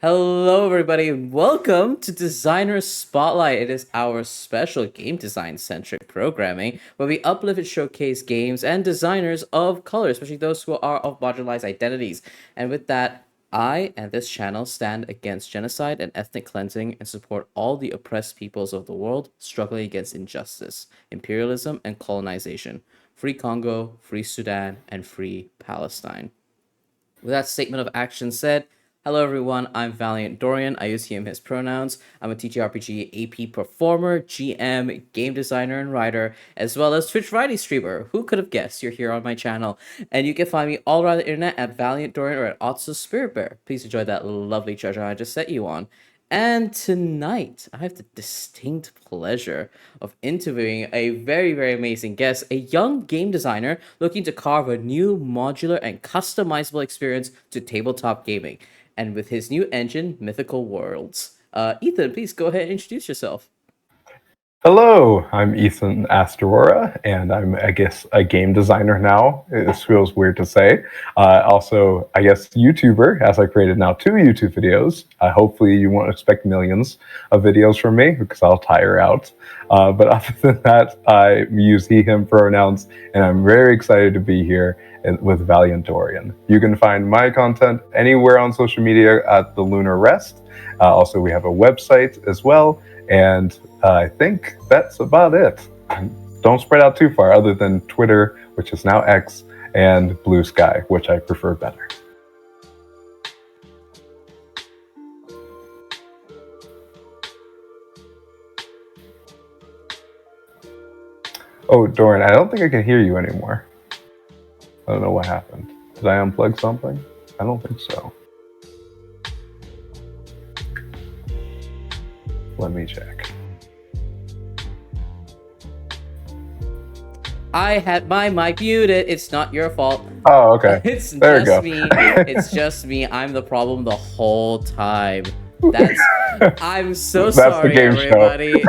Hello, everybody, and welcome to Designer Spotlight. It is our special game design centric programming where we uplift and showcase games and designers of color, especially those who are of marginalized identities. And with that, I and this channel stand against genocide and ethnic cleansing and support all the oppressed peoples of the world struggling against injustice, imperialism, and colonization. Free Congo, free Sudan, and free Palestine. With that statement of action said, hello everyone, I'm Valiant Dorian. I use he, him, his pronouns. I'm a TTRPG AP performer, GM, game designer, and writer, as well as Twitch variety streamer. Who could have guessed you're here on my channel? And you can find me all around the internet at Valiant Dorian or at Otso SpiritBear. Please enjoy that lovely treasure I just set you on. And tonight, I have the distinct pleasure of interviewing a very, very amazing guest, a young game designer looking to carve a new modular and customizable experience to tabletop gaming. And with his new engine, Mythical Worlds. Ethan, please go ahead and introduce yourself. Hello, I'm Ethan Astorora, and I'm, I guess, a game designer now. This feels weird to say. Also, I guess, YouTuber, as I created now 2 YouTube videos. Hopefully you won't expect millions of videos from me, because I'll tire out. But other than that, I use he, him pronouns, and I'm very excited to be here with Valiant Dorian. You can find my content anywhere on social media at The Lunar Rest. Also, we have a website as well, and I think that's about it. Don't spread out too far, other than Twitter, which is now X, and Blue Sky, which I prefer better. Oh, Dorian, I don't think I can hear you anymore. I don't know what happened. Did I unplug something? I don't think so. Let me check. I had my mic muted. It's not your fault. Oh, okay. It's There we just go. me. It's just me. I'm the problem the whole time. I'm so That's the sorry, game show. everybody.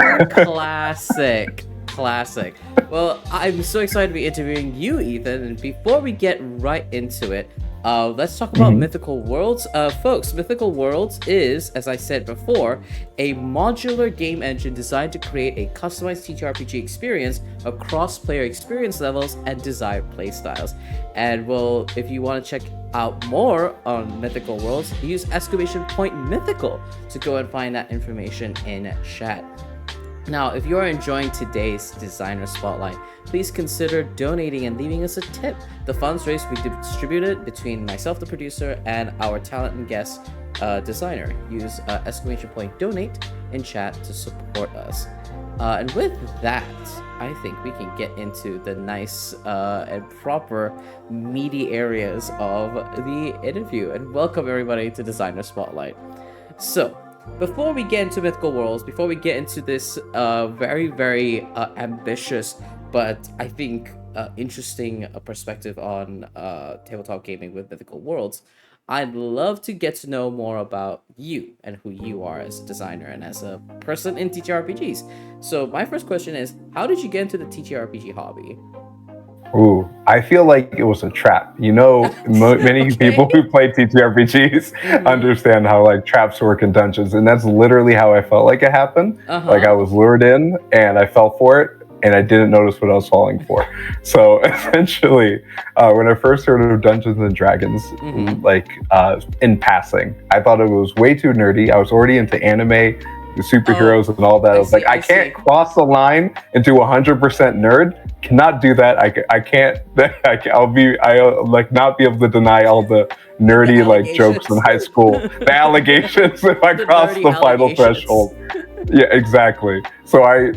Classic. Well, I'm so excited to be interviewing you, Ethan. And before we get right into it, let's talk about Mythical Worlds. Folks, Mythical Worlds is, as I said before, a modular game engine designed to create a customized TTRPG experience across player experience levels and desired playstyles. And well, if you want to check out more on Mythical Worlds, use !mythical to go and find that information in chat. Now, if you are enjoying today's Designer Spotlight, please consider donating and leaving us a tip. The funds raised will be distributed between myself, the producer, and our talent and guest designer. Use !donate in chat to support us. And with that, I think we can get into the nice and proper meaty areas of the interview. And welcome everybody to Designer Spotlight. So, before we get into Mythical Worlds, before we get into this very, very ambitious, but I think interesting perspective on tabletop gaming with Mythical Worlds, I'd love to get to know more about you and who you are as a designer and as a person in TTRPGs. So my first question is, how did you get into the TTRPG hobby? Ooh, I feel like it was a trap. You know, many people who play TTRPGs understand how like traps work in dungeons, and that's literally how I felt like it happened. Like I was lured in, and I fell for it, and I didn't notice what I was falling for. So essentially, when I first heard of Dungeons and Dragons, in passing, I thought it was way too nerdy. I was already into anime, the superheroes and all that. I was like, I can't cross the line into 100% nerd. Cannot do that. I can't. I'll like not be able to deny all the nerdy like jokes in high school. The allegations if I cross the final threshold. Yeah, exactly. So I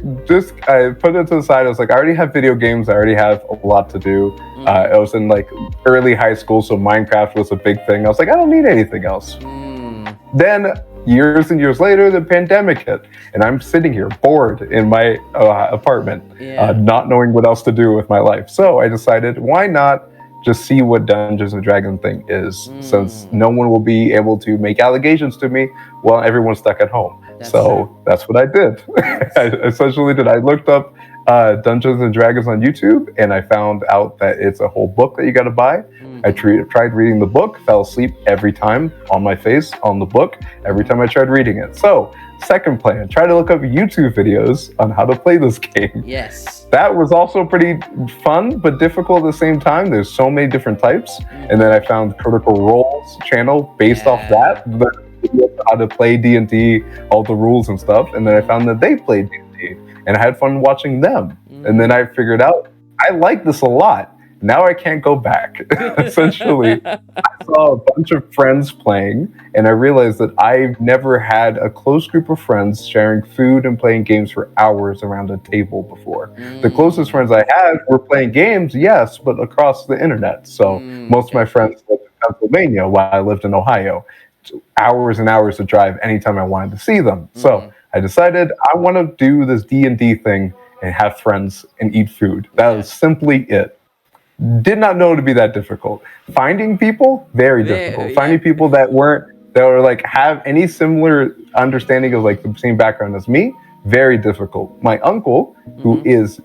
put it to the side. I was like, I already have video games. I already have a lot to do. I was in like early high school, so Minecraft was a big thing. I was like, I don't need anything else. Then years and years later, the pandemic hit, and I'm sitting here bored in my apartment, not knowing what else to do with my life. So I decided, why not just see what Dungeons and Dragons thing is, since no one will be able to make allegations to me while everyone's stuck at home. That's what I did. I looked up Dungeons and Dragons on YouTube, and I found out that it's a whole book that you got to buy. tried reading the book, fell asleep every time on my face on the book, every time I tried reading it. So, second plan, try to look up YouTube videos on how to play this game. Yes. That was also pretty fun, but difficult at the same time. There's so many different types. And then I found Critical Role's channel based off that, how to play D&D, all the rules and stuff. And then I found that they played D&D, and I had fun watching them. And then I figured out, I like this a lot. Now I can't go back. Essentially, I saw a bunch of friends playing, and I realized that I've never had a close group of friends sharing food and playing games for hours around a table before. The closest friends I had were playing games, yes, but across the internet. So most of my friends lived in Pennsylvania while I lived in Ohio. Hours and hours to drive anytime I wanted to see them. So I decided I want to do this D&D thing and have friends and eat food. That was simply it. Did not know it to be that difficult. Finding people, very difficult. Finding people that were like have any similar understanding of like the same background as me, very difficult. My uncle, who is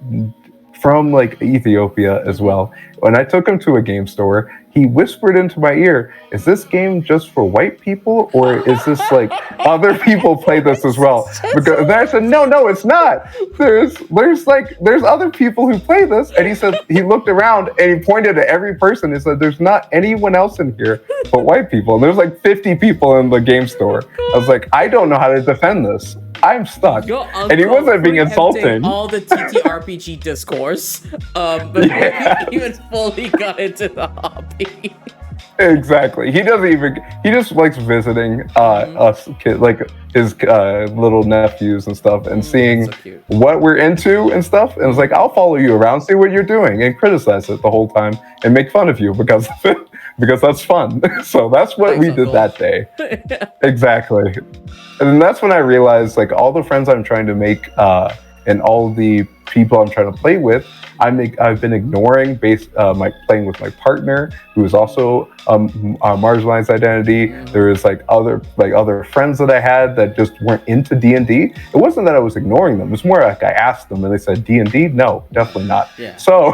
from like Ethiopia as well, when I took him to a game store, he whispered into my ear, "Is this game just for white people, or is this like other people play this as well?" Because and I said, "No, it's not. There's other people who play this." And he said he looked around and he pointed at every person and said, "There's not anyone else in here but white people." And there's like 50 people in the game store. I was like, I don't know how to defend this. I'm stuck. And he wasn't being insulting. All the Ttrpg discourse, but he even fully got into the hobby. Exactly. He just likes visiting us kids, like his little nephews and stuff, and seeing what we're into and stuff. And it's like, I'll follow you around, see what you're doing, and criticize it the whole time and make fun of you because of it, because that's fun. So that's what we did that day. Exactly. And then that's when I realized, like, all the friends I'm trying to make and all the people I'm trying to play with, I've been ignoring my playing with my partner, who is also a marginalized identity. There is like other friends that I had that just weren't into D&D. It wasn't that I was ignoring them. It's more like I asked them and they said, D&D? No, definitely not. Yeah. So,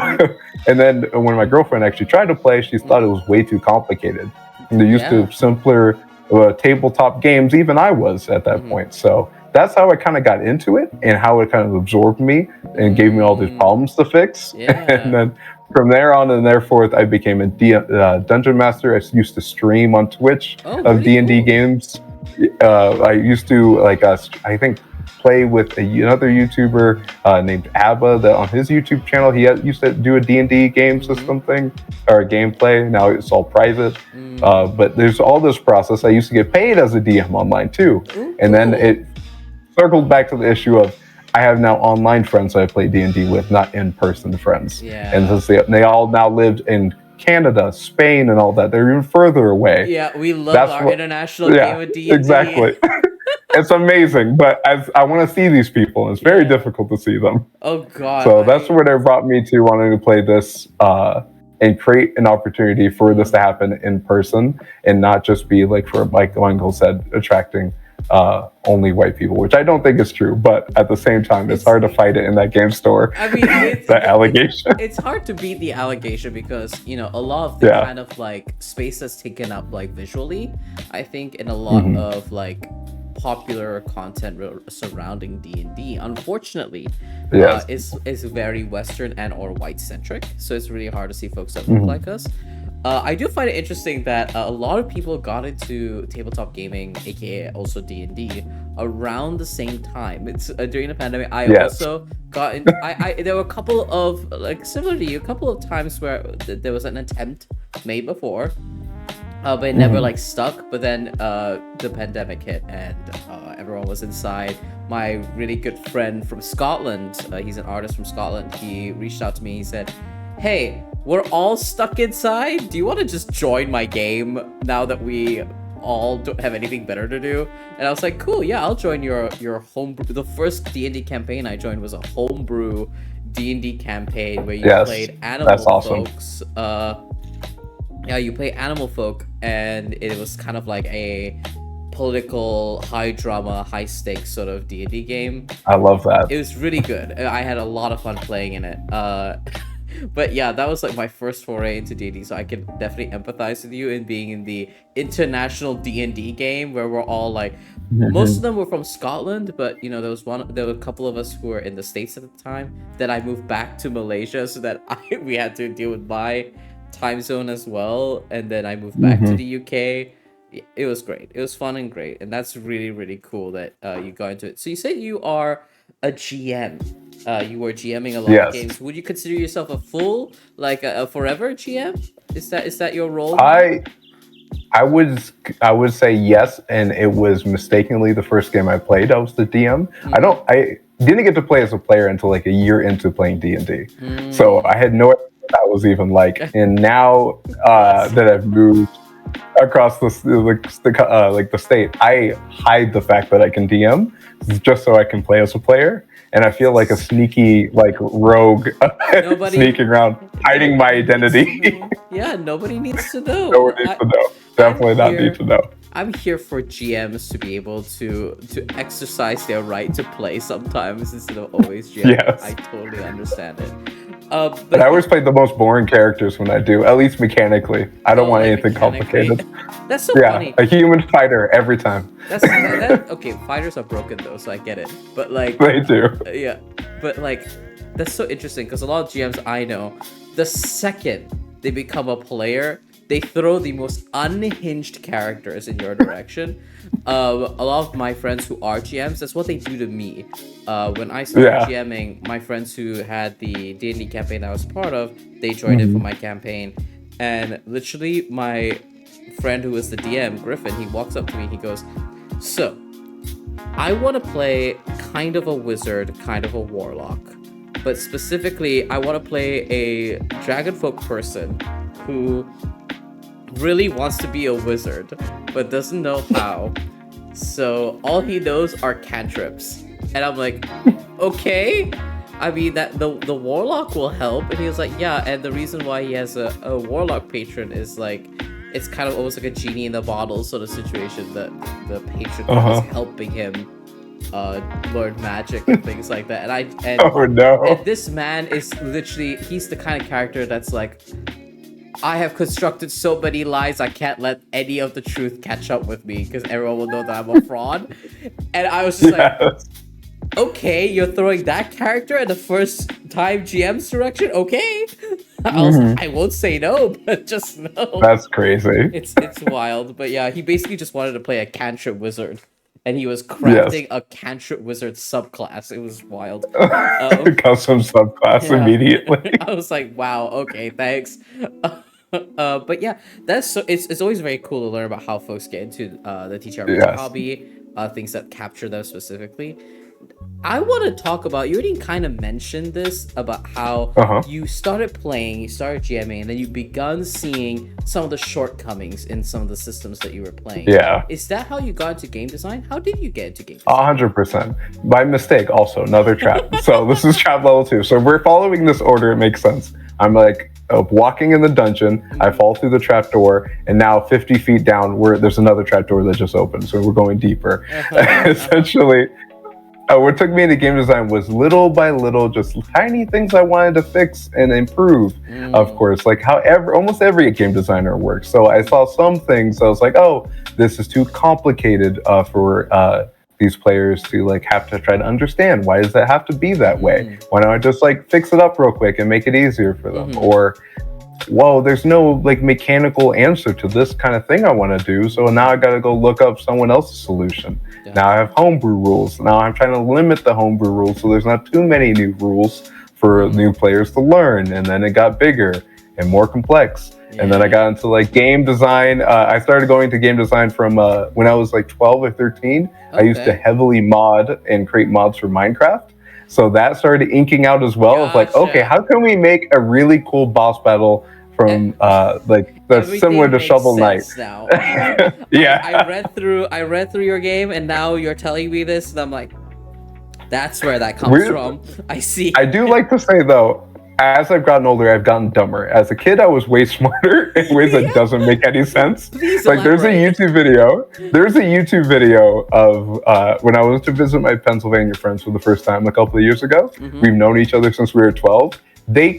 and then when my girlfriend actually tried to play, she thought it was way too complicated. And they're used to simpler tabletop games. Even I was at that point. So that's how I kind of got into it, and how it kind of absorbed me and gave me all these problems to fix. And then from there on and thereforth, I became a dungeon master. I used to stream on Twitch of D&D games. I used to I think play with another YouTuber named Abba that on his YouTube channel he used to do a D&D game system thing or a gameplay. Now it's all private, but there's all this process. I used to get paid as a DM online too, and then it circled back to the issue of I have now online friends that I play D&D with, not in-person friends. And since they all now lived in Canada, Spain, and all that, they're even further away. Yeah, we love our international game of D&D. Exactly. It's amazing, but I want to see these people, and it's very difficult to see them. Oh God! So that's what it brought me to wanting to play this and create an opportunity for this to happen in person, and not just be like Uncle said, attracting only white people, which I don't think is true, but at the same time it's hard to fight it in that game store. I mean, the allegation, it's hard to beat the allegation because, you know, a lot of the kind of like space that's taken up like visually, I think in a lot of like popular content surrounding D&D, unfortunately, is very Western and or white centric, so it's really hard to see folks that look like us. I do find it interesting that a lot of people got into tabletop gaming, aka also D&D, around the same time. It's during the pandemic. I also got in. There were a couple of, like, similar to you, a couple of times where there was an attempt made before, but it never like stuck. But then the pandemic hit and everyone was inside. My really good friend from Scotland, he's an artist from Scotland. He reached out to me. He said, "Hey, we're all stuck inside. Do you want to just join my game now that we all don't have anything better to do?" And I was like, "Cool, yeah, I'll join your homebrew." The first D&D campaign I joined was a homebrew D&D campaign where you played animal folks. You play animal folk, and it was kind of like a political, high drama, high stakes sort of D&D game. I love that. It was really good. I had a lot of fun playing in it. But yeah, that was like my first foray into D&D, so I can definitely empathize with you in being in the international D&D game where we're all like, most of them were from Scotland, but you know, there were a couple of us who were in the States at the time. Then I moved back to Malaysia so that we had to deal with my time zone as well, and then I moved back to the UK. It was great. It was fun and great, and that's really, really cool that you got into it. So you said you are a GM. You were GMing a lot of games. Would you consider yourself a full, like a forever GM? Is that your role now? I would say yes, and it was mistakenly the first game I played. I was the DM. I didn't get to play as a player until like a year into playing D&D. So I had no idea what that was even like. And now that I've moved across the state, I hide the fact that I can DM just so I can play as a player. And I feel like a sneaky rogue sneaking around, hiding my identity. Yeah, nobody needs to know. No one needs to know. Definitely not need to know. I'm here for GMs to be able to exercise their right to play sometimes instead of always GM. Yes. I totally understand it. But I always play the most boring characters when I do, at least mechanically. I don't want anything complicated. That's so funny. A human fighter every time. Okay, fighters are broken though, so I get it. But like they do. Yeah, but like that's so interesting because a lot of GMs I know, the second they become a player, they throw the most unhinged characters in your direction. A lot of my friends who are GMs, that's what they do to me. When I started GMing, my friends who had the D&D campaign I was part of, they joined in for my campaign. And literally, my friend who was the DM, Griffin, he walks up to me, he goes, "So, I want to play kind of a wizard, kind of a warlock. But specifically, I want to play a dragonfolk person who really wants to be a wizard, but doesn't know how. So all he knows are cantrips." And I'm like, okay. I mean, that the warlock will help. And he was like, yeah, and the reason why he has a warlock patron is like, it's kind of almost like a genie in the bottle sort of situation that the patron is helping him learn magic and things like that. And this man is literally, he's the kind of character that's like, I have constructed so many lies, I can't let any of the truth catch up with me because everyone will know that I'm a fraud. And I was just like, okay, you're throwing that character in the first time GM's direction? Okay. I won't say no, but just no. That's crazy. It's wild. But yeah, he basically just wanted to play a cantrip wizard. And he was crafting a cantrip wizard subclass. It was wild. Custom subclass immediately. I was like, wow, okay, thanks. But yeah, that's so. It's always very cool to learn about how folks get into the TTRPG hobby, things that capture them specifically. I want to talk about, you already kind of mentioned this, about how you started playing, you started GMing, and then you begun seeing some of the shortcomings in some of the systems that you were playing. Yeah. Is that how you got into game design? How did you get into game design? 100%. By mistake, also, another trap. So this is trap level 2. So we're following this order, it makes sense. I'm like walking in the dungeon, I fall through the trap door, and now 50 feet down, there's another trap door that just opened. So we're going deeper. Essentially, what took me into game design was little by little, just tiny things I wanted to fix and improve, of course, like how almost every game designer works. So I saw some things, I was like, oh, this is too complicated for these players to like have to try to understand. Why does that have to be that way? Why don't I just like fix it up real quick and make it easier for them? Or, whoa, there's no like mechanical answer to this kind of thing I want to do, so now I gotta go look up someone else's solution. Now I have homebrew rules. Now I'm trying to limit the homebrew rules so there's not too many new rules for new players to learn. And then it got bigger and more complex. And then I got into like game design. I started going to game design from when I was like 12 or 13. I used to heavily mod and create mods for Minecraft. So that started inking out as well. Of like, okay, how can we make a really cool boss battle from like that's similar to Shovel Knight? Now. Yeah. I read through your game, and now you're telling me this, and I'm like, that's where that comes from. I see. I do like to say though, as I've gotten older, I've gotten dumber. As a kid, I was way smarter in ways that doesn't make any sense. Please like there's a YouTube video of when I went to visit my Pennsylvania friends for the first time a couple of years ago. We've known each other since we were 12. they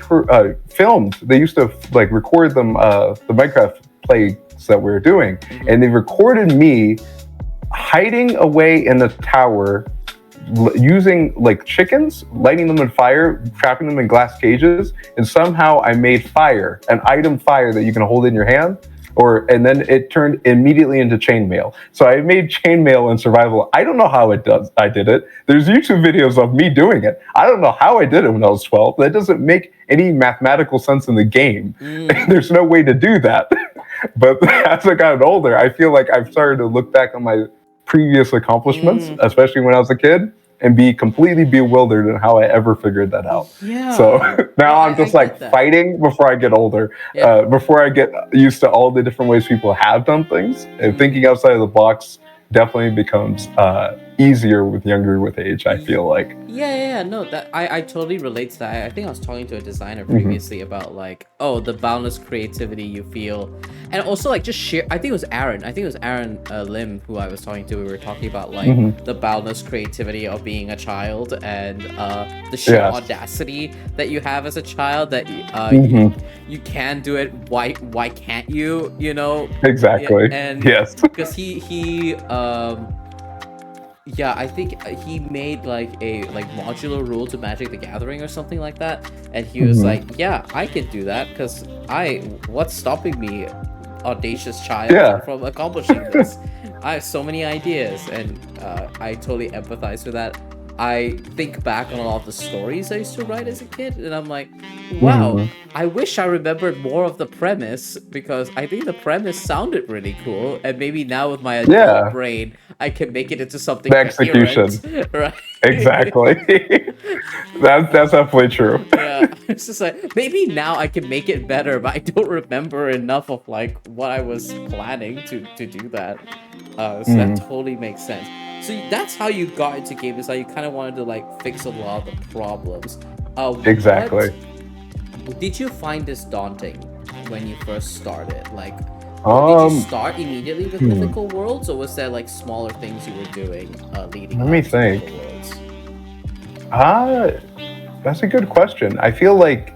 filmed. They used to like record them the Minecraft plays that we were doing, and they recorded me hiding away in a tower using like chickens, lighting them on fire, trapping them in glass cages, and somehow I made fire, an item fire that you can hold in your hand, and then it turned immediately into chainmail. So I made chainmail in survival. I don't know how I did it. There's YouTube videos of me doing it. I don't know how I did it when I was 12. That doesn't make any mathematical sense in the game. There's no way to do that. But as I got older, I feel like I've started to look back on my previous accomplishments, especially when I was a kid, and be completely bewildered in how I ever figured that out. Yeah. So now I'm just like fighting before I get older, before I get used to all the different ways people have done things, and thinking outside of the box definitely becomes easier with age, I feel like. No, that I totally relate to that. I think I was talking to a designer previously about like, the boundless creativity you feel, and also like just sheer. I think it was Aaron Lim who I was talking to. We were talking about like the boundless creativity of being a child, and the sheer audacity that you have as a child, that you can do it. Why can't you? You know, exactly. And because he I think he made like a modular rule to Magic the Gathering or something like that, and he was like, I can do that because what's stopping me, audacious child, from accomplishing this? I have so many ideas, and I totally empathize with that. I think back on a lot of the stories I used to write as a kid, and I'm like, wow, I wish I remembered more of the premise, because I think the premise sounded really cool, and maybe now with my adult brain, I can make it into something the execution. Right? Exactly. That's definitely true. It's just like, maybe now I can make it better, but I don't remember enough of like what I was planning to do that. So that totally makes sense. So that's how you got into gaming, is how you kind of wanted to like fix a lot of the problems. Exactly. Did you find this daunting when you first started? Like, did you start immediately with Mythical Worlds, or was there like smaller things you were doing leading up to Mythical Worlds? That's a good question. I feel like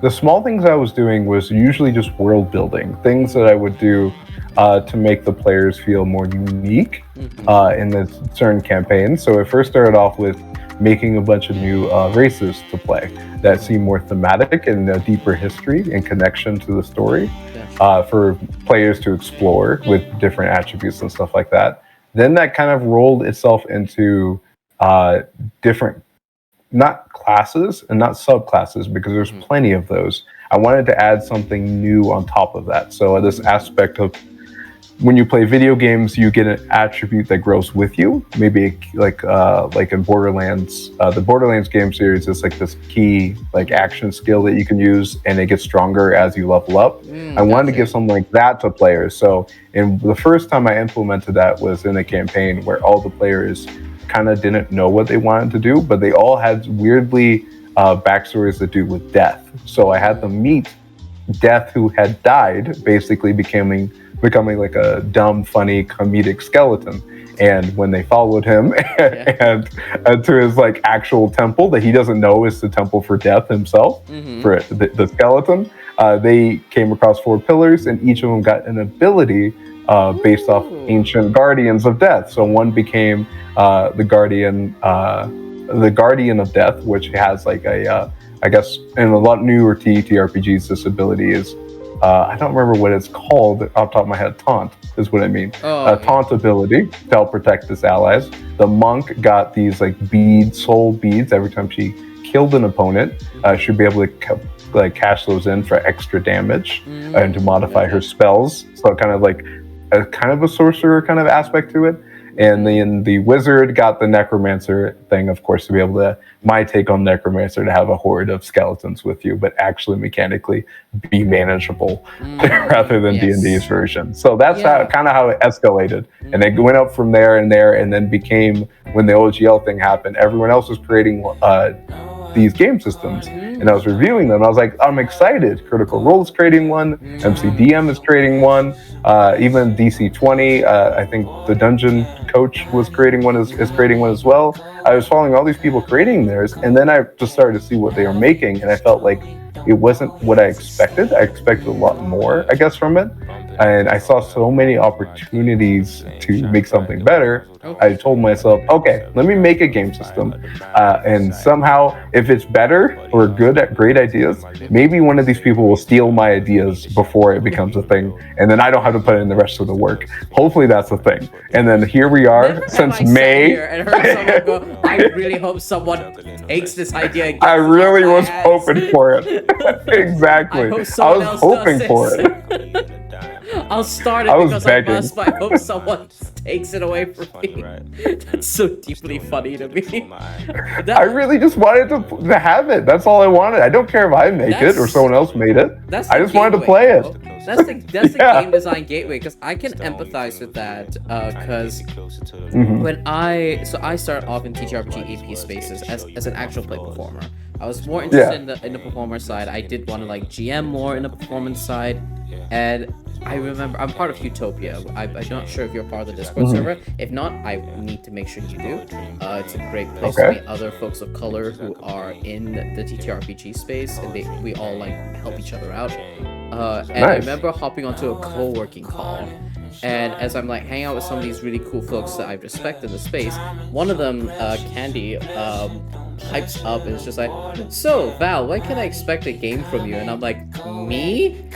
the small things I was doing was usually just world building, things that I would do to make the players feel more unique in this certain campaign. So it first started off with making a bunch of new races to play that seem more thematic and a deeper history and connection to the story for players to explore with different attributes and stuff like that. Then that kind of rolled itself into different, not classes and not subclasses, because there's plenty of those. I wanted to add something new on top of that. So this aspect of when you play video games, you get an attribute that grows with you. Maybe like in Borderlands, the Borderlands game series is like this key like action skill that you can use, and it gets stronger as you level up. I wanted to give something like that to players. So, and the first time I implemented that was in a campaign where all the players kind of didn't know what they wanted to do, but they all had weirdly backstories that do with death. So I had them meet Death, who had died, basically becoming like a dumb, funny, comedic skeleton. And when they followed him and to his like actual temple that he doesn't know is the temple for Death himself, for the skeleton, they came across 4 pillars, and each of them got an ability based off ancient guardians of Death. So one became the guardian of Death, which has like a I guess in a lot newer Ttrpgs, this ability is I don't remember what it's called off the top of my head. Taunt is what I mean. Taunt ability to help protect his allies. The monk got these like soul beads. Every time she killed an opponent, she'd be able to cash those in for extra damage and to modify her spells. So kind of like a sorcerer kind of aspect to it. And then the wizard got the necromancer thing, of course, to be able to, my take on necromancer, to have a horde of skeletons with you, but actually mechanically be manageable rather than D&D's version. So that's how it escalated. And it went up from there, and then became, when the OGL thing happened, everyone else was creating these game systems, and I was reviewing them. I was like, I'm excited. Critical Role is creating one. MCDM is creating one. Even DC20, I think the Dungeon Coach was creating one. Is creating one as well. I was following all these people creating theirs, and then I just started to see what they were making, and I felt like it wasn't what I expected. I expected a lot more, I guess, from it. And I saw so many opportunities to make something better. I told myself, okay, let me make a game system. And somehow, if it's better or good at great ideas, maybe one of these people will steal my ideas before it becomes a thing. And then I don't have to put in the rest of the work. Hopefully that's the thing. And then here we are since May. And heard someone go, I really hope someone takes this idea and I really was hoping for it. Exactly. I was hoping for it. I'll start it because I must, but I hope someone takes it away from me. That's so deeply funny to me. I really just wanted to have it. That's all I wanted. I don't care if I make it or someone else made it. I just wanted to play it. That's the game design gateway, because I can empathize with that, because when I started off in Ttrpg AP spaces as an actual play performer. I was more interested in the performer side. I did want to like GM more in the performance side, and I remember I'm part of Utopia. I'm not sure if you're part of the Discord server. If not, I need to make sure you do. It's a great place to meet other folks of color who are in the TTRPG space, and we all like help each other out. And I remember hopping onto a co-working call, and as I'm like hanging out with some of these really cool folks that I respect in the space, one of them, Candy, hypes up and is just like, so Val, when can I expect a game from you? And I'm like, me?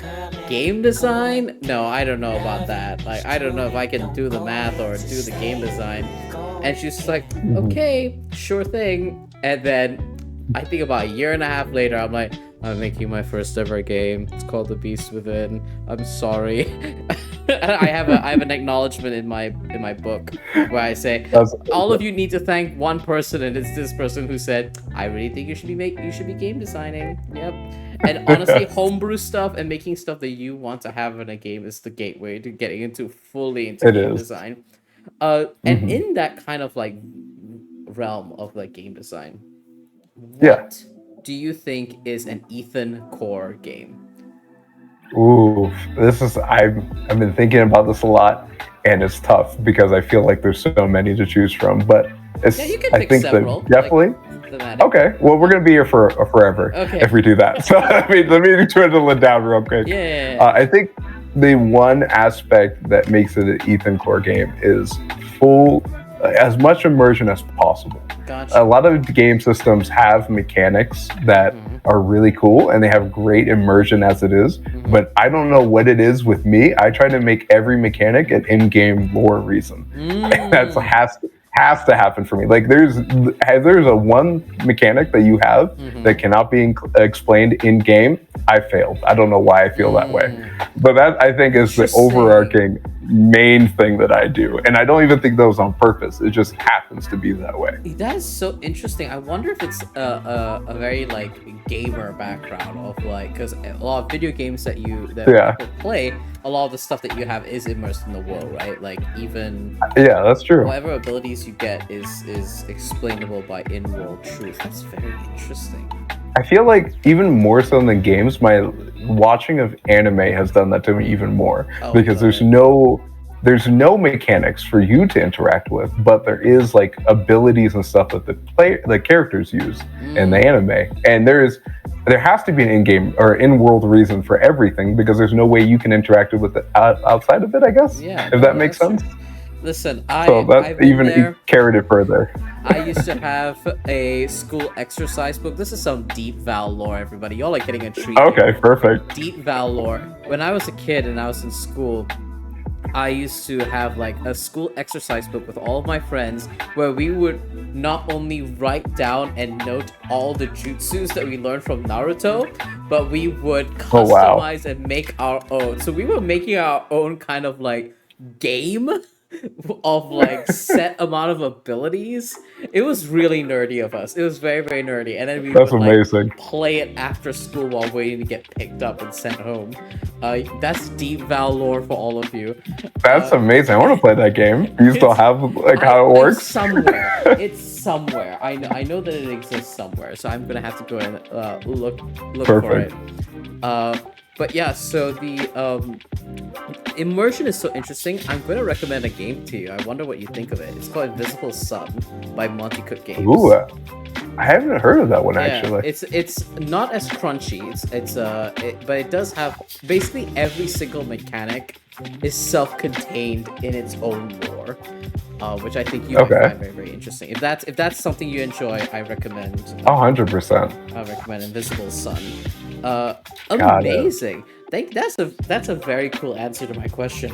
Game design? No, I don't know about that. Like, I don't know if I can do the math or do the game design. And she's just like, okay, sure thing. And then I think about a year and a half later, I'm like, I'm making my first ever game. It's called The Beast Within. I'm sorry. I have an acknowledgement in my book where I say all of you need to thank one person, and it's this person who said, I really think you should be game designing. Yep. And honestly, homebrew stuff and making stuff that you want to have in a game is the gateway to getting fully into game design. And in that kind of like realm of like game design, what do you think is an Ethan core game? Ooh, I've been thinking about this a lot, and it's tough because I feel like there's so many to choose from. But you can pick several. Definitely. Okay, well, we're gonna be here for forever if we do that. So let me dwindle it down real quick. I think the one aspect that makes it an Ethan core game is as much immersion as possible. Gotcha. A lot of game systems have mechanics that are really cool, and they have great immersion as it is. But I don't know what it is with me. I try to make every mechanic an in-game lore reason. That has to happen for me. Like there's a one mechanic that you have that cannot be explained in game, I failed. I don't know why I feel that way, but that I think is the overarching main thing that I do, and I don't even think that was on purpose. It just happens to be that way. That is so interesting. I wonder if it's a very like gamer background of like, because a lot of video games that people play, a lot of the stuff that you have is immersed in the world, right? Like even that's true. Whatever abilities you get is explainable by in-world truth. That's very interesting. I feel like even more so than games, my watching of anime has done that to me even more, because there's no mechanics for you to interact with, but there is like abilities and stuff that the characters use in the anime, and there has to be an in-game or in-world reason for everything, because there's no way you can interact with it outside of it, I guess. If that makes sense. Listen, I've even carried it further. I used to have a school exercise book. This is some deep Val lore, everybody. Y'all are getting a treat. Okay, perfect. Deep Val lore. When I was a kid and I was in school, I used to have like a school exercise book with all of my friends where we would not only write down and note all the jutsus that we learned from Naruto, but we would customize and make our own. So we were making our own kind of like game of like set amount of abilities. It was really nerdy of us. It was very, very nerdy. And then we That's would like amazing. play it after school while waiting to get picked up and sent home. That's deep Val lore for all of you. That's amazing. I want to play that game. Do you still have like how it It's works? somewhere. It's somewhere. I know that it exists somewhere. So I'm gonna have to go and look for it. But yeah, so the immersion is so interesting. I'm going to recommend a game to you. I wonder what you think of it. It's called Invisible Sun by Monty Cook Games. Ooh, I haven't heard of that one actually. It's not as crunchy. But it does have basically every single mechanic is self-contained in its own lore, which I think you might find very, very interesting. If that's something you enjoy, I recommend. 100%. I recommend Invisible Sun. Amazing. That's a very cool answer to my question.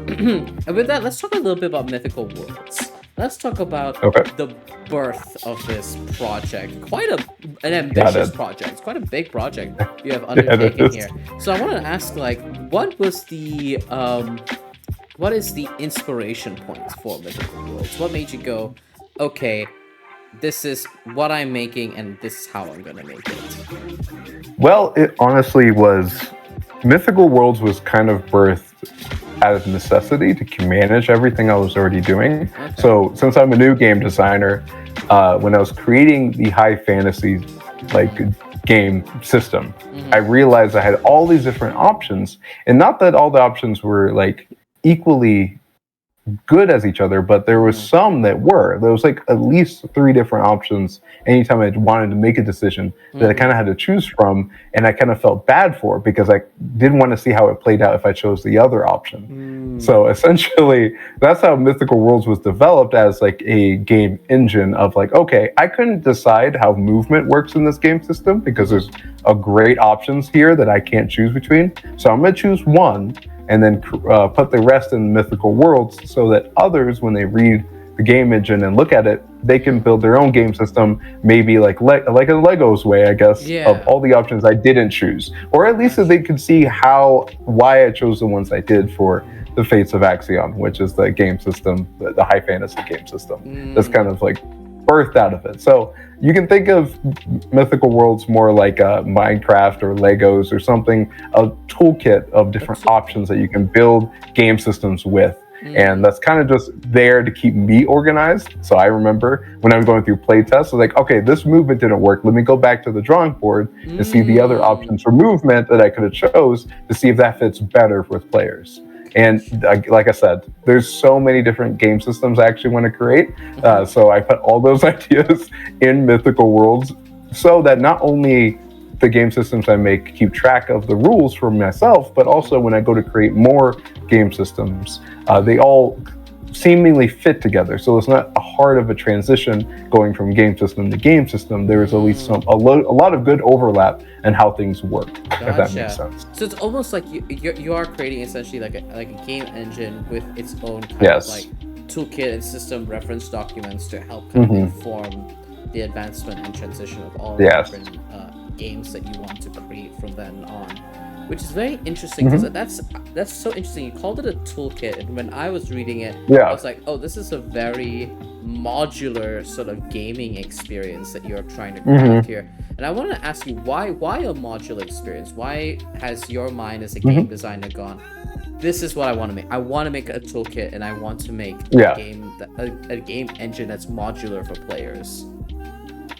And with that, let's talk a little bit about Mythical Worlds. Let's talk about the birth of this project. Quite an ambitious project. It's quite a big project you have undertaken here. So I want to ask, like, what is the inspiration point for Mythical Worlds? What made you go, okay, this is what I'm making, and this is how I'm gonna make it? Well, it honestly was. Mythical Worlds was kind of birthed out of necessity to manage everything I was already doing. Okay. So, since I'm a new game designer, when I was creating the high fantasy game system, I realized I had all these different options, and not that all the options were like equally good as each other, but there was some that were. There was like at least 3 different options anytime I wanted to make a decision that I kind of had to choose from, and I kind of felt bad for it because I didn't want to see how it played out if I chose the other option. So essentially, that's how Mythical Worlds was developed, as like a game engine of like, okay, I couldn't decide how movement works in this game system because there's a great options here that I can't choose between. So I'm going to choose one and then put the rest in Mythical Worlds so that others, when they read the game engine and look at it, they can build their own game system, maybe like a Legos way, I guess, of all the options I didn't choose. Or at least that they could see why I chose the ones I did for the Fates of Axion, which is the game system, the high fantasy game system. That's kind of like birthed out of it. So you can think of Mythical Worlds more like Minecraft or Legos or something, a toolkit of different options that you can build game systems with. And that's kind of just there to keep me organized. So I remember when I'm going through playtests, I was like, okay, this movement didn't work. Let me go back to the drawing board and see the other options for movement that I could have chose to see if that fits better with players. And like I said, there's so many different game systems I actually want to create. So I put all those ideas in Mythical Worlds so that not only the game systems I make keep track of the rules for myself, but also when I go to create more game systems, they all seemingly fit together. So it's not a hard of a transition going from game system to game system. There is at least a lot of good overlap in how things work. Gotcha. If that makes sense. So it's almost like you are creating essentially like a game engine with its own kind of like toolkit and system reference documents to help kind of inform the advancement and transition of all the different games that you want to create from then on. Which is very interesting because that's so interesting. You called it a toolkit, and when I was reading it, I was like, "Oh, this is a very modular sort of gaming experience that you're trying to create here." And I want to ask you, why a modular experience? Why has your mind as a game designer gone, "This is what I want to make. I want to make a toolkit, and I want to make a game engine that's modular for players"?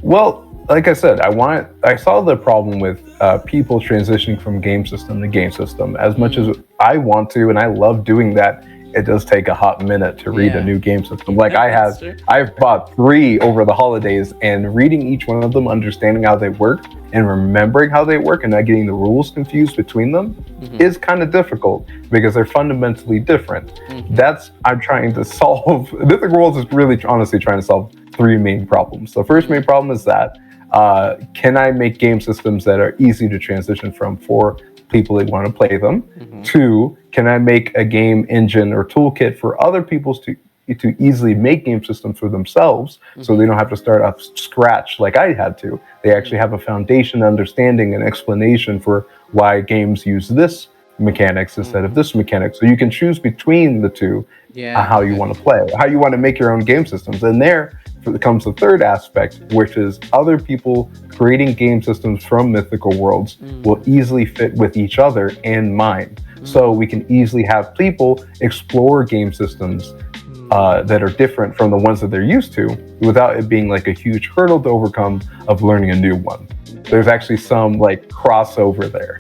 Well, like I said, I saw the problem with people transitioning from game system to game system. As much as I want to, and I love doing that, it does take a hot minute to read a new game system. Like I've bought 3 over the holidays, and reading each one of them, understanding how they work, and remembering how they work, and not getting the rules confused between them is kind of difficult because they're fundamentally different. I'm trying to solve. Mythical Worlds is really honestly trying to solve 3 main problems. The first main problem is that can I make game systems that are easy to transition from for people that want to play them? 2, can I make a game engine or toolkit for other people to easily make game systems for themselves, so they don't have to start up scratch like I had to. They actually have a foundation, understanding, and explanation for why games use this mechanics instead of this mechanic. So you can choose between the two, Yeah. how you want to play, how you want to make your own game systems. And there comes the third aspect, which is other people creating game systems from Mythical Worlds will easily fit with each other and mine. So we can easily have people explore game systems that are different from the ones that they're used to without it being like a huge hurdle to overcome of learning a new one. There's actually some like crossover there.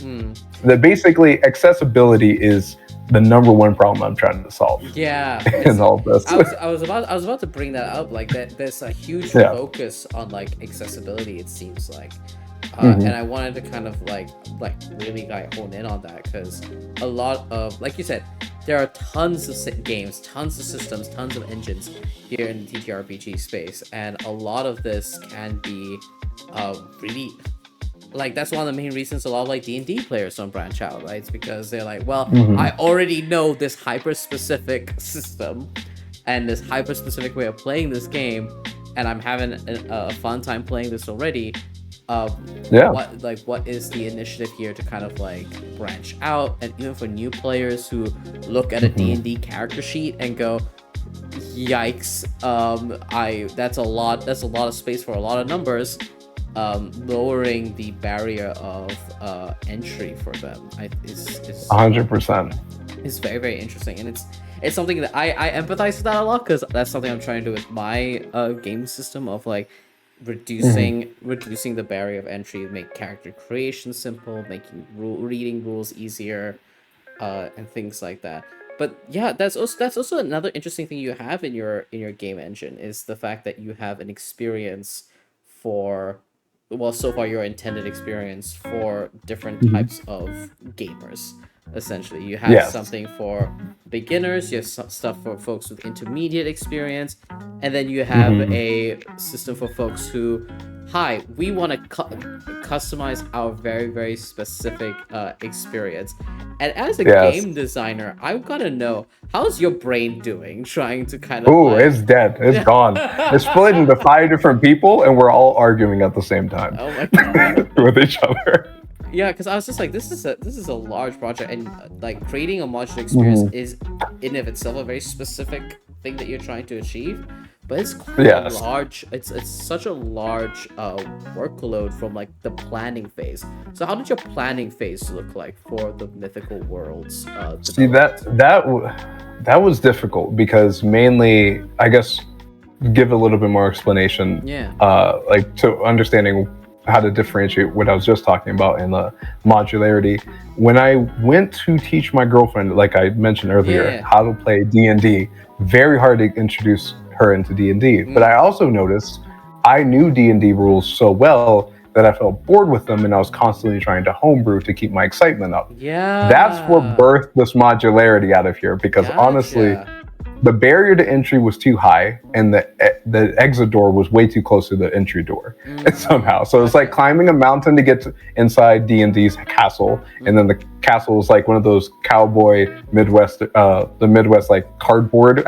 That basically accessibility is the number one problem I'm trying to solve. Yeah. In all of this. I was about to bring that up. Like that, there's a huge focus on like accessibility. It seems like, and I wanted to kind of like really like hone in on that because a lot of, like you said, there are tons of games, tons of systems, tons of engines here in the TTRPG space, and a lot of this can be really. Like, that's one of the main reasons a lot of like D&D players don't branch out, right? It's because they're like, well, I already know this hyper-specific system and this hyper-specific way of playing this game, and I'm having a fun time playing this already. What is the initiative here to kind of like branch out? And even for new players who look at a D&D character sheet and go, yikes, that's a lot of space for a lot of numbers. Lowering the barrier of entry for them is 100%. It's very, very interesting, and it's something that I empathize with that a lot because that's something I'm trying to do with my game system of like reducing the barrier of entry, make character creation simple, making reading rules easier, and things like that. But yeah, that's also another interesting thing you have in your game engine is the fact that you have an experience for. Well, so far your intended experience for different types of gamers. Essentially, you have something for beginners, you have stuff for folks with intermediate experience, and then you have a system for folks who, we want to customize our very, very specific experience. And as a game designer, I've got to know, how's your brain doing trying to kind of it's dead. It's gone. It's split into 5 different people, and we're all arguing at the same time. Oh my God. With each other. Yeah, because I was just like, this is a large project, and like creating a modular experience is in of itself a very specific thing that you're trying to achieve. But it's quite large. It's such a large workload from like the planning phase. So how did your planning phase look like for the Mythical Worlds? See, that was difficult because mainly, I guess, give a little bit more explanation. Like to understanding how to differentiate what I was just talking about in the modularity. When I went to teach my girlfriend, like I mentioned earlier, how to play D&D, very hard to introduce her into D&D. But I also noticed I knew D&D rules so well that I felt bored with them, and I was constantly trying to homebrew to keep my excitement up. That's what birthed this modularity out of here, because honestly, the barrier to entry was too high, and the exit door was way too close to the entry door somehow. So it's like climbing a mountain to get to inside D&D's castle, and then the castle is like one of those cowboy Midwest, the Midwest like cardboard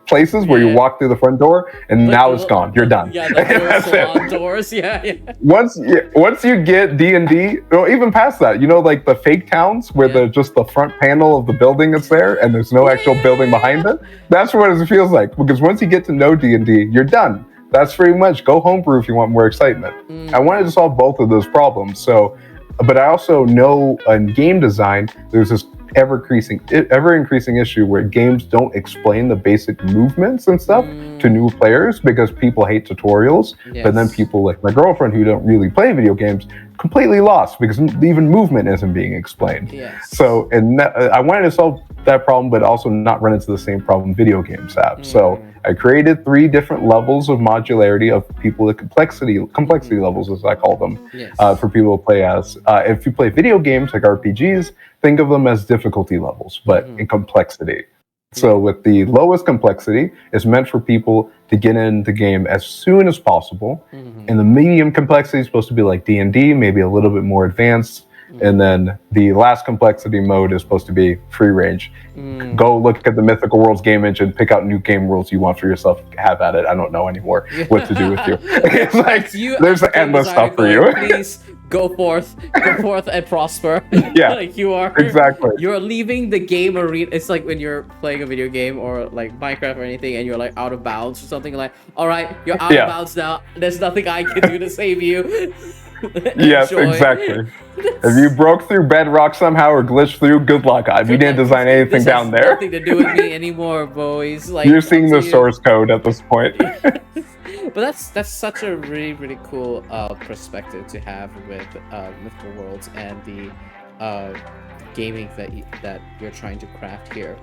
places where you walk through the front door, and like now it's gone. You're done. Yeah, the salon doors. Yeah. Once you get D&D, or even past that, you know, like the fake towns where just the front panel of the building is there, and there's no actual building behind it. That's what it feels like, because once you get to know D&D, you're done. That's pretty much go homebrew if you want more excitement. I wanted to solve both of those problems. So, but I also know in game design, there's this ever increasing issue where games don't explain the basic movements and stuff to new players because people hate tutorials. But then people like my girlfriend who don't really play video games completely lost because even movement isn't being explained. So, and I wanted to solve that problem, but also not run into the same problem video games have. So I created 3 different levels of modularity of people with complexity levels, as I call them, for people to play as. If you play video games like RPGs, think of them as difficulty levels, but in complexity. So with the lowest complexity, it's meant for people to get in the game as soon as possible. And the medium complexity is supposed to be like D&D, maybe a little bit more advanced. And then the last complexity mode is supposed to be free range. Go look at the Mythical Worlds game engine, pick out new game rules you want for yourself, have at it. I don't know anymore what to do with you. It's like there's endless stuff for you. Please go forth and prosper. Yeah, Like you are exactly. you're leaving the game arena. It's like when you're playing a video game or like Minecraft or anything, and you're like out of bounds or something. Like, all right, you're out of bounds now. There's nothing I can do to save you. Yes, Enjoy. exactly. If you broke through bedrock somehow or glitched through, good luck. We didn't design anything This down has there. nothing to do with me anymore, boys. Like, You're seeing up to the you. source code at this point. But that's such a really cool perspective to have with Mythical Worlds and the gaming that you're trying to craft here.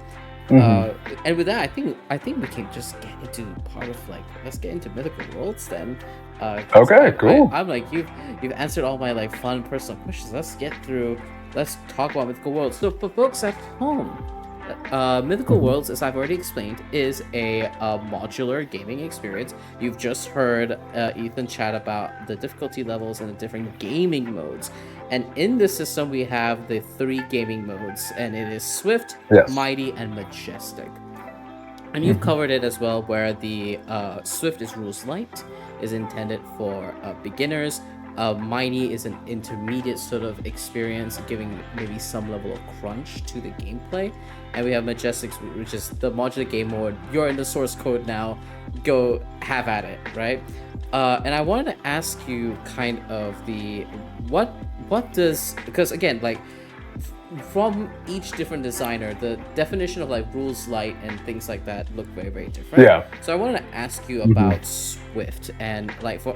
And with that, I think we can just get into part of like, let's get into Mythical Worlds then. Okay, cool. I'm like, you've answered all my like fun personal questions. Let's talk about Mythical Worlds. So for folks at home, Mythical Worlds, as I've already explained, is a modular gaming experience. You've just heard Ethan chat about the difficulty levels and the different gaming modes. And in this system, we have the 3 gaming modes, and it is Swift, Mighty, and Majestic. And you've covered it as well, where the Swift is rules light, is intended for beginners. Mighty is an intermediate sort of experience, giving maybe some level of crunch to the gameplay. And we have Majestic, which is the modular game mode. You're in the source code now. Go have at it, right? And I wanted to ask you kind of what does, because again, like from each different designer, the definition of like rules light and things like that look very, very different. Yeah. So I wanted to ask you about Swift and like for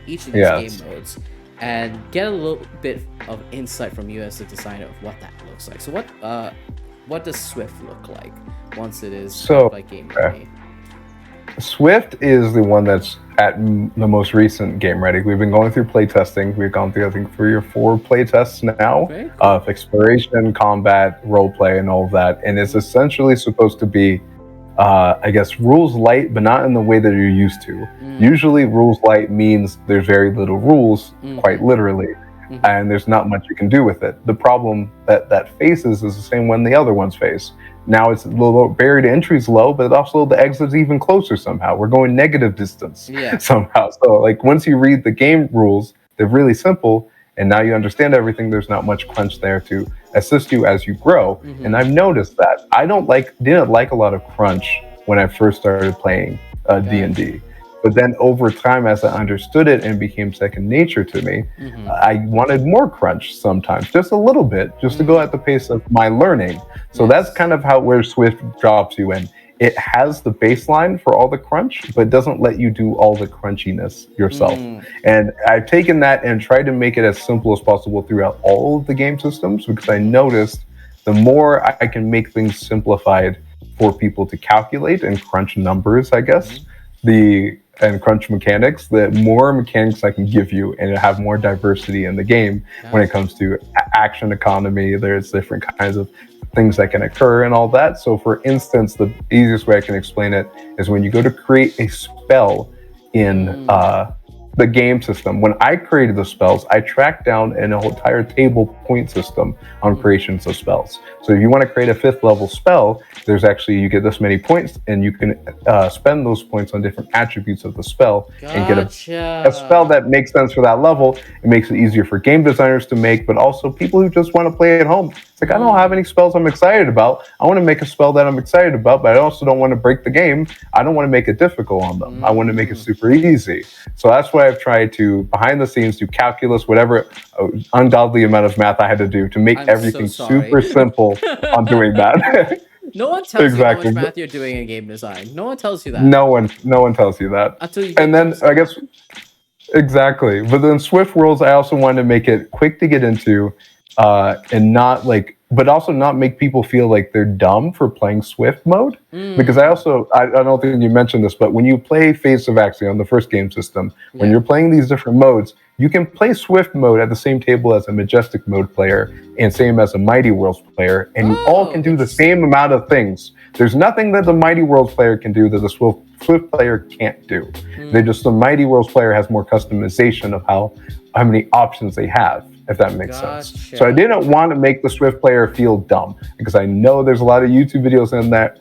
each of these game modes, and get a little bit of insight from you as the designer of what that looks like. So what does Swift look like once it is like game ready? Swift is the one that's at the most recent game ready. We've been going through playtesting. We've gone through, I think, 3 or 4 playtests now of exploration, combat, roleplay, and all of that. And it's essentially supposed to be, I guess, rules light, but not in the way that you're used to. Usually rules light means there's very little rules, quite literally, and there's not much you can do with it. The problem that faces is the same one the other ones face. Now it's a little barrier to entry is low, but also the exit's even closer somehow. We're going negative distance somehow. So like once you read the game rules, they're really simple, and now you understand everything. There's not much crunch there to assist you as you grow. And I've noticed that I didn't like a lot of crunch when I first started playing D&D. But then over time, as I understood it and became second nature to me, I wanted more crunch sometimes, just a little bit, just to go at the pace of my learning. So that's kind of where Swift drops you in. It has the baseline for all the crunch, but doesn't let you do all the crunchiness yourself. And I've taken that and tried to make it as simple as possible throughout all of the game systems, because I noticed the more I can make things simplified for people to calculate and crunch numbers, I guess, and crunch mechanics, the more mechanics I can give you and have more diversity in the game when it comes to action economy. There's different kinds of things that can occur and all that. So for instance, the easiest way I can explain it is when you go to create a spell in the game system. When I created the spells, I tracked down an entire table point system on creations of spells. So if you want to create a 5th level spell, there's actually, you get this many points, and you can spend those points on different attributes of the spell and get a spell that makes sense for that level. It makes it easier for game designers to make, but also people who just want to play at home. It's like, I don't have any spells I'm excited about. I want to make a spell that I'm excited about, but I also don't want to break the game. I don't want to make it difficult on them. I want to make it super easy. So that's why I've tried to, behind the scenes, do calculus, whatever ungodly amount of math I had to do to make everything super simple on doing that. No one tells you how much math you're doing in game design. No one tells you that. No one tells you that. Until you and then I guess exactly. But then Swift Worlds, I also wanted to make it quick to get into, and not like, but also not make people feel like they're dumb for playing Swift mode. Because I don't think you mentioned this, but when you play Fates of Axion, the first game system, when you're playing these different modes, you can play Swift mode at the same table as a Majestic mode player and same as a Mighty Worlds player, and you all can do the same amount of things. There's nothing that the Mighty Worlds player can do that the Swift player can't do. The Mighty Worlds player has more customization of how many options they have, if that makes sense. So I didn't want to make the Swift player feel dumb, because I know there's a lot of YouTube videos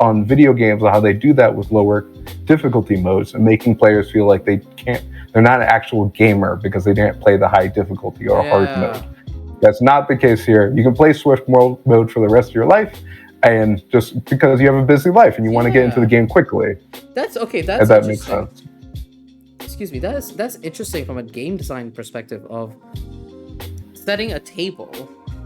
on video games on how they do that with lower difficulty modes and making players feel like they're they're not an actual gamer because they didn't play the high difficulty or hard mode. That's not the case here. You can play Swift mode for the rest of your life, and just because you have a busy life and you want to get into the game quickly. That's okay. That's if that makes sense. Excuse me. That's interesting from a game design perspective of setting a table.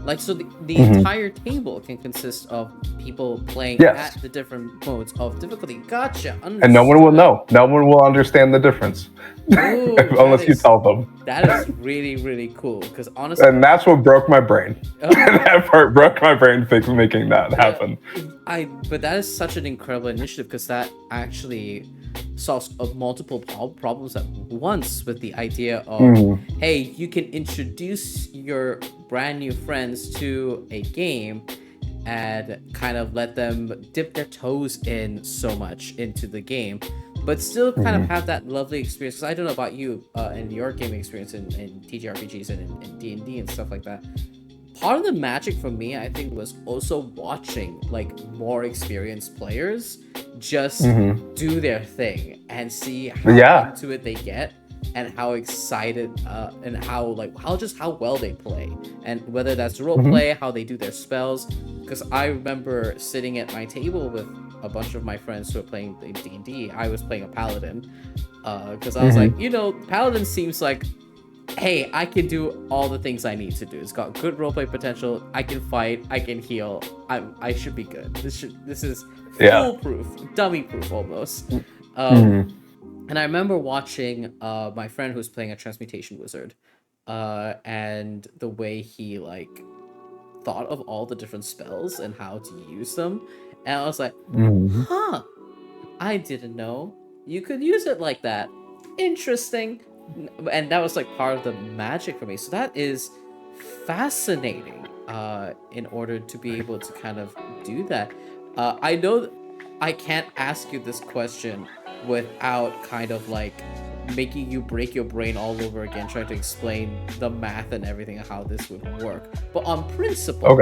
Like, so the entire table can consist of people playing at the different modes of difficulty. Gotcha. Understood. And no one will know. No one will understand the difference. Ooh, unless you tell them. That is really, really cool. Because honestly... And that's what broke my brain. That part broke my brain making that happen. But that is such an incredible initiative, because that actually solves multiple problems at once, with the idea of, hey, you can introduce your brand new friends to a game and kind of let them dip their toes in so much into the game, but still kind of have that lovely experience. Because I don't know about you and your gaming experience in TTRPGs and in D&D and stuff like that. Part of the magic for me, I think, was also watching like more experienced players just do their thing and see how into it they get, and how excited and how well they play, and whether that's role play, how they do their spells. Because I remember sitting at my table with a bunch of my friends who were playing D&D. I was playing a paladin because I was like, paladin seems like, hey, I can do all the things I need to do. It's got good roleplay potential. I can fight. I can heal. I should be good. This is foolproof, dummy proof almost. And I remember watching my friend who was playing a transmutation wizard, and the way he like thought of all the different spells and how to use them, and I was like, I didn't know you could use it like that. Interesting. And that was like part of the magic for me. So that is fascinating in order to be able to kind of do that. I know I can't ask you this question without kind of like making you break your brain all over again trying to explain the math and everything and how this would work. But on principle,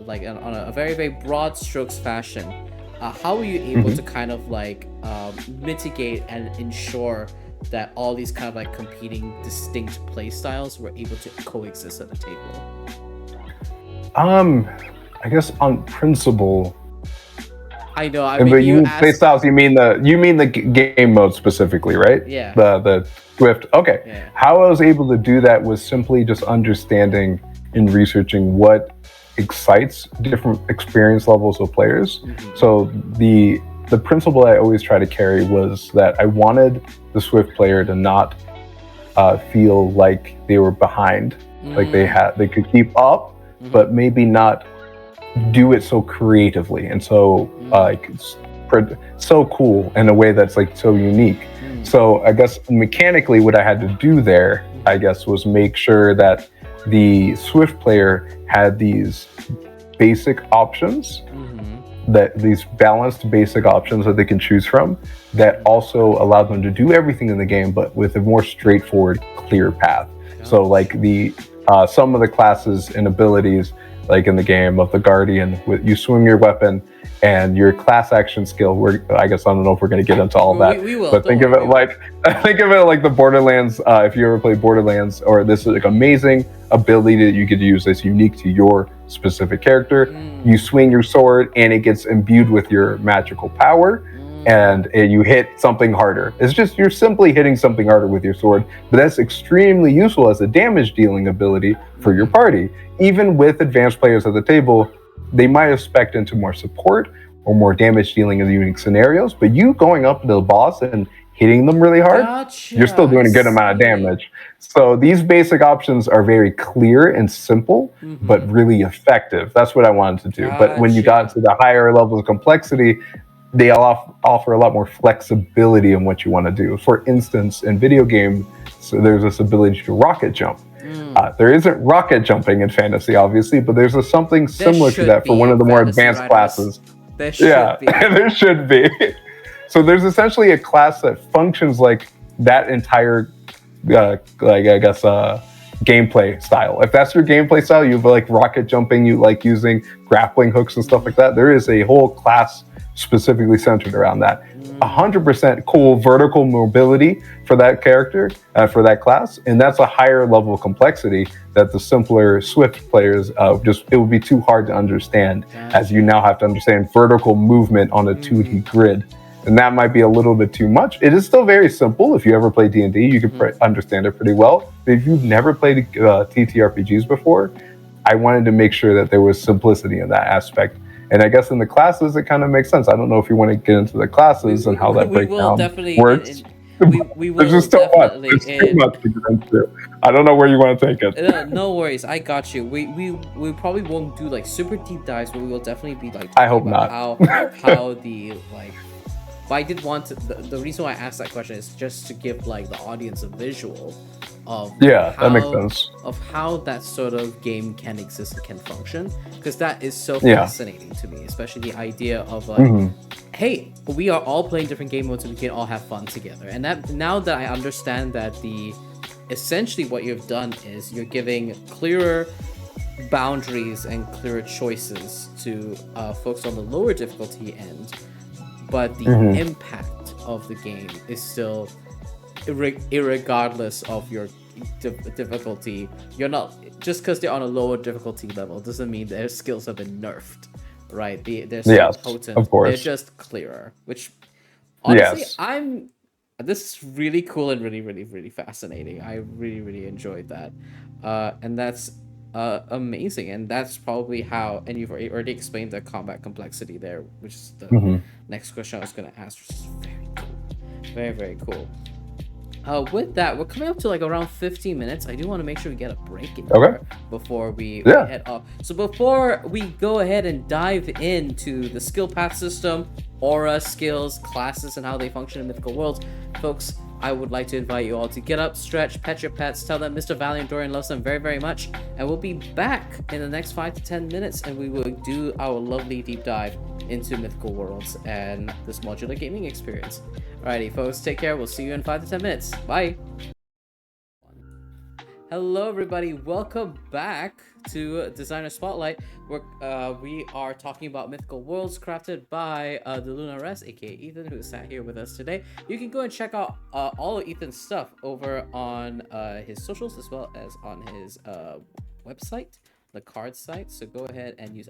like on a very, very broad strokes fashion, how were you able to kind of like mitigate and ensure that all these kind of like competing distinct play styles were able to coexist at the table? I guess on principle. I know. I mean, but you mean play styles. You mean the game mode specifically, right? Yeah. The Swift. Okay. Yeah. How I was able to do that was simply just understanding and researching what excites different experience levels of players. So the principle I always try to carry was that I wanted the Swift player to not feel like they were behind, like they could keep up, but maybe not do it so creatively and so so cool in a way that's like so unique. So I guess mechanically what I had to do there, I guess, was make sure that the Swift player had these basic options, that these balanced basic options that they can choose from, that also allowed them to do everything in the game, but with a more straightforward, clear path. So like the some of the classes and abilities, like in the game of the Guardian, you swing your weapon and your class action skill. I guess I don't know if we're going to get into all that. We will. But think of it like the Borderlands. If you ever played Borderlands, or this is like amazing ability that you could use that's unique to your specific character. You swing your sword and it gets imbued with your magical power, and you hit something harder. It's just you're simply hitting something harder with your sword, but that's extremely useful as a damage dealing ability for your party. Even with advanced players at the table, they might have spec'd into more support or more damage dealing in unique scenarios, but you going up to the boss and hitting them really hard, you're still doing a good amount of damage. So these basic options are very clear and simple, but really effective. That's what I wanted to do. But when you got to the higher levels of complexity, they offer a lot more flexibility in what you want to do. For instance, in video games, so there's this ability to rocket jump. There isn't rocket jumping in fantasy, obviously, but there's something similar to that for one of the more advanced classes. There should be. There should be. So there's essentially a class that functions like that entire, gameplay style. If that's your gameplay style, you like rocket jumping, you like using grappling hooks and stuff like that. There is a whole class specifically centered around that. Mm, 100% cool vertical mobility for that character, for that class, and that's a higher level of complexity that the simpler Swift players just it would be too hard to understand, as you gotcha. now have to understand vertical movement on a 2D Mm-hmm. grid, and that might be a little bit too much. It is still very simple. If you ever play D&D, you could Mm-hmm. understand it pretty well. But if you've never played TTRPGs before, I wanted to make sure that there was simplicity in that aspect. And I guess in the classes, it kind of makes sense. I don't know if you want to get into the We, classes we, and how that we will breakdown definitely works. we There's will just so much. definitely There's too in. much to get into. I don't know where you want to take it. No worries, I got you. We probably won't do like super deep dives, but we will definitely be like I talking hope about not. how the like. But I did want to. The reason why I asked that question is just to give like the audience a visual of Yeah, that makes sense. how that sort of game can exist and can function, because that is so Yeah. fascinating to me, especially the idea of like, Hmm. hey, we are all playing different game modes and we can all have fun together. And that now that I understand that the essentially what you've done is you're giving clearer boundaries and clearer choices to folks on the lower difficulty end, but the Hmm. impact of the game is still irregardless of your difficulty. You're not just because they're on a lower difficulty level doesn't mean their skills have been nerfed, right? They're still Yes, potent. of They're course. just clearer, which honestly Yes. I'm this is really cool and really fascinating. I really enjoyed that, and that's amazing. And that's probably how. And you've already explained the combat complexity there, which is the Hmm. next question I was gonna ask, which is very cool, very cool. With that, we're coming up to like around 15 minutes. I do want to make sure we get a break in Okay. here before we Yeah. head off. So before we go ahead and dive into the skill path system, aura, skills, classes, and how they function in Mythical Worlds, folks, I would like to invite you all to get up, stretch, pet your pets, tell them Mr. Valiant Dorian loves them very much, and we'll be back in the next 5 to 10 minutes, and we will do our lovely deep dive into Mythical Worlds and this modular gaming experience. Alrighty, folks, take care. We'll see you in 5 to 10 minutes. Bye. Hello, everybody. Welcome back to Designer Spotlight, where we are talking about Mythical Worlds crafted by the Luna Rest, aka Ethan, who sat here with us today. You can go and check out all of Ethan's stuff over on his socials as well as on his website, the card site. So go ahead and use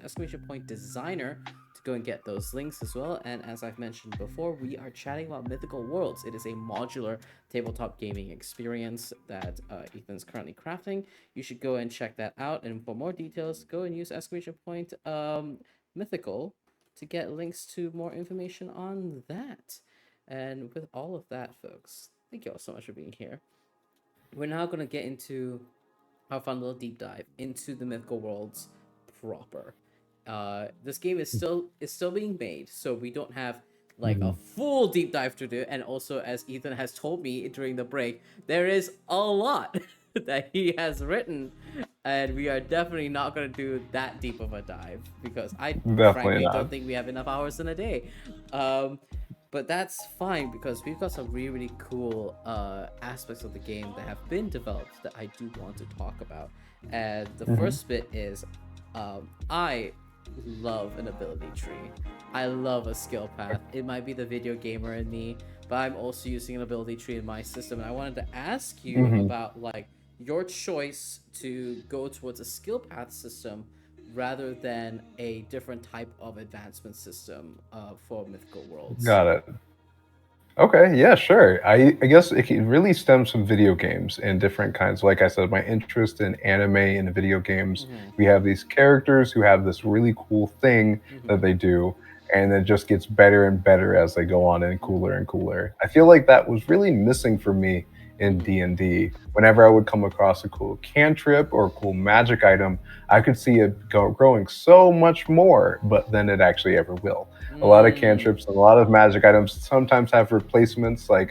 !designer to go and get those links as well. And as I've mentioned before, we are chatting about Mythical Worlds. It is a modular tabletop gaming experience that Ethan's currently crafting. You should go and check that out. And for more details, go and use Mythical to get links to more information on that. And with all of that, folks, thank you all so much for being here. We're now going to get into our fun little deep dive into the Mythical Worlds proper. This game is still being made, so we don't have like a Hmm. full deep dive to do. And also, as Ethan has told me during the break, there is a lot that he has written, and we are definitely not going to do that deep of a dive because I Definitely frankly not. don't think we have enough hours in a day. Um, but that's fine because we've got some really cool aspects of the game that have been developed that I do want to talk about. And the Hmm. first bit is I love an ability tree. I love a skill path. It might be the video gamer in me, but I'm also using an ability tree in my system. And I wanted to ask you Hmm. about like your choice to go towards a skill path system rather than a different type of advancement system for Mythical Worlds. Got it. Okay, yeah, sure. I guess really stems from video games and different kinds. Like I said, my interest in anime and video games. Mm-hmm. We have these characters who have this really cool thing that Mm-hmm. they do, and it just gets better and better as they go on and Mm-hmm. cooler and cooler. I feel like that was really missing for me in Mm-hmm. D&D. Whenever I would come across a cool cantrip or a cool magic item, I could see it growing so much more, but then it actually ever will. A lot of Mm. cantrips and a lot of magic items sometimes have replacements like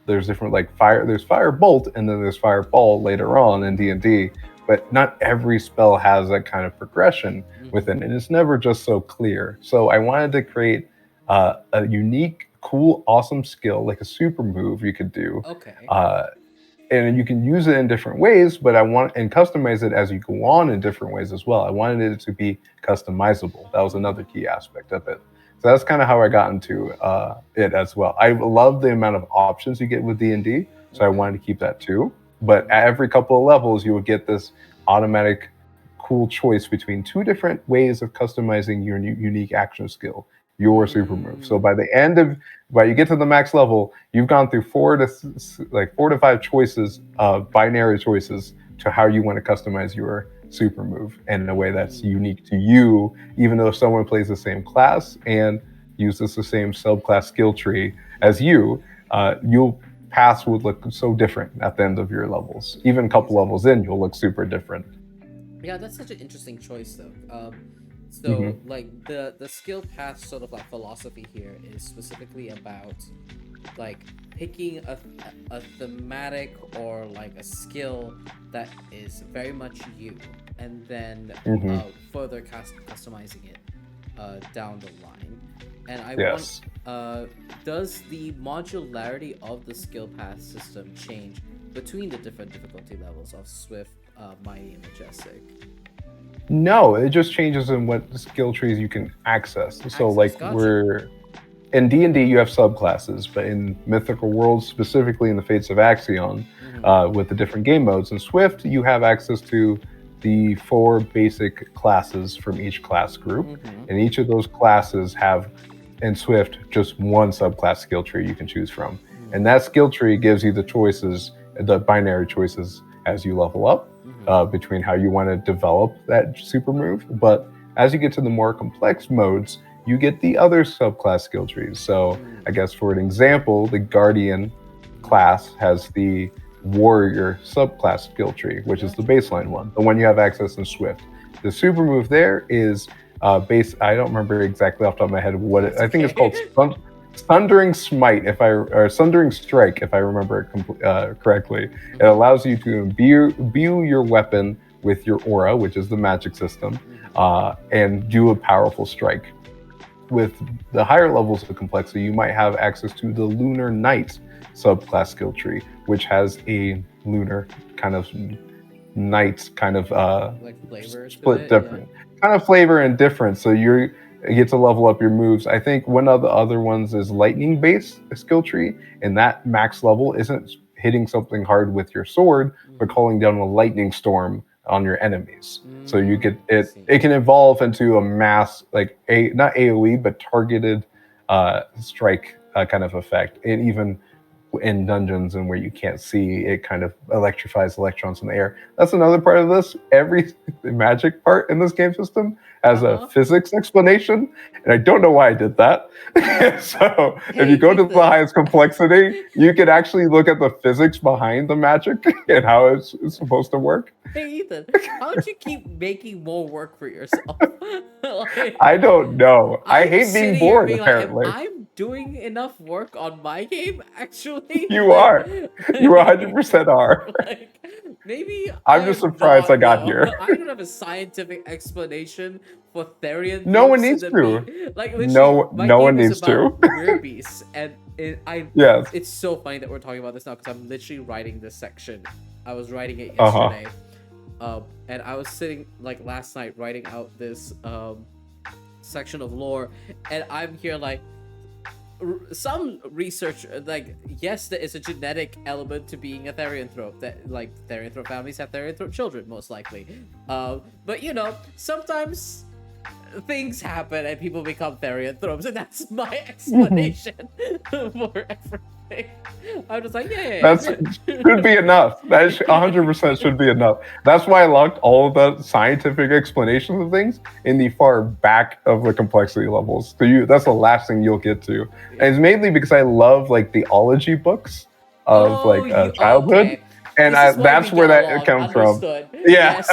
there's different like fire there's fire bolt and then there's fireball later on in D&D, but not every spell has that kind of progression Mm-hmm. within it, and it's never just so clear. So I wanted to create a unique, cool, awesome skill, like a super move you could do, Okay. uh, and you can use it in different ways, but I want and customize it as you go on in different ways as well. I wanted it to be customizable. That was Mm-hmm. another key aspect of it. So that's kind of how I got into it as well. I love the amount of options you get with D&D, so I wanted to keep that too. But at every couple of levels, you will get this automatic cool choice between two different ways of customizing your unique action skill, your super move. So by the end of, by you get to the max level, you've gone through 4 to 5 choices, binary choices to how you want to customize your super move in a way that's unique to you, even though someone plays the same class and uses the same subclass skill tree as you, you'll paths would look so different at the end of your levels. Even a couple levels in, you'll look super different. Yeah, that's such an interesting choice, though. So, like the skill path sort of like philosophy here is specifically about like picking a thematic or like a skill that is very much you, and then further customizing it down the line. And I want, does the modularity of the skill path system change between the different difficulty levels of Swift, Mighty, and Majestic? No, it just changes in what skill trees you can access. So like we're in D&D, you have subclasses, but in Mythical Worlds, specifically in the Fates of Axion, with the different game modes, in Swift, you have access to the 4 basic classes from each class group, and each of those classes have, in Swift, just one subclass skill tree you can choose from. And that skill tree gives you the choices, the binary choices as you level up, between how you want to develop that super move. But as you get to the more complex modes, you get the other subclass skill trees. So I guess for an example, the Guardian class has the Warrior subclass skill tree, which is the baseline one, the one you have access in Swift. The super move there is I don't remember exactly off the top of my head what I think it's called Sundering Smite, or Sundering Strike, if I remember it correctly. It allows you to imbue your weapon with your aura, which is the magic system, and do a powerful strike. With the higher levels of complexity, you might have access to the Lunar Knight subclass skill tree, which has a lunar kind of knight kind of like flavor split different kind of flavor and difference. So you get to level up your moves. I think one of the other ones is lightning based skill tree, and that max level isn't hitting something hard with your sword, but calling down a lightning storm on your enemies. So you get it can evolve into a mass, like not AoE but targeted strike kind of effect. And even in dungeons and where you can't see, it kind of electrifies electrons in the air. That's another part of this. Every magic part in this game system has a physics explanation, and I don't know why I did that. So if you go to the highest complexity, you can actually look at the physics behind the magic and how it's supposed to work. Hey Ethan, how would you keep making more work for yourself? Like, I don't know. I hate being bored, apparently. Like, I'm doing enough work on my game, actually. You are. You 100% are. Like, maybe I'm just surprised I got here. I don't have a scientific explanation for Therian. No one needs to. Like, no one needs to. Weird beasts, and it's so funny that we're talking about this now because I'm literally writing this section. I was writing it yesterday. And I was sitting like last night writing out this section of lore, and I'm here like some research, like, yes, there is a genetic element to being a Therianthrope, that like Therianthrope families have Therianthrope children most likely, but you know, sometimes things happen and people become Therianthropes, and that's my explanation for everything. I'm just like, that should be enough. That 100% should be enough. That's why I locked all of the scientific explanations of things in the far back of the complexity levels. So that's the last thing you'll get to. And it's mainly because I love like the ology books of childhood, okay. And that's where that comes from. Yeah. Yes.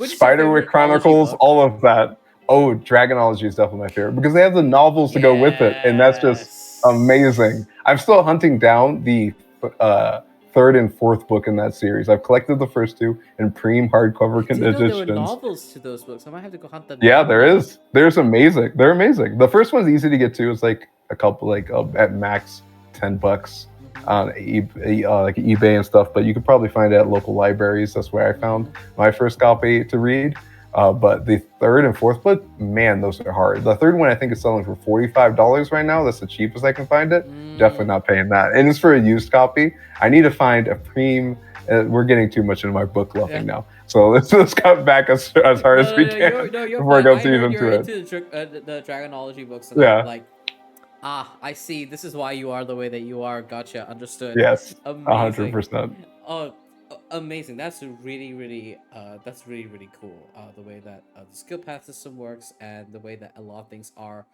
Spiderwick Chronicles, all of that. Oh, Dragonology is definitely my favorite because they have the novels to go with it, and that's just amazing. I'm still hunting down the 3rd and 4th book in that series. I've collected the first 2 in preem hardcover editions. There were novels to those books. I might have to go hunt them. Yeah, there is. There's amazing. They're amazing. The first one's easy to get to. It's like a couple, like at max $10 on like eBay and stuff. But you could probably find it at local libraries. That's where I found my first copy to read. But the third and fourth book, man, those are hard. The third one I think is selling for $45 right now. That's the cheapest I can find it. Definitely not paying that. And it's for a used copy. I need to find a preem. We're getting too much into my book loving now. So let's cut back as hard as we can You're before I fine. go I too heard even you're to it. into the Dragonology books, and Yeah. I'm like, I see. This is why you are the way that you are. Gotcha. Understood. Yes. Amazing. 100%. Amazing. That's really cool. The way that the skill path system works, and the way that a lot of things are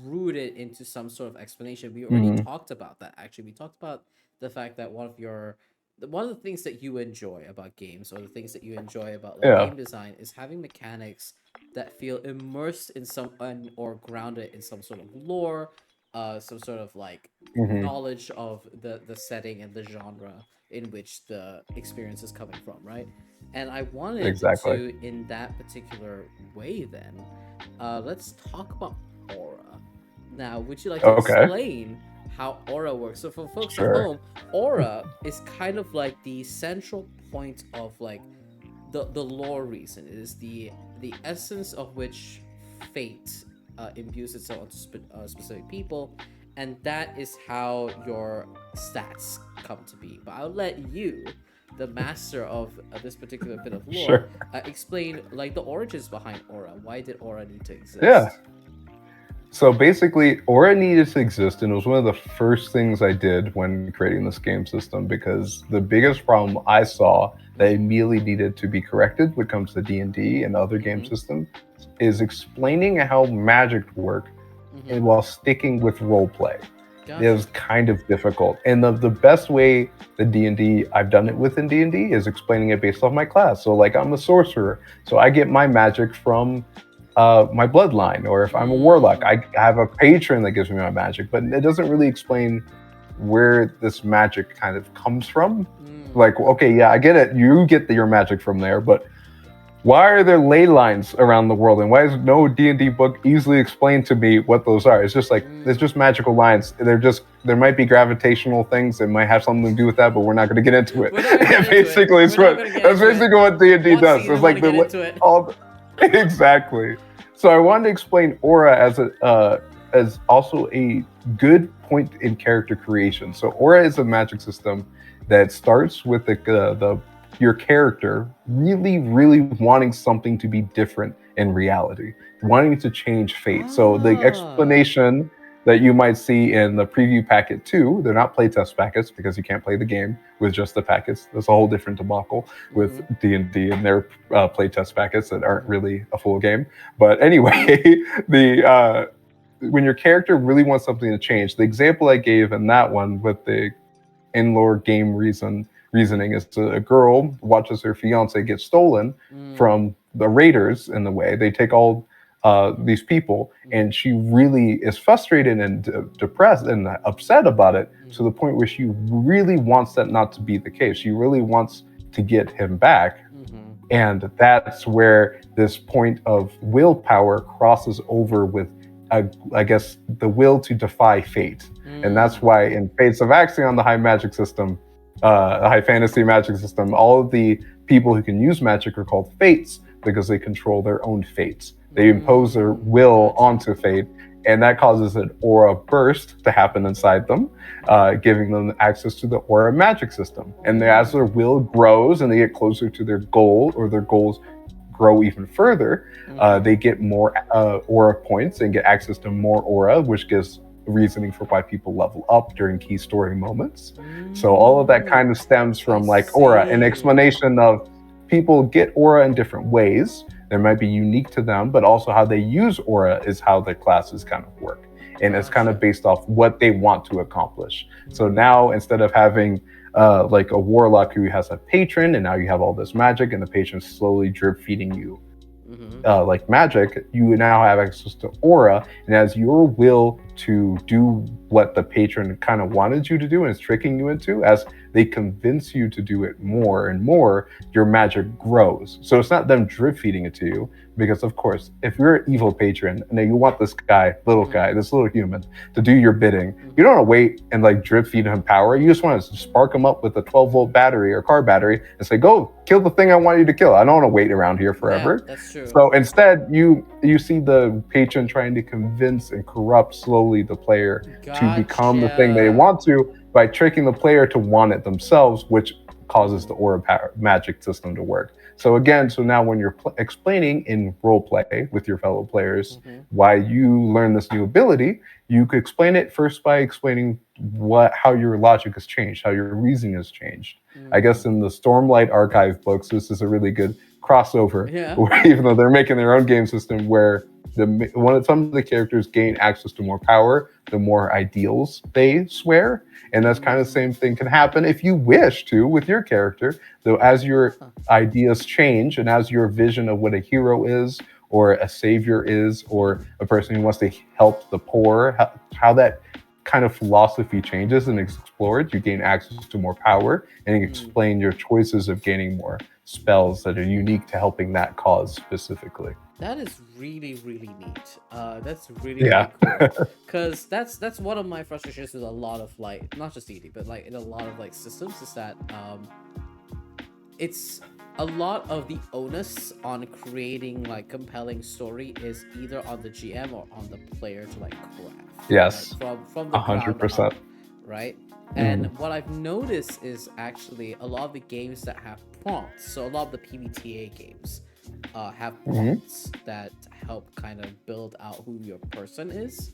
rooted into some sort of explanation. We already Mhm. talked about that. Actually, we talked about the fact that one of the things that you enjoy about games, or the things that you enjoy about like Yeah. game design, is having mechanics that feel immersed in or grounded in some sort of lore, some sort of like Hmm. knowledge of the setting and the genre in which the experience is coming from, right? And I wanted Exactly. to, in that particular way, then let's talk about aura. Now, would you like to Okay. explain how aura works? So for folks at Sure. home, aura is kind of like the central point of like the lore reason. It is the essence of which fate imbues itself onto specific people, and that is how your stats come to be. But I'll let you, the master of this particular bit of lore, Sure. explain like the origins behind aura. Why did aura need to Yeah. exist? So basically, Aura needed to exist, and it was one of the first things I did when creating this game system, because the biggest problem I saw that immediately needed to be corrected when it comes to D&D and other game systems is explaining how magic work and while sticking with roleplay. It was Gotcha. kind of difficult. And the best way the D&D I've done it with in D&D is explaining it based off my class. So like I'm a sorcerer, so I get my magic from my bloodline, or if I'm a warlock, I have a patron that gives me my magic, but it doesn't really explain where this magic kind of comes from. Like, okay, yeah, I get it. You get your magic from there, but why are there ley lines around the world, and why is no D&D book easily explained to me what those are? It's just like it's just magical lines. There might be gravitational things that might have something to do with that, but we're not going to get into it. Basically, that's basically what D&D does. It's like exactly. So I wanted to explain aura as also a good point in character creation. So aura is a magic system that starts with the your character really wanting something to be different in reality, wanting to change fate. So the explanation that you might see in the preview packet 2, they're not playtest packets because you can't play the game with just the packets. There's a whole different debacle with D&D and their playtest packets that aren't really a full game. But anyway, the when your character really wants something to change, the example I gave in that one with the in-lore game reasoning is a girl watches her fiance get stolen from the raiders. In the way they take all these people, and she really is frustrated and depressed and upset about it, to the point where she really wants that not to be the case. She really wants to get him back. And that's where this point of willpower crosses over with, I guess, the will to defy fate. And that's why in Fates of Axion, the high magic system, the high fantasy magic system, all of the people who can use magic are called fates because they control their own fates. They impose their will onto fate, and that causes an aura burst to happen inside them, giving them access to the aura magic system. And as their will grows and they get closer to their goal, or their goals grow even further, they get more aura points and get access to more aura, which gives reasoning for why people level up during key story moments. So all of that kind of stems from like aura. An explanation of people get aura in different ways. They might be unique to them, but also how they use aura is how their classes kind of work. And it's kind of based off what they want to accomplish. So now, instead of having like a warlock who has a patron, and now you have all this magic, and the patron's slowly drip feeding you like magic, you now have access to aura, and as your will to do what the patron kind of wanted you to do and is tricking you into, as they convince you to do it more and more, your magic grows. So it's not them drip feeding it to you, Because of course, if you're an evil patron and then you want this guy, this little human, to do your bidding, you don't want to wait and like drip feed him power. You just want to spark him up with a 12-volt battery or car battery and say, "Go kill the thing I want you to kill." I don't want to wait around here forever. Yeah, that's true. So instead, you see the patron trying to convince and corrupt slowly the player to become the thing they want to by tricking the player to want it themselves, which causes the aura magic system to work. So again, so now when you're explaining in role play with your fellow players why you learn this new ability, you could explain it first by explaining how your logic has changed, how your reasoning has changed. I guess in the Stormlight Archive books, this is a really good crossover, even though they're making their own game system where some of the characters gain access to more power, the more ideals they swear. And that's kind of the same thing can happen if you wish to with your character. Though as your ideas change and as your vision of what a hero is or a savior is or a person who wants to help the poor, how that kind of philosophy changes and is explored, you gain access to more power and you explain your choices of gaining more spells that are unique to helping that cause specifically. That is really, really neat. That's really cool. Because that's one of my frustrations with a lot of like, not just D&D, but like in a lot of like systems is that it's a lot of the onus on creating like compelling story is either on the GM or on the player to like craft. Yes. Right? From the 100%. ground up, right? And what I've noticed is actually a lot of the games that have prompts. So a lot of the PBTA games have prompts that help kind of build out who your person is,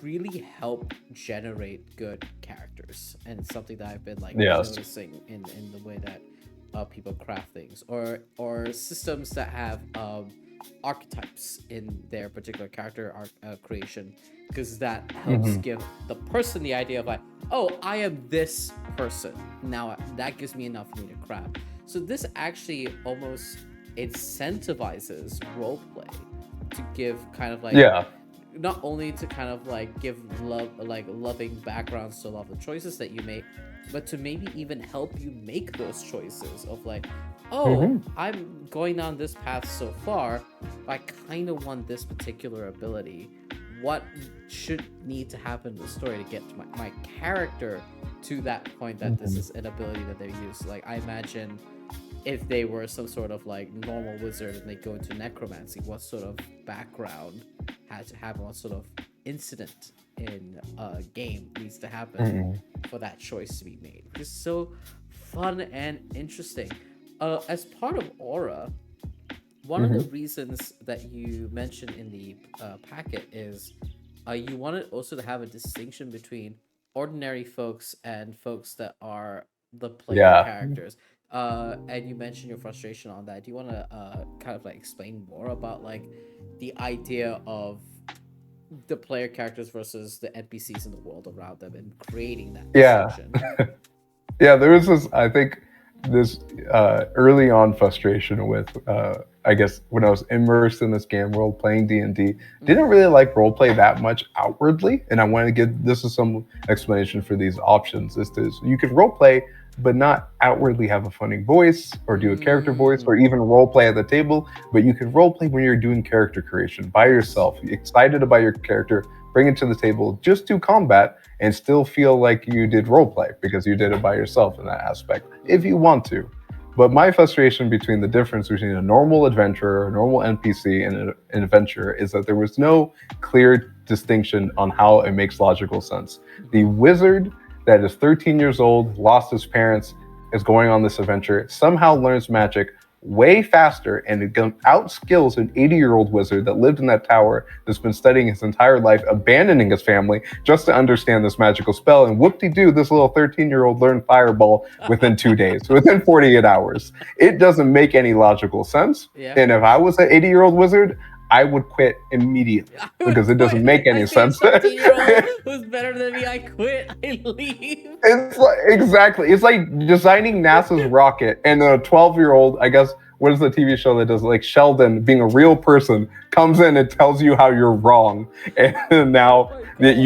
really help generate good characters. And it's something that I've been like noticing in the way that people craft things, or systems that have archetypes in their particular character creation, because that helps give the person the idea of like, oh, I am this person. Now that gives me enough for me to craft. So this actually almost incentivizes roleplay to give kind of like not only to kind of like give loving backgrounds to a lot of the choices that you make, but to maybe even help you make those choices of like, oh, I'm going down this path so far, I kind of want this particular ability. What should need to happen in the story to get to my character to that point that this is an ability that they use? Like, I imagine if they were some sort of like normal wizard and they go into necromancy, what sort of background had to happen, what sort of incident in a game needs to happen for that choice to be made. It's so fun and interesting. As part of Aura, one of the reasons that you mentioned in the packet is you wanted also to have a distinction between ordinary folks and folks that are the player characters. And you mentioned your frustration on that. Do you want to kind of like explain more about like the idea of the player characters versus the NPCs in the world around them and creating that distinction? There was this, I think, this early on frustration with I guess when I was immersed in this game world playing D&D, didn't really like roleplay that much outwardly, and I wanted to give this is some explanation for these options. You could roleplay but not outwardly have a funny voice or do a character voice or even roleplay at the table, but you can roleplay when you're doing character creation by yourself, excited about your character, bring it to the table, just do combat and still feel like you did roleplay because you did it by yourself in that aspect, if you want to. But my frustration between the difference between a normal adventurer, a normal NPC, and an adventurer is that there was no clear distinction on how it makes logical sense. The wizard that is 13 years old, lost his parents, is going on this adventure, somehow learns magic way faster and it outskills an 80-year-old wizard that lived in that tower that's been studying his entire life, abandoning his family just to understand this magical spell. And whoop-de-doo, this little 13-year-old learned Fireball within 2 days, within 48 hours. It doesn't make any logical sense. And if I was an 80-year-old wizard, I would quit immediately because it doesn't make any sense. 13-year-old who's better than me, I quit, I leave. It's like, exactly. It's like designing NASA's rocket and a 12-year-old, I guess, what is the TV show that does like Sheldon being a real person comes in and tells you how you're wrong. And now that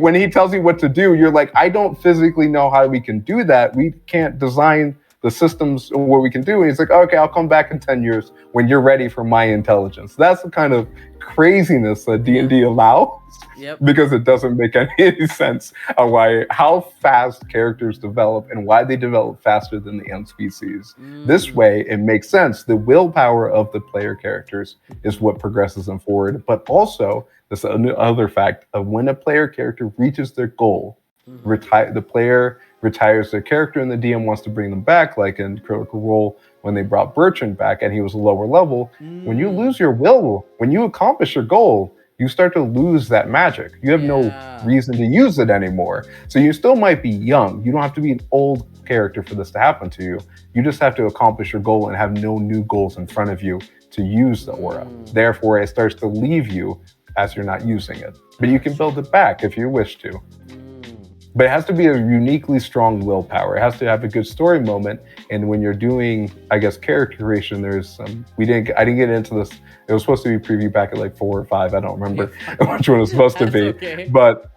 when he tells you what to do, you're like, I don't physically know how we can do that. We can't design the systems, what we can do. And he's like, okay, I'll come back in 10 years when you're ready for my intelligence. That's the kind of craziness that D&D allows. Yep. Because it doesn't make any sense of how fast characters develop and why they develop faster than the NPCs. This way, it makes sense. The willpower of the player characters is what progresses them forward. But also, this other fact of when a player character reaches their goal, the player retires their character and the DM wants to bring them back, like in Critical Role when they brought Bertrand back and he was a lower level. When you lose your will, when you accomplish your goal, you start to lose that magic. You have no reason to use it anymore. So you still might be young. You don't have to be an old character for this to happen to you. You just have to accomplish your goal and have no new goals in front of you to use the aura. Therefore, it starts to leave you as you're not using it. But you can build it back if you wish to. But it has to be a uniquely strong willpower. It has to have a good story moment. And when you're doing, I guess, character creation, there's some. I didn't get into this. It was supposed to be previewed back at like 4 or 5. I don't remember which one it was supposed to be. Okay. But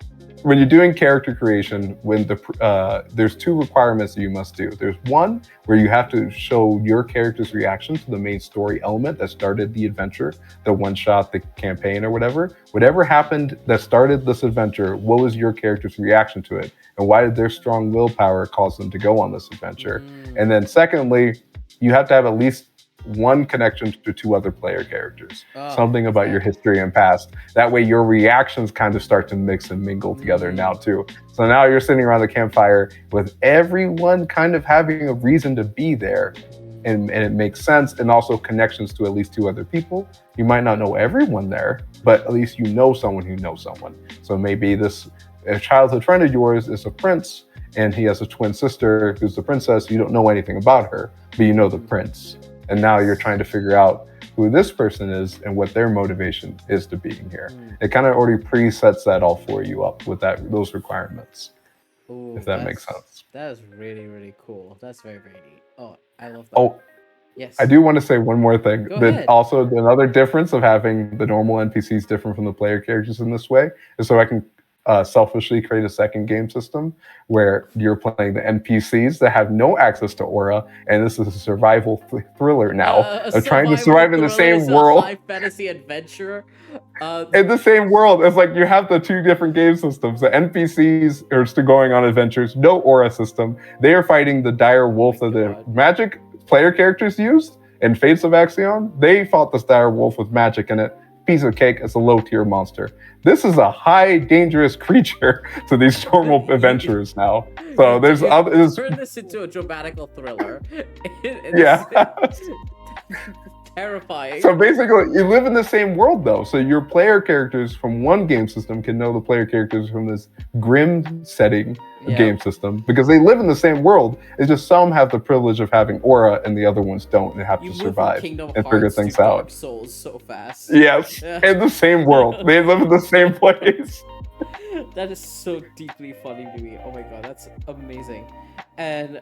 when you're doing character creation, when there's 2 requirements that you must do. There's one where you have to show your character's reaction to the main story element that started the adventure, the one shot, the campaign, or whatever. Whatever happened that started this adventure, what was your character's reaction to it, and why did their strong willpower cause them to go on this adventure? And then secondly, you have to have at least one connection to 2 other player characters. Something about your history and past. That way your reactions kind of start to mix and mingle together now too. So now you're sitting around the campfire with everyone kind of having a reason to be there. And it makes sense, and also connections to at least 2 other people. You might not know everyone there, but at least you know someone who knows someone. So maybe a childhood friend of yours is a prince, and he has a twin sister who's the princess. You don't know anything about her, but you know the prince. And now you're trying to figure out who this person is and what their motivation is to being here. It kind of already presets that all for you up with those requirements. Ooh, if that makes sense. That is really, really cool. That's very, very neat. Oh, I love that. Oh, yes. I do want to say one more thing. Go ahead. Also, another difference of having the normal NPCs different from the player characters in this way is so I can selfishly create a second game system where you're playing the NPCs that have no access to aura, and this is a survival thriller now. Trying to survive in the same world. High fantasy adventure. In the same world. It's like you have the 2 different game systems. The NPCs are still going on adventures, no aura system. They are fighting the dire wolf that the magic player characters used in Fates of Axion. They fought this dire wolf with magic in it. Piece of cake. It's a low tier monster. This is a high dangerous creature to these normal adventurers now. So there's turn this into a dramatical thriller. Terrifying. So basically, you live in the same world though. So your player characters from one game system can know the player characters from this grim setting game system because they live in the same world. It's just some have the privilege of having aura and the other ones don't and have to survive and figure things out. Dark Souls so fast. Yes, in the same world. They live in the same place. That is so deeply funny to me. Oh my god, that's amazing. And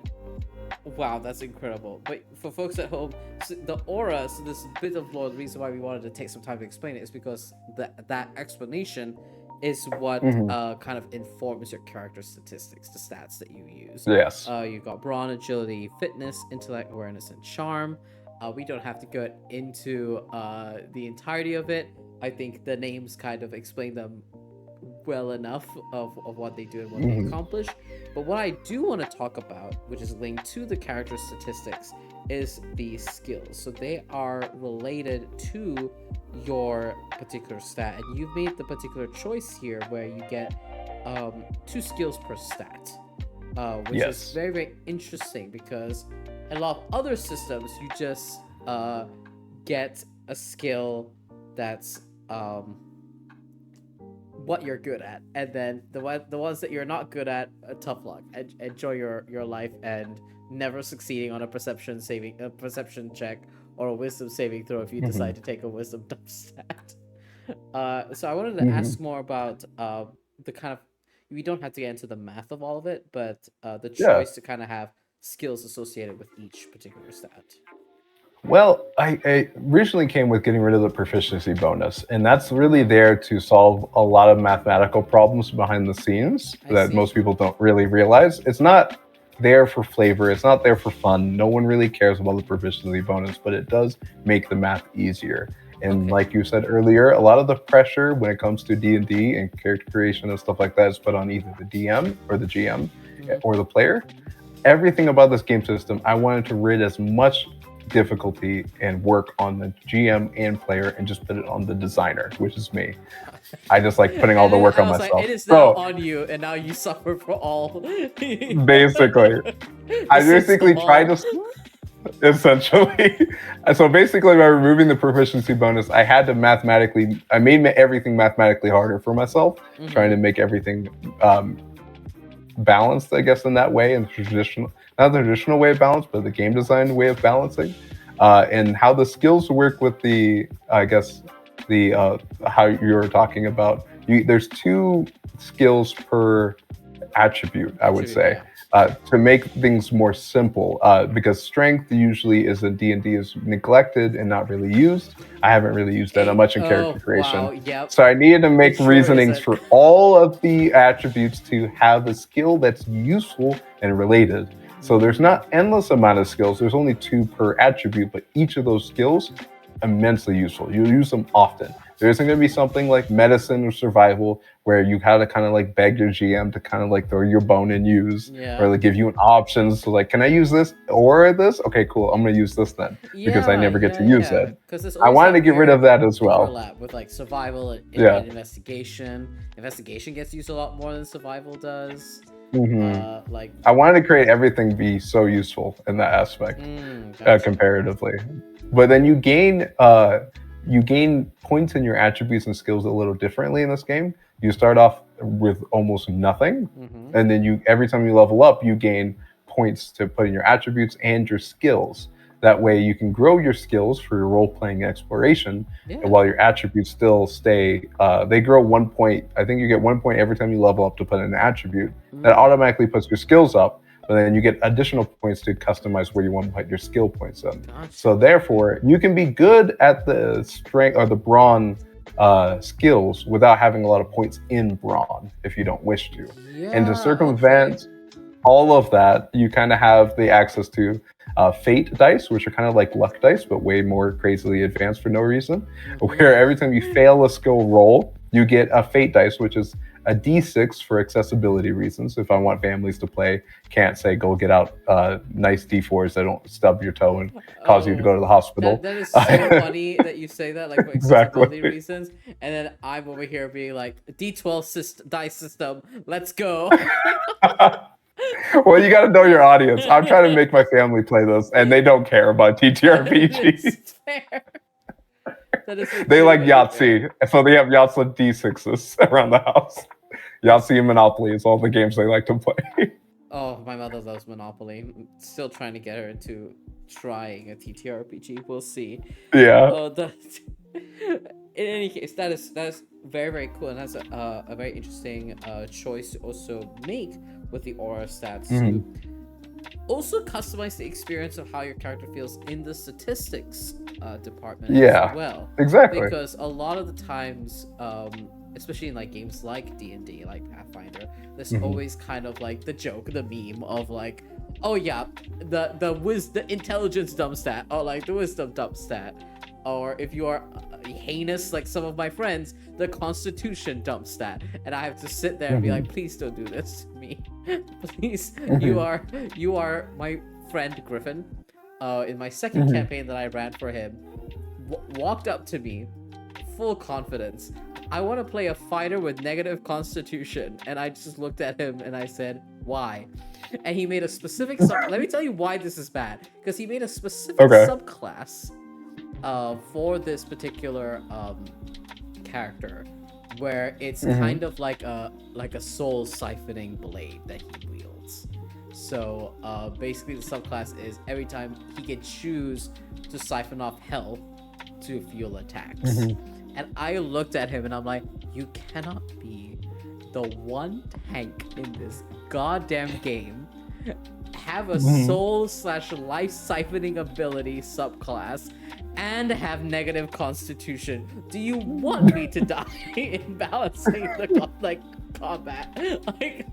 wow, that's incredible. But for folks at home, so the aura, so this bit of lore, the reason why we wanted to take some time to explain it is because that explanation is what kind of informs your character statistics, the stats that you use. Yes. You've got brawn, agility, fitness, intellect, awareness, and charm. We don't have to go into the entirety of it. I think the names kind of explain them well enough of what they do and what they accomplish. But what I do want to talk about, which is linked to the character statistics, is the skills. So they are related to your particular stat, and you've made the particular choice here where you get 2 skills per stat, which is very, very interesting because in a lot of other systems you just get a skill that's what you're good at, and then the ones that you're not good at, tough luck. Enjoy your life and never succeeding on a perception check or a wisdom saving throw if you decide to take a wisdom dump stat. So I wanted to ask more about the kind of, we don't have to get into the math of all of it, but the choice to kind of have skills associated with each particular stat. Well, I originally came with getting rid of the proficiency bonus, and that's really there to solve a lot of mathematical problems behind the scenes that most people don't really realize. It's not there for flavor. It's not there for fun. No one really cares about the proficiency bonus, but it does make the math easier. And like you said earlier, a lot of the pressure when it comes to D&D and character creation and stuff like that is put on either the DM or the GM or the player. Everything about this game system, I wanted to rid as much difficulty and work on the GM and player and just put it on the designer, which is me. I just like putting all the work on myself. Like, it is now on you, and now you suffer for all. Basically, I basically tried to. Essentially, so basically, by removing the proficiency bonus, I had to I made everything mathematically harder for myself, trying to make everything balanced, I guess, in that way, in not the traditional way of balance, but the game design way of balancing, and how the skills work with I guess, how you were talking about. There's 2 skills per attribute, I would say. To make things more simple, because strength usually is in D&D is neglected and not really used. I haven't really used that much in character creation. Wow, yep. So I needed to make reasonings for all of the attributes to have a skill that's useful and related. So there's not endless amount of skills. There's only 2 per attribute, but each of those skills immensely useful. You'll use them often. There isn't going to be something like medicine or survival where you have to kind of like beg your GM to kind of like throw your bone and use, or like give you an options to like, can I use this or this? Okay, cool. I'm going to use this then because I never get to use it. I wanted to get rid of that as well. Overlap with like survival and investigation. Investigation gets used a lot more than survival does. I wanted to create everything be so useful in that aspect, comparatively. But then you gain points in your attributes and skills a little differently in this game. You start off with almost nothing, and then every time you level up, you gain points to put in your attributes and your skills. That way you can grow your skills for your role-playing exploration, and while your attributes still stay, they grow 1 point. I think you get 1 point every time you level up to put in an attribute. That automatically puts your skills up, but then you get additional points to customize where you want to put your skill points in. So therefore, you can be good at the strength or the brawn skills without having a lot of points in brawn if you don't wish to. And to circumvent all of that, you kind of have the access to fate dice, which are kind of like luck dice, but way more crazily advanced for no reason. Where every time you fail a skill roll, you get a fate dice, which is a D6 for accessibility reasons. If I want families to play, can't say go get out nice D4s that don't stub your toe and cause you to go to the hospital. That is so funny that you say that, like for accessibility reasons. And then I'm over here being like, D12 dice system, let's go. Well, you got to know your audience. I'm trying to make my family play this, and they don't care about TTRPGs. They like Yahtzee, so they have Yahtzee D6s around the house. Yahtzee and Monopoly is all the games they like to play. Oh, my mother loves Monopoly. I'm still trying to get her into trying a TTRPG. We'll see. Yeah. In any case, that is very, very cool, and that's a very interesting choice to also make with the aura stats to also customize the experience of how your character feels in the statistics department as well. Exactly. Because a lot of the times, especially in like games like D&D, like Pathfinder, there's always kind of like the joke, the meme of like, oh yeah, the intelligence dump stat, or like the wisdom dump stat, or if you are heinous like some of my friends, the constitution dump stat, and I have to sit there and be like, please don't do this to me. Please, you are my friend Griffin. In my second campaign that I ran for him, walked up to me, full confidence. I want to play a fighter with negative constitution, and I just looked at him and I said, why? And he made a specific let me tell you why this is bad, because he made a specific subclass for this particular character, where it's kind of like a soul siphoning blade that he wields. So basically the subclass is every time he can choose to siphon off health to fuel attacks. And I looked at him and I'm like, you cannot be the one tank in this goddamn game, have a soul/life siphoning ability subclass, and have negative constitution. Do you want me to die in balancing the combat. like,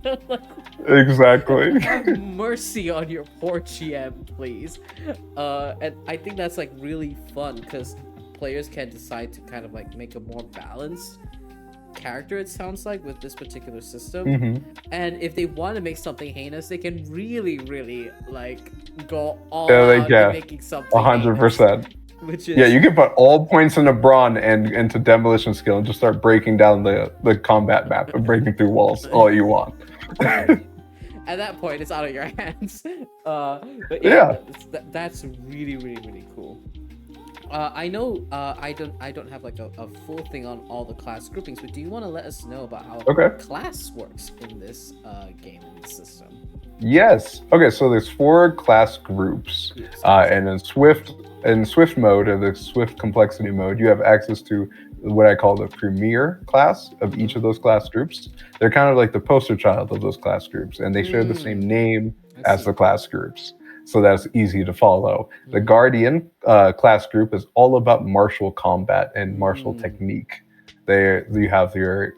Exactly. have mercy on your poor GM, please. And I think that's like really fun because players can decide to kind of like make a more balanced character, it sounds like, with this particular system. And if they want to make something heinous, they can really like go all out in making something heinous, 100%. which is Yeah, you can put all points into brawn and into demolition skill and just start breaking down the combat map and breaking through walls all you want. At that point it's out of your hands. But yeah, that's really cool. I know I don't have like a full thing on all the class groupings, but do you want to let us know about how class works in this game, in this system? Yes. Okay, so there's 4 class groups, and in Swift mode, or the Swift complexity mode, you have access to what I call the premier class of each of those class groups. They're kind of like the poster child of those class groups, and they share the same name as the class groups. So that's easy to follow. The Guardian class group is all about martial combat and martial technique. You have your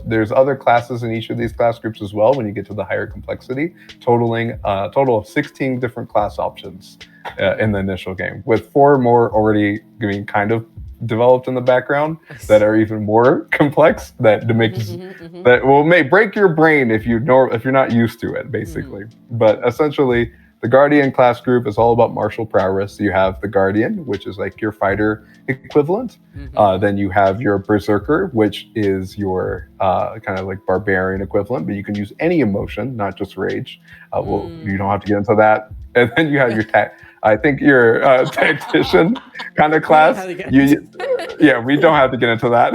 there's other classes in each of these class groups as well when you get to the higher complexity, totaling a total of 16 different class options in the initial game, with 4 more already being kind of developed in the background that are even more complex, that will break your brain if you're not used to it, basically. But essentially, the Guardian class group is all about martial prowess. You have the Guardian, which is like your fighter equivalent. Then you have your Berserker, which is your kind of like barbarian equivalent, but you can use any emotion, not just rage. Well, you don't have to get into that. And then you have your tactician kind of class. We don't have to get into that.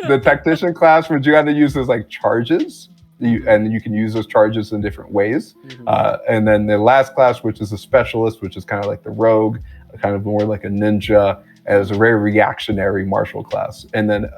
The tactician class, which you have to use as like charges. And you can use those charges in different ways. And then the last class, which is a specialist, which is kind of like the rogue, kind of more like a ninja, as a very reactionary martial class. And then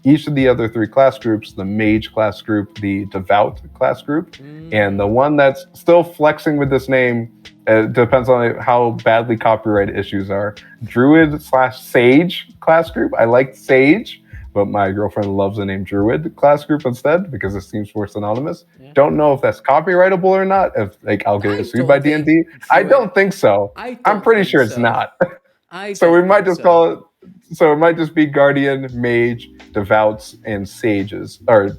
each of the other 3 class groups, the mage class group, the devout class group, and the one that's still flexing with this name, it depends on how badly copyright issues are, druid/sage class group. I like sage, but my girlfriend loves the name Druid class group instead because it seems more synonymous. Don't know if that's copyrightable or not. If I'll get sued by D&D. I don't think so. I'm pretty sure it's not. So we might just call it. So it might just be Guardian, Mage, Devouts, and Sages. Or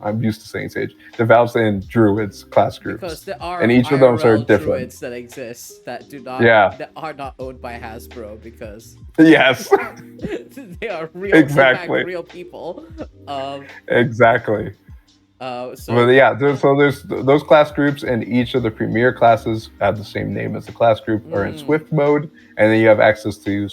I'm used to saying Sage. Devouts and Druids class groups. Because there are and each of those are different. Druids that exist that that are not owned by Hasbro because yes, they are real, real people. Exactly. There's those class groups, and each of the premier classes have the same name as the class group, are in Swift mode, and then you have access to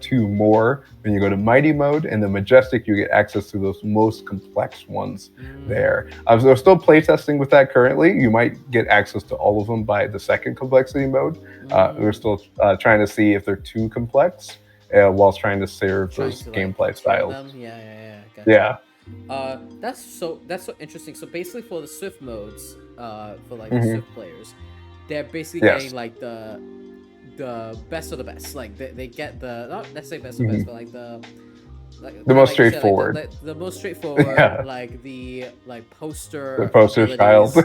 2 more when you go to Mighty mode, and the Majestic you get access to those most complex ones there. We're still playtesting with that currently. You might get access to all of them by the second complexity mode. We're still trying to see if they're too complex, whilst trying to serve those gameplay styles. Gotcha. Yeah. That's so interesting. So basically, for the Swift modes, for like the Swift players, they're basically getting like the best of the best. Like they get the, not necessarily best of the best, but like the most straightforward. Said, the most straightforward, like the poster child,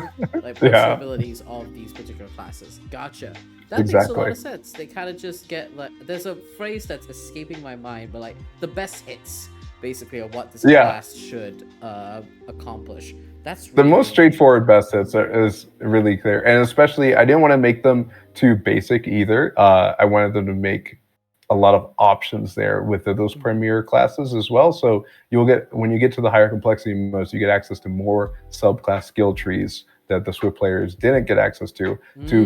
like poster abilities of these particular classes. Gotcha. That makes a lot of sense. They kind of just get like, there's a phrase that's escaping my mind, but like the best hits, basically, of what this class should accomplish. That's really the most straightforward best hits is really clear, and especially I didn't want to make them too basic either. I wanted them to make a lot of options there with those premier classes as well. So you'll get, when you get to the higher complexity modes, you get access to more subclass skill trees that the Swift players didn't get access to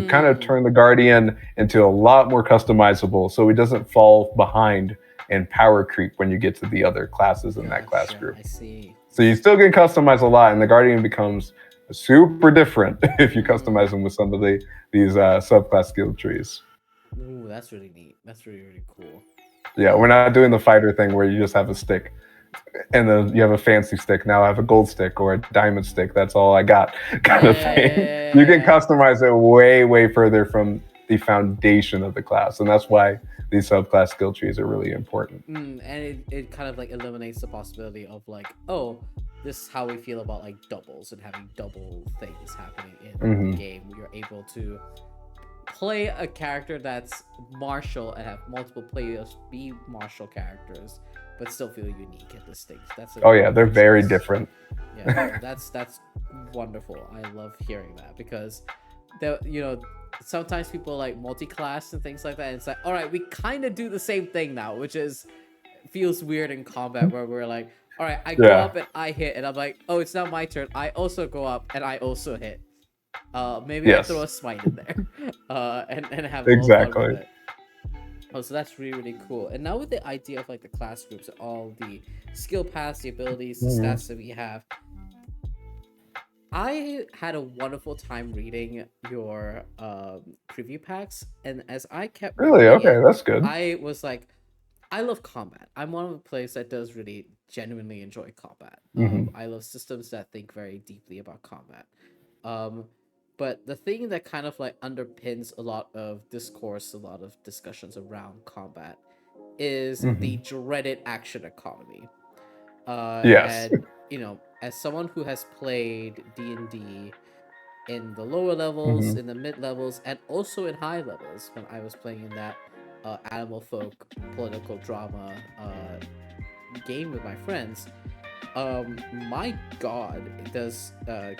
kind of turn the Guardian into a lot more customizable, so it doesn't fall behind and power creep when you get to the other classes in that class group. I see. So you still can customize a lot, and the Guardian becomes super different if you customize them with some of these subclass skill trees. Ooh, that's really neat. That's really cool. Yeah, we're not doing the fighter thing where you just have a stick, and then you have a fancy stick. Now I have a gold stick or a diamond stick. That's all I got, kind of thing. You can customize it way further from the foundation of the class, and that's why these subclass skill trees are really important. And it kind of like eliminates the possibility of like, oh, this is how we feel about like doubles and having double things happening in Mm-hmm. the game. You're able to play a character that's martial and have multiple players be martial characters, but still feel unique at this thing. That's Oh yeah, they're very choice. different. Yeah, that's wonderful. I love hearing that because sometimes people like multi-class and things like that. And it's like, all right, we kind of do the same thing now, which is feels weird in combat where we're like, all right, I go up and I hit, and I'm like, oh, it's now my turn. I also go up and I also hit. Maybe I throw a smite in there, and have a little fun with it. Oh, so that's really, really cool. And now with the idea of like the class groups and all the skill paths, the abilities, the stats that we have, I had a wonderful time reading your preview packs, and as I kept that's good. I was like, I love combat. I'm one of the players that does really genuinely enjoy combat. I love systems that think very deeply about combat. But the thing that kind of like underpins a lot of discourse, a lot of discussions around combat is the dreaded action economy. Yes. And as someone who has played D&D in the lower levels, in the mid levels, and also in high levels when I was playing in that animal folk political drama game with my friends, my god, does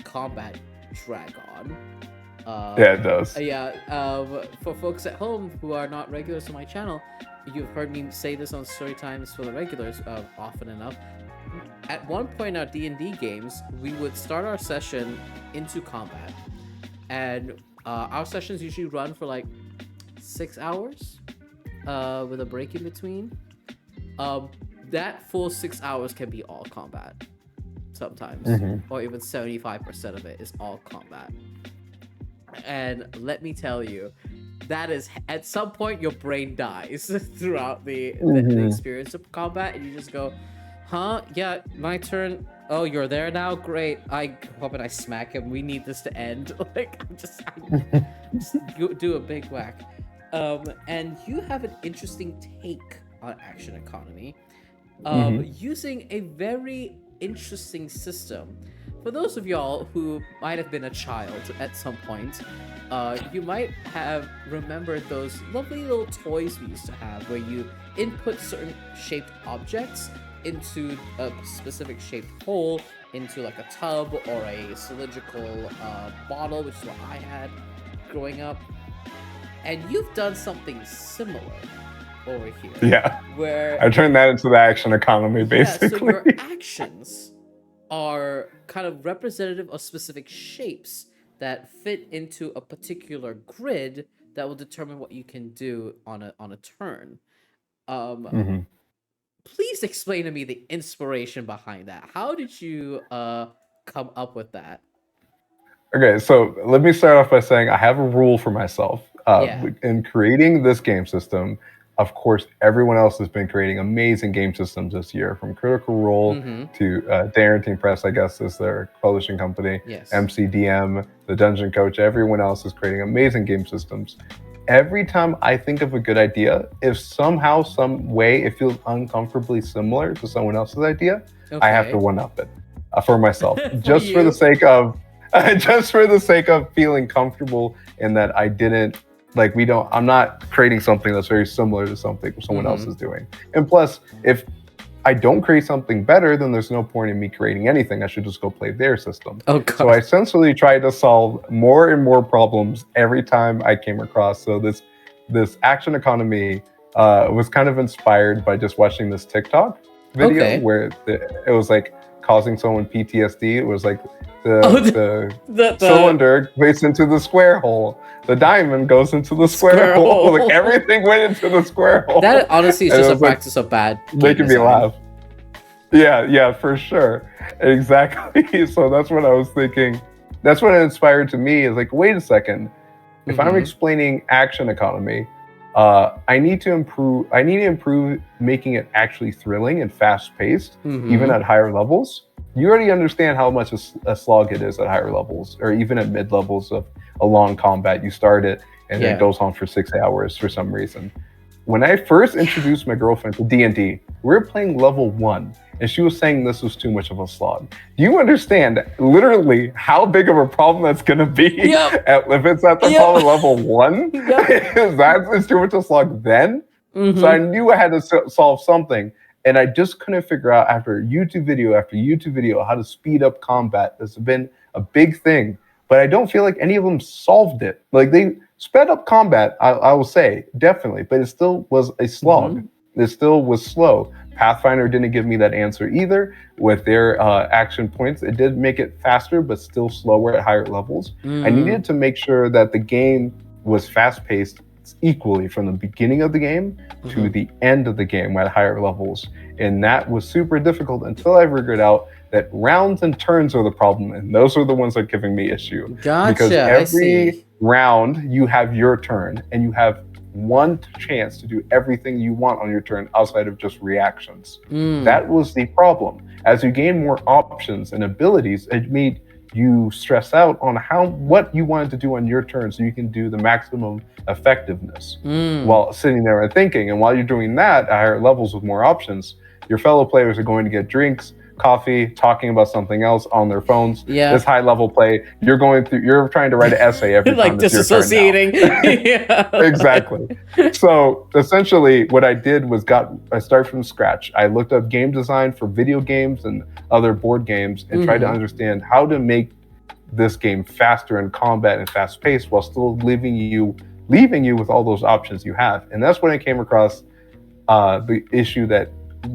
combat drag on. Yeah, it does. For folks at home who are not regulars to my channel, you've heard me say this on story times for the regulars often enough. At one point in our D&D games, we would start our session into combat, and our sessions usually run for like 6 hours with a break in between. That full 6 hours can be all combat sometimes, or even 75% of it is all combat. And let me tell you, that is, at some point your brain dies throughout the experience of combat, and you just go, huh? Yeah, my turn. Oh, you're there now? Great. I hope I smack him. We need this to end. Like, I just do a big whack. And you have an interesting take on action economy, using a very interesting system. For those of y'all who might have been a child at some point, you might have remembered those lovely little toys we used to have where you input certain shaped objects into a specific shaped hole, into like a tub or a cylindrical bottle, which is what I had growing up. And you've done something similar over here. Yeah. Where I turned that into the action economy, basically. Yeah, so your actions are kind of representative of specific shapes that fit into a particular grid that will determine what you can do on a turn. Please explain to me the inspiration behind that. How did you come up with that? Okay, so let me start off by saying I have a rule for myself. In creating this game system, of course, everyone else has been creating amazing game systems this year, from Critical Role to Darrington Press, I guess is their publishing company, MCDM, the Dungeon Coach. Everyone else is creating amazing game systems. Every time I think of a good idea, if somehow, some way it feels uncomfortably similar to someone else's idea, I have to one-up it for myself, just for the sake of feeling comfortable in that I didn't, like, I'm not creating something that's very similar to something someone else is doing. And plus, if I don't create something better, then there's no point in me creating anything. I should just go play their system. So I essentially tried to solve more and more problems every time I came across. So this action economy was kind of inspired by just watching this TikTok video where it was like causing someone PTSD. It was like the cylinder goes into the square hole. The diamond goes into the square hole. Like, everything went into the square hole. That honestly is just a practice of bad making me laugh. Yeah, for sure. Exactly. So that's what I was thinking. That's what it inspired to me, is like, wait a second. If I'm explaining action economy, I need to improve making it actually thrilling and fast-paced, even at higher levels. You already understand how much a slog it is at higher levels, or even at mid levels of a long combat. You start it and it goes on for 6 hours for some reason. when I first introduced my girlfriend to D&D, we were playing level 1, and she was saying this was too much of a slog. Do you understand literally how big of a problem that's going to be if it's at the problem level 1? That's too much of a slog then? So I knew I had to solve something, and I just couldn't figure out after YouTube video after YouTube video how to speed up combat. This has been a big thing, but I don't feel like any of them solved it. Like, they sped up combat, I will say, definitely, but it still was a slog. It still was slow. Pathfinder didn't give me that answer either with their action points. It did make it faster, but still slower at higher levels. I needed to make sure that the game was fast-paced equally from the beginning of the game to the end of the game at higher levels. And that was super difficult until I figured out that rounds and turns are the problem, and those are the ones that are giving me issue. Gotcha. Because every round you have your turn, and you have one chance to do everything you want on your turn outside of just reactions. That was the problem. As you gain more options and abilities, it made you stress out on what you wanted to do on your turn so you can do the maximum effectiveness while sitting there and thinking. And while you're doing that at higher levels with more options, your fellow players are going to get drinks, coffee, talking about something else on their phones. This high level play, you're trying to write an essay every like time it's your turn disassociating. Exactly. So essentially what I did was I started from scratch. I looked up game design for video games and other board games and tried to understand how to make this game faster in combat and fast paced while still leaving you with all those options you have. And that's when I came across the issue that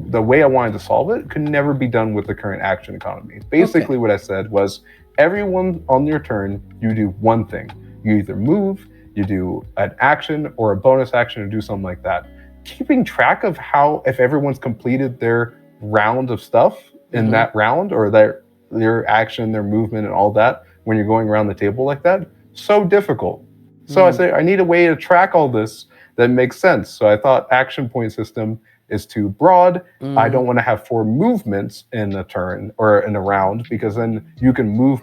the way I wanted to solve it could never be done with the current action economy. Basically, what I said was, everyone on your turn, you do one thing. You either move, you do an action or a bonus action, or do something like that. Keeping track of if everyone's completed their round of stuff in that round, or their action, their movement, and all that, when you're going around the table like that, so difficult. So I said, I need a way to track all this that makes sense. So I thought action point system is too broad. I don't want to have 4 movements in a turn or in a round, because then you can move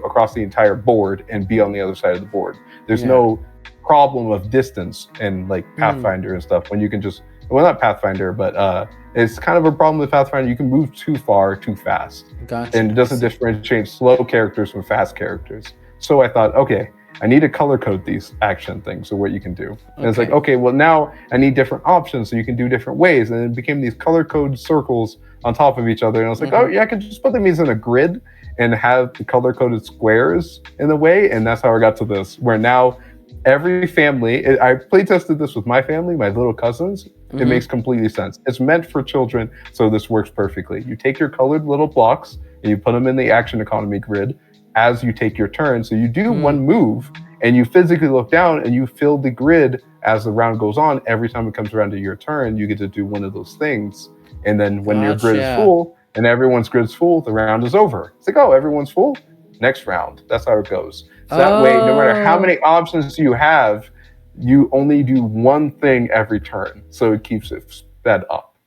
across the entire board and be on the other side of the board. There's no problem of distance in like Pathfinder and stuff when you can just, well, not Pathfinder, but it's kind of a problem with Pathfinder. You can move too far, too fast. Gotcha. And it doesn't differentiate slow characters from fast characters. So I thought, okay, I need to color code these action things so what you can do. And it's like, okay, well now I need different options so you can do different ways. And it became these color code circles on top of each other. And I was like, oh yeah, I can just put them in a grid and have the color coded squares in the way. And that's how I got to this, where now every family, I play tested this with my family, my little cousins. It makes completely sense. It's meant for children, so this works perfectly. You take your colored little blocks and you put them in the action economy grid as you take your turn. So you do one move and you physically look down and you fill the grid as the round goes on. Every time it comes around to your turn, you get to do one of those things. And then when your grid is full and everyone's grid's full, the round is over. It's like, oh, everyone's full? Next round. That's how it goes. So that way, no matter how many options you have, you only do one thing every turn. So it keeps it sped up.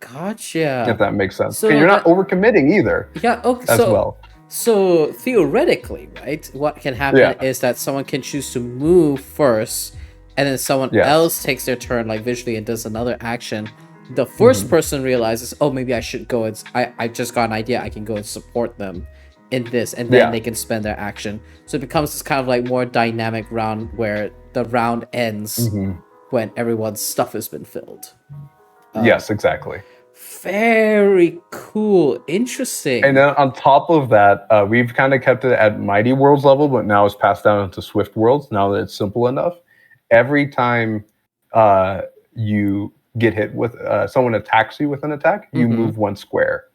Gotcha. If that makes sense. So and you're not overcommitting either. Yeah, okay. As well. So theoretically, right, what can happen is that someone can choose to move first, and then someone else takes their turn, like visually, and does another action. The first person realizes, oh, maybe I should go and I just got an idea. I can go and support them in this, and then they can spend their action. So it becomes this kind of like more dynamic round where the round ends when everyone's stuff has been filled. Yes, exactly. Very cool. Interesting. And then on top of that, we've kind of kept it at Mighty Worlds level, but now it's passed down into Swift Worlds, now that it's simple enough. Every time you get hit with, someone attacks you with an attack, you move 1 square.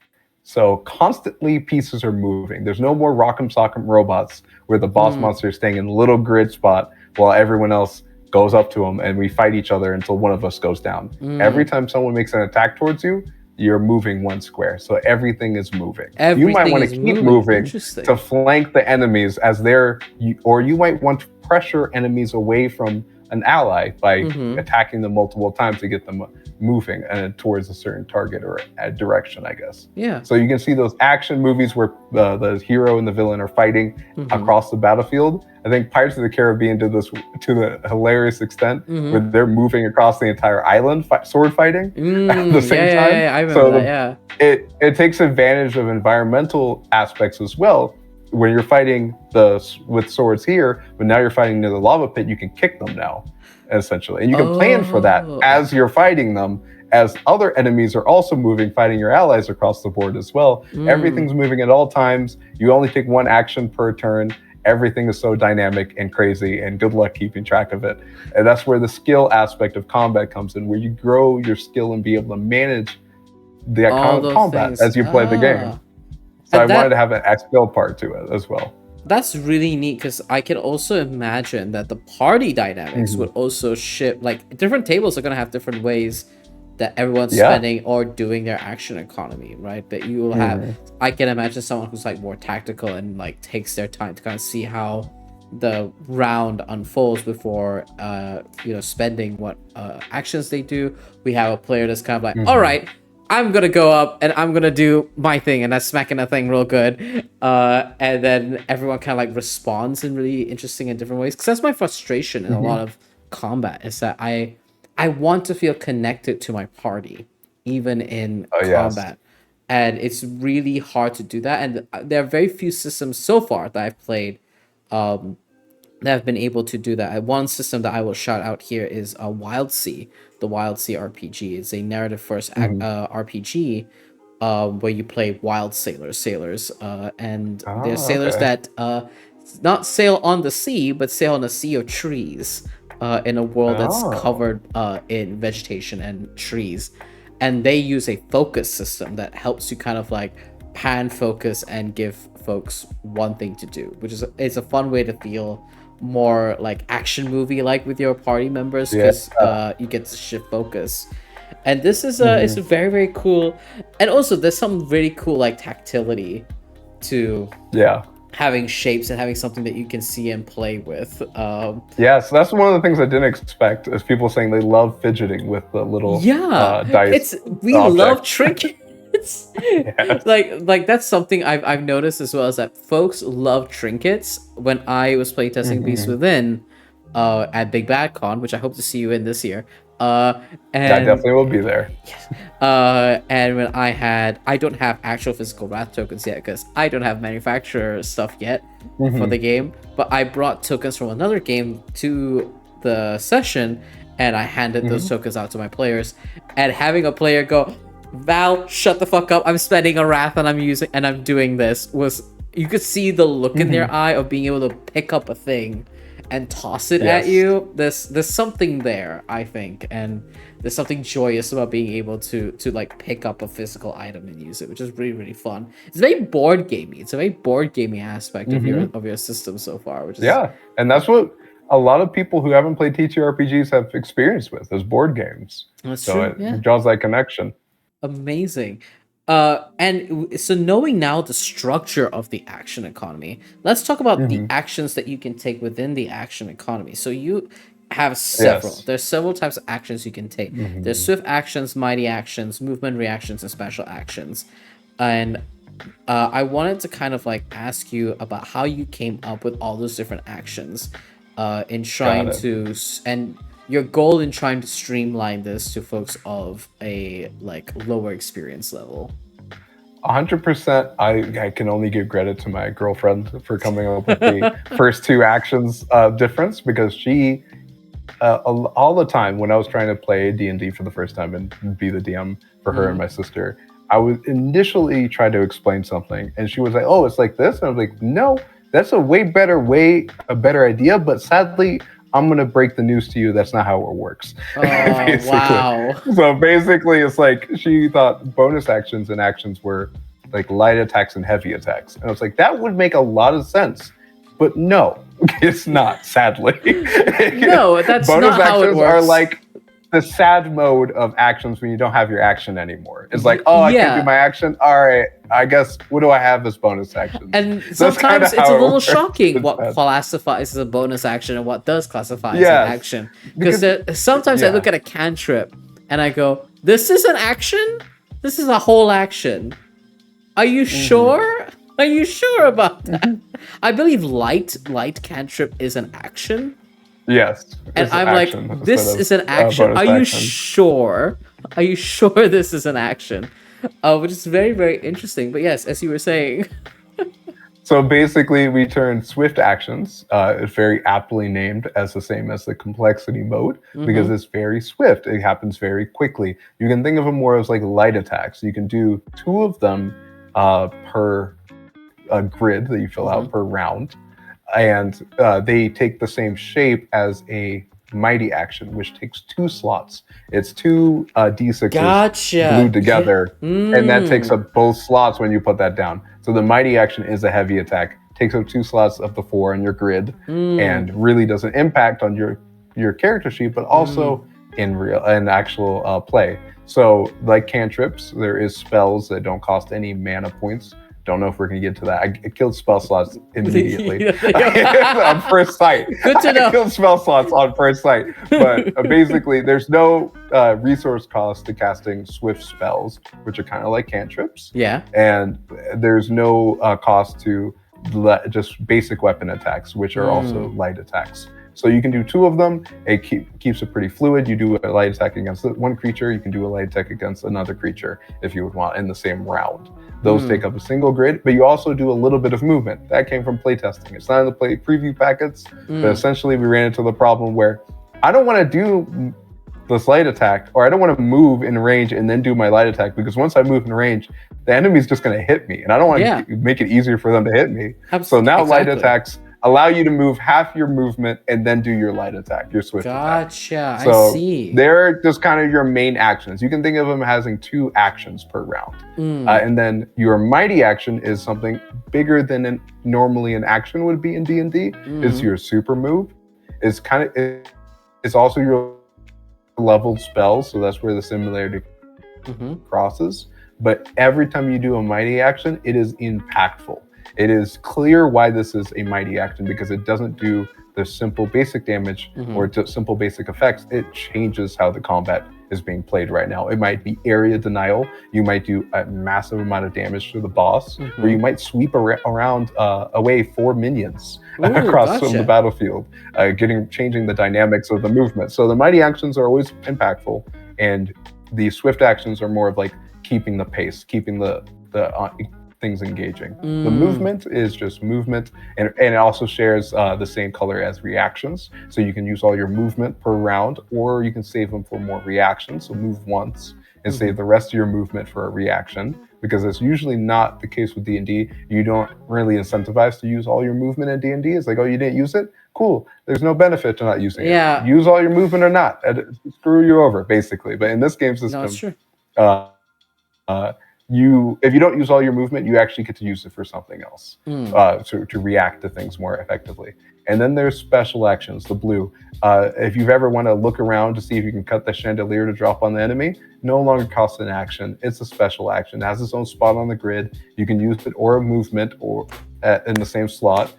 So constantly pieces are moving. There's no more rock'em sock'em robots where the boss monster is staying in a little grid spot while everyone else goes up to them and we fight each other until one of us goes down. Every time someone makes an attack towards you, you're moving 1 square. So everything is moving. You might want to keep moving to flank the enemies as or you might want to pressure enemies away from an ally by attacking them multiple times to get them moving and towards a certain target or a direction, I guess. Yeah. So you can see those action movies where the hero and the villain are fighting across the battlefield. I think Pirates of the Caribbean did this to the hilarious extent where they're moving across the entire island, sword fighting at the same time. Yeah, I remember that. It takes advantage of environmental aspects as well. When you're fighting with swords here, but now you're fighting near the lava pit, you can kick them now, essentially. And you can plan for that as you're fighting them, as other enemies are also moving, fighting your allies across the board as well. Everything's moving at all times. You only take one action per turn. Everything is so dynamic and crazy, and good luck keeping track of it. And that's where the skill aspect of combat comes in, where you grow your skill and be able to manage the combat things as you play the game. So I wanted to have an skill part to it as well. That's really neat, because I can also imagine that the party dynamics would also shift. Like, different tables are going to have different ways that everyone's spending or doing their action economy, right? But you will have, I can imagine someone who's like more tactical and like takes their time to kind of see how the round unfolds before spending what actions they do. We have a player that's kind of like, all right, I'm gonna go up and I'm gonna do my thing, and that's smacking a thing real good. And then everyone kind of like responds in really interesting and different ways. Because that's my frustration in a lot of combat, is that I want to feel connected to my party, even in combat. And it's really hard to do that. And there are very few systems so far that I've played that have been able to do that. One system that I will shout out here is Wild Sea. The Wild Sea RPG is a narrative first RPG where you play wild sailors, and they're sailors that not sail on the sea, but sail on a sea of trees in a world that's covered in vegetation and trees. And they use a focus system that helps you kind of like pan focus and give folks one thing to do, which is it's a fun way to feel more like action movie like with your party members, because you get to shift focus. And this is it's very, very cool. And also there's some really cool like tactility to having shapes and having something that you can see and play with. So that's one of the things I didn't expect, is people saying they love fidgeting with the little dice. We love trinkets. Like that's something I've noticed as well, is that folks love trinkets. When I was playtesting Beast Within at Big Bad Con, which I hope to see you in this year, and I definitely will be there. And when I don't have actual physical wrath tokens yet, because I don't have manufacturer stuff yet for the game, but I brought tokens from another game to the session, and I handed those tokens out to my players. And having a player go, "Val, shut the fuck up, I'm spending a wrath and I'm doing this," was, you could see the look in their eye of being able to pick up a thing and toss it at you. There's something there, I think, and there's something joyous about being able to like pick up a physical item and use it, which is really, really fun. It's very board gamey. It's a very board gamey aspect of your system so far, which is and that's what a lot of people who haven't played TTRPGs have experienced with, is board games. That's true. It draws that connection. Amazing. And so knowing now the structure of the action economy, let's talk about the actions that you can take within the action economy. So you have several. There's several types of actions you can take. There's swift actions, mighty actions, movement reactions, and special actions. And I wanted to kind of like ask you about how you came up with all those different actions in trying to, and your goal in trying to streamline this to folks of a like lower experience level. 100%. I can only give credit to my girlfriend for coming up with the first two actions difference, because she all the time when I was trying to play D&D for the first time and be the DM for her and my sister, I would initially try to explain something, and she was like, "Oh, it's like this," and I was like, "No, that's a better idea, but sadly I'm going to break the news to you. That's not how it works." Wow. So basically, it's like she thought bonus actions and actions were like light attacks and heavy attacks. And I was like, that would make a lot of sense. But no, it's not, sadly. No, that's not how it works. Bonus actions are like the sad mode of actions when you don't have your action anymore. It's like, I can't do my action. All right, I guess, what do I have as bonus actions? And sometimes it's a little shocking what classifies as a bonus action and what does classify as an action. Because sometimes I look at a cantrip and I go, "This is an action. This is a whole action. Are you sure? Are you sure about that?" I believe light cantrip is an action. Yes. And I'm like, this is an action. Are you sure? Are you sure this is an action? Which is very, very interesting. But yes, as you were saying. So basically, we turn swift actions. It's very aptly named as the same as the complexity mode because it's very swift. It happens very quickly. You can think of them more as like light attacks. You can do 2 of them per grid that you fill out per round. And they take the same shape as a mighty action, which takes 2 slots. It's 2 D6s glued together, and that takes up both slots when you put that down. So the mighty action is a heavy attack, takes up 2 slots of the 4 on your grid, and really doesn't impact on your character sheet, but also in actual play. So like cantrips, there is spells that don't cost any mana points. Don't know if we're gonna get to that. I killed spell slots immediately on first sight. Good to know. I killed spell slots on first sight. But basically, there's no resource cost to casting swift spells, which are kind of like cantrips. Yeah. And there's no cost to just basic weapon attacks, which are also light attacks. So you can do 2 of them. It keeps it pretty fluid. You do a light attack against one creature. You can do a light attack against another creature if you would want in the same round. Those take up a single grid, but you also do a little bit of movement. That came from playtesting. It's not in the play preview packets, but essentially we ran into the problem where I don't want to do this light attack, or I don't want to move in range and then do my light attack, because once I move in range, the enemy's just going to hit me, and I don't want to make it easier for them to hit me. So now light attacks allow you to move half your movement and then do your light attack, your swift attack. I see. They're just kind of your main actions. You can think of them as having 2 actions per round. And then your mighty action is something bigger than normally an action would be in D&D. It's your super move. It's also your leveled spells, so that's where the similarity crosses. But every time you do a mighty action, it is impactful. It is clear why this is a mighty action, because it doesn't do the simple basic damage or simple basic effects. It changes how the combat is being played right now. It might be area denial. You might do a massive amount of damage to the boss, or you might sweep around away 4 minions across the battlefield, changing the dynamics of the movement. So the mighty actions are always impactful, and the swift actions are more of like keeping the pace, keeping the things engaging. The movement is just movement, and it also shares the same color as reactions. So you can use all your movement per round, or you can save them for more reactions. So move once and save the rest of your movement for a reaction, because it's usually not the case with D&D. You don't really incentivize to use all your movement in D&D. It's like, oh, you didn't use it? Cool. There's no benefit to not using it. Use all your movement or not. Screw you over, basically. But in this game system, it's true. If you don't use all your movement, you actually get to use it for something else, to react to things more effectively. And then there's special actions, the blue. If you've ever want to look around to see if you can cut the chandelier to drop on the enemy, no longer costs an action. It's a special action. It has its own spot on the grid. You can use it or a movement or in the same slot.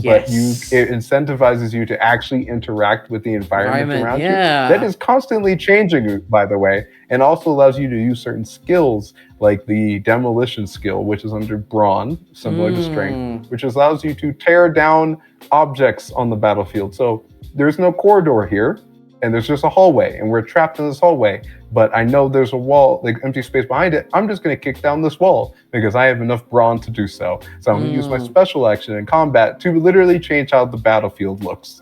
But it incentivizes you to actually interact with the environment around you. That is constantly changing, by the way, and also allows you to use certain skills, like the demolition skill, which is under brawn, similar to strength, which allows you to tear down objects on the battlefield. So there's no corridor here, and there's just a hallway, and we're trapped in this hallway. But I know there's a wall, like empty space behind it. I'm just going to kick down this wall because I have enough brawn to do so. So I'm going to use my special action in combat to literally change how the battlefield looks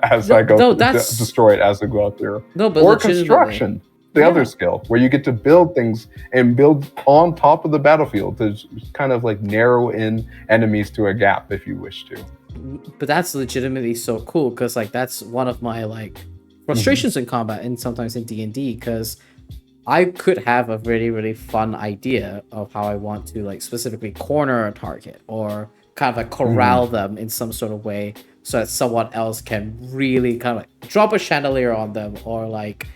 as I go destroy it as I go out there. Or construction, the other skill, where you get to build things and build on top of the battlefield to kind of like narrow in enemies to a gap if you wish to. But that's legitimately so cool, because like that's one of my like frustrations in combat, and sometimes in D&D, because I could have a really, really fun idea of how I want to like specifically corner a target, or kind of like corral them in some sort of way, so that someone else can really kind of like drop a chandelier on them, or like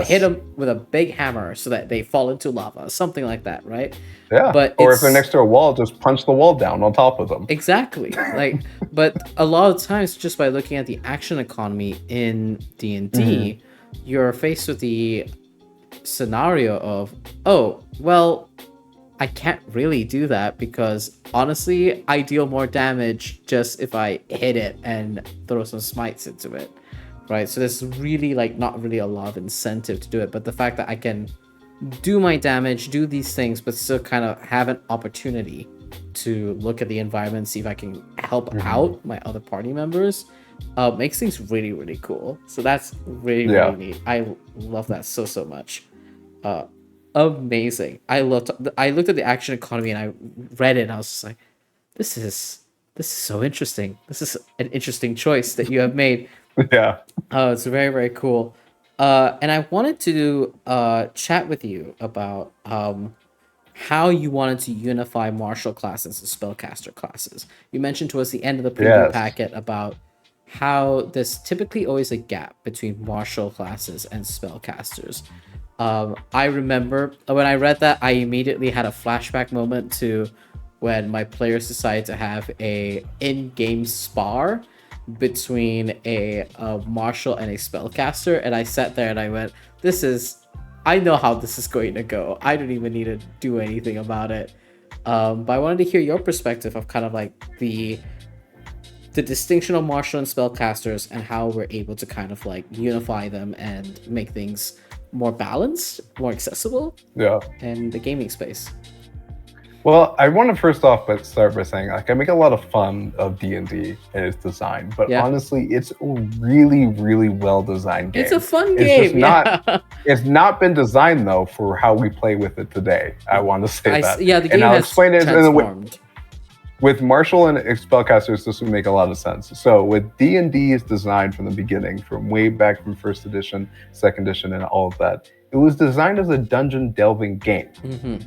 hit them with a big hammer so that they fall into lava, something like that, right? Yeah. But or if they're next to a wall, just punch the wall down on top of them. Exactly. Like, but a lot of times, just by looking at the action economy in D&D, you're faced with the scenario of, oh, well, I can't really do that because honestly, I deal more damage just if I hit it and throw some smites into it, right? So there's really like not really a lot of incentive to do it, but the fact that I can do my damage, do these things, but still kind of have an opportunity to look at the environment, see if I can help out my other party members, makes things really, really cool. So that's really, really neat. I love that so much. Amazing. I looked at the action economy and I read it and I was just like, this is so interesting. This is an interesting choice that you have made. Yeah. It's very, very cool. And I wanted to chat with you about how you wanted to unify martial classes and spellcaster classes. You mentioned towards the end of the preview packet about how there's typically always a gap between martial classes and spellcasters. I remember when I read that, I immediately had a flashback moment to when my players decided to have a in-game spar between a martial and a spellcaster, and I sat there and I went, I know how this is going to go. I don't even need to do anything about it. But I wanted to hear your perspective of kind of like the distinction of martial and spellcasters and how we're able to kind of like unify them and make things more balanced, more accessible in the gaming space. Well, I want to first off start by saying, like, I make a lot of fun of D&D and its design, but honestly, it's a really, really well designed game. It's a fun game. It's not been designed though for how we play with it today. I want to say that. Yeah, the game has transformed. With martial and spellcasters, this would make a lot of sense. So with D&D's design from the beginning, from way back from first edition, second edition, and all of that, it was designed as a dungeon delving game,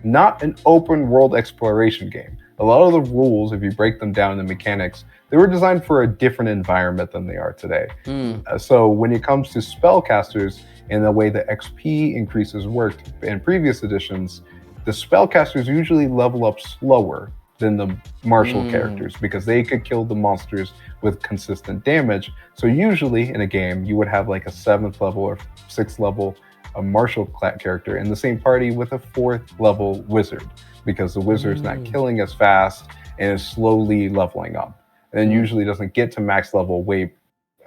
not an open world exploration game. A lot of the rules, if you break them down, the mechanics, they were designed for a different environment than they are today. So when it comes to spellcasters and the way the XP increases worked in previous editions, the spellcasters usually level up slower than the martial characters because they could kill the monsters with consistent damage. So usually in a game, you would have like a 7th level or 6th level a martial character in the same party with a 4th level wizard because the wizard's not killing as fast and is slowly leveling up. And then usually doesn't get to max level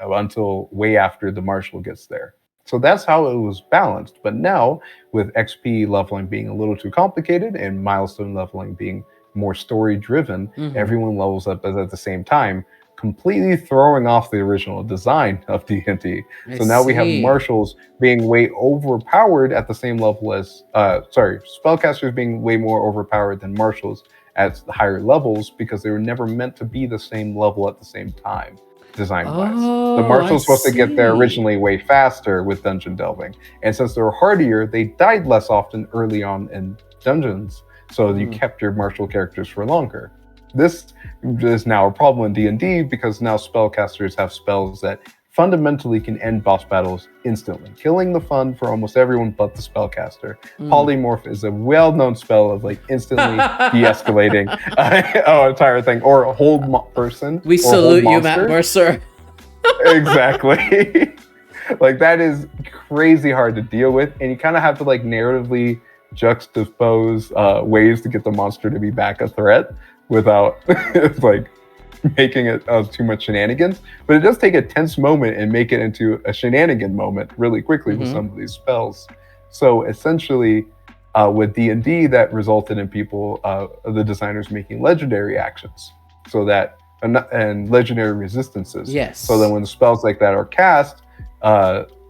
until way after the martial gets there. So that's how it was balanced. But now with XP leveling being a little too complicated and milestone leveling being more story driven, everyone levels up at the same time, completely throwing off the original design of D&D. So now we have martials being way overpowered at the same level as spellcasters being way more overpowered than martials at the higher levels because they were never meant to be the same level at the same time design-wise. The martials supposed to get there originally way faster with dungeon delving, and since they were hardier, they died less often early on in dungeons. So you kept your martial characters for longer. This is now a problem in D&D because now spellcasters have spells that fundamentally can end boss battles instantly, killing the fun for almost everyone but the spellcaster. Polymorph is a well-known spell of like instantly de-escalating an entire thing, or a whole person. We salute you, Matt Mercer. Exactly. Like that is crazy hard to deal with, and you kind of have to like narratively juxtapose ways to get the monster to be back a threat without like making it too much shenanigans. But it does take a tense moment and make it into a shenanigan moment really quickly with some of these spells. So essentially with D&D, that resulted in the designers making legendary actions and legendary resistances. Yes. So then when the spells like that are cast,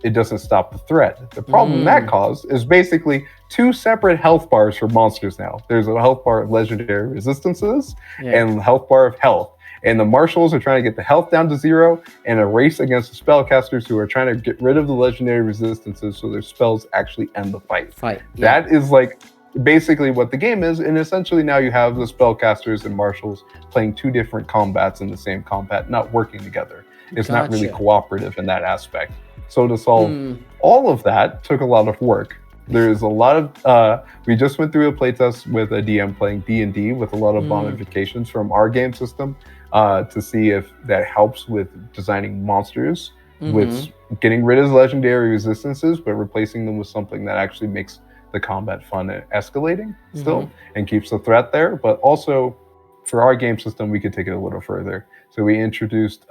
it doesn't stop the threat. The problem that caused is basically 2 separate health bars for monsters now. There's a health bar of legendary resistances and health bar of health. And the marshals are trying to get the health down to 0 and a race against the spellcasters who are trying to get rid of the legendary resistances so their spells actually end the fight. That is like basically what the game is. And essentially now you have the spellcasters and marshals playing 2 different combats in the same combat, not working together. It's not really cooperative in that aspect. So to solve all of that took a lot of work. There's a lot of, we just went through a playtest with a DM playing D&D with a lot of modifications from our game system to see if that helps with designing monsters with getting rid of legendary resistances, but replacing them with something that actually makes the combat fun and escalating still, and keeps the threat there. But also, for our game system, we could take it a little further. So we introduced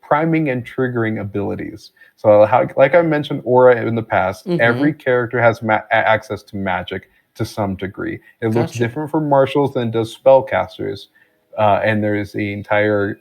priming and triggering abilities. So like I mentioned aura in the past, every character has access to magic to some degree. It looks different for marshals than does spellcasters. And there's the entire,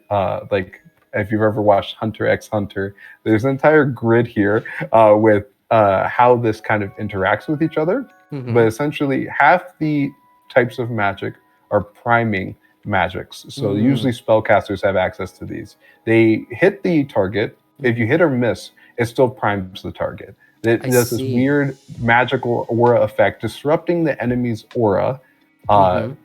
like, if you've ever watched Hunter x Hunter, there's an entire grid here with how this kind of interacts with each other. But essentially, half the types of magic are priming magics. So usually spellcasters have access to these. They hit the target. If you hit or miss, it still primes the target. It does this weird magical aura effect, disrupting the enemy's aura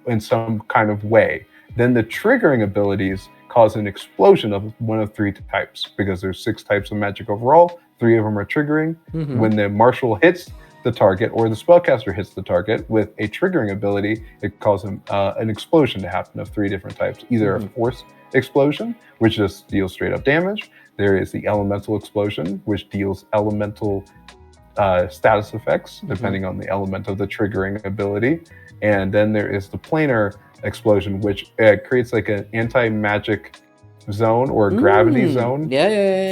in some kind of way. Then the triggering abilities cause an explosion of one of three types, because there's 6 types of magic overall. 3 of them are triggering. When the marshal hits the target or the spellcaster hits the target with a triggering ability, it causes an explosion to happen of 3 different types. Either a force explosion, which just deals straight up damage. There is the elemental explosion, which deals elemental status effects, depending on the element of the triggering ability. And then there is the planar explosion, which creates like an anti-magic zone or a gravity zone,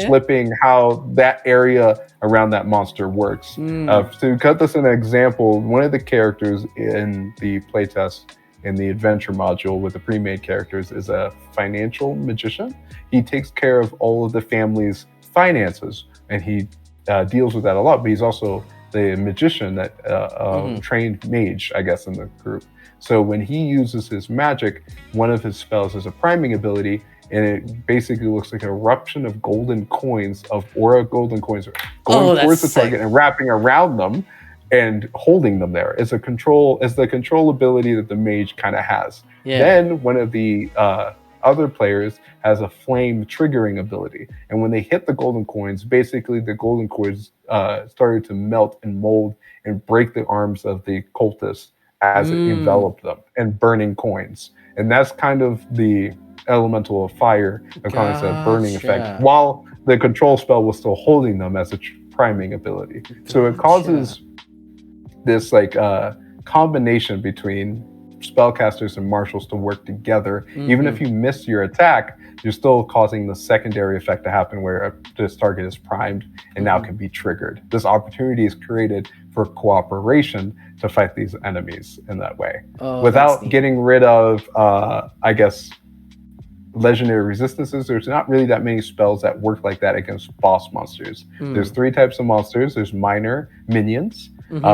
flipping how that area around that monster works. To cut this in an example, one of the characters in the playtest in the adventure module with the pre-made characters is a financial magician. He takes care of all of the family's finances, and he deals with that a lot, but he's also the magician that trained mage, I guess, in the group. So when he uses his magic, one of his spells is a priming ability, and it basically looks like an eruption of golden coins, of aura golden coins, going towards the target and wrapping around them and holding them there. It's the control ability that the mage kind of has. Then one of the other players has a flame triggering ability, and when they hit the golden coins, basically the golden coins started to melt and mold and break the arms of the cultists as it enveloped them, and burning coins. And that's kind of the elemental of fire, the concept of burning effect, while the control spell was still holding them as a priming ability. So it causes this like combination between spellcasters and marshals to work together. Even if you miss your attack, you're still causing the secondary effect to happen where this target is primed and now can be triggered. This opportunity is created for cooperation to fight these enemies in that way, without getting rid of, I guess, legendary resistances. There's not really that many spells that work like that against boss monsters. There's 3 types of monsters. There's minor minions,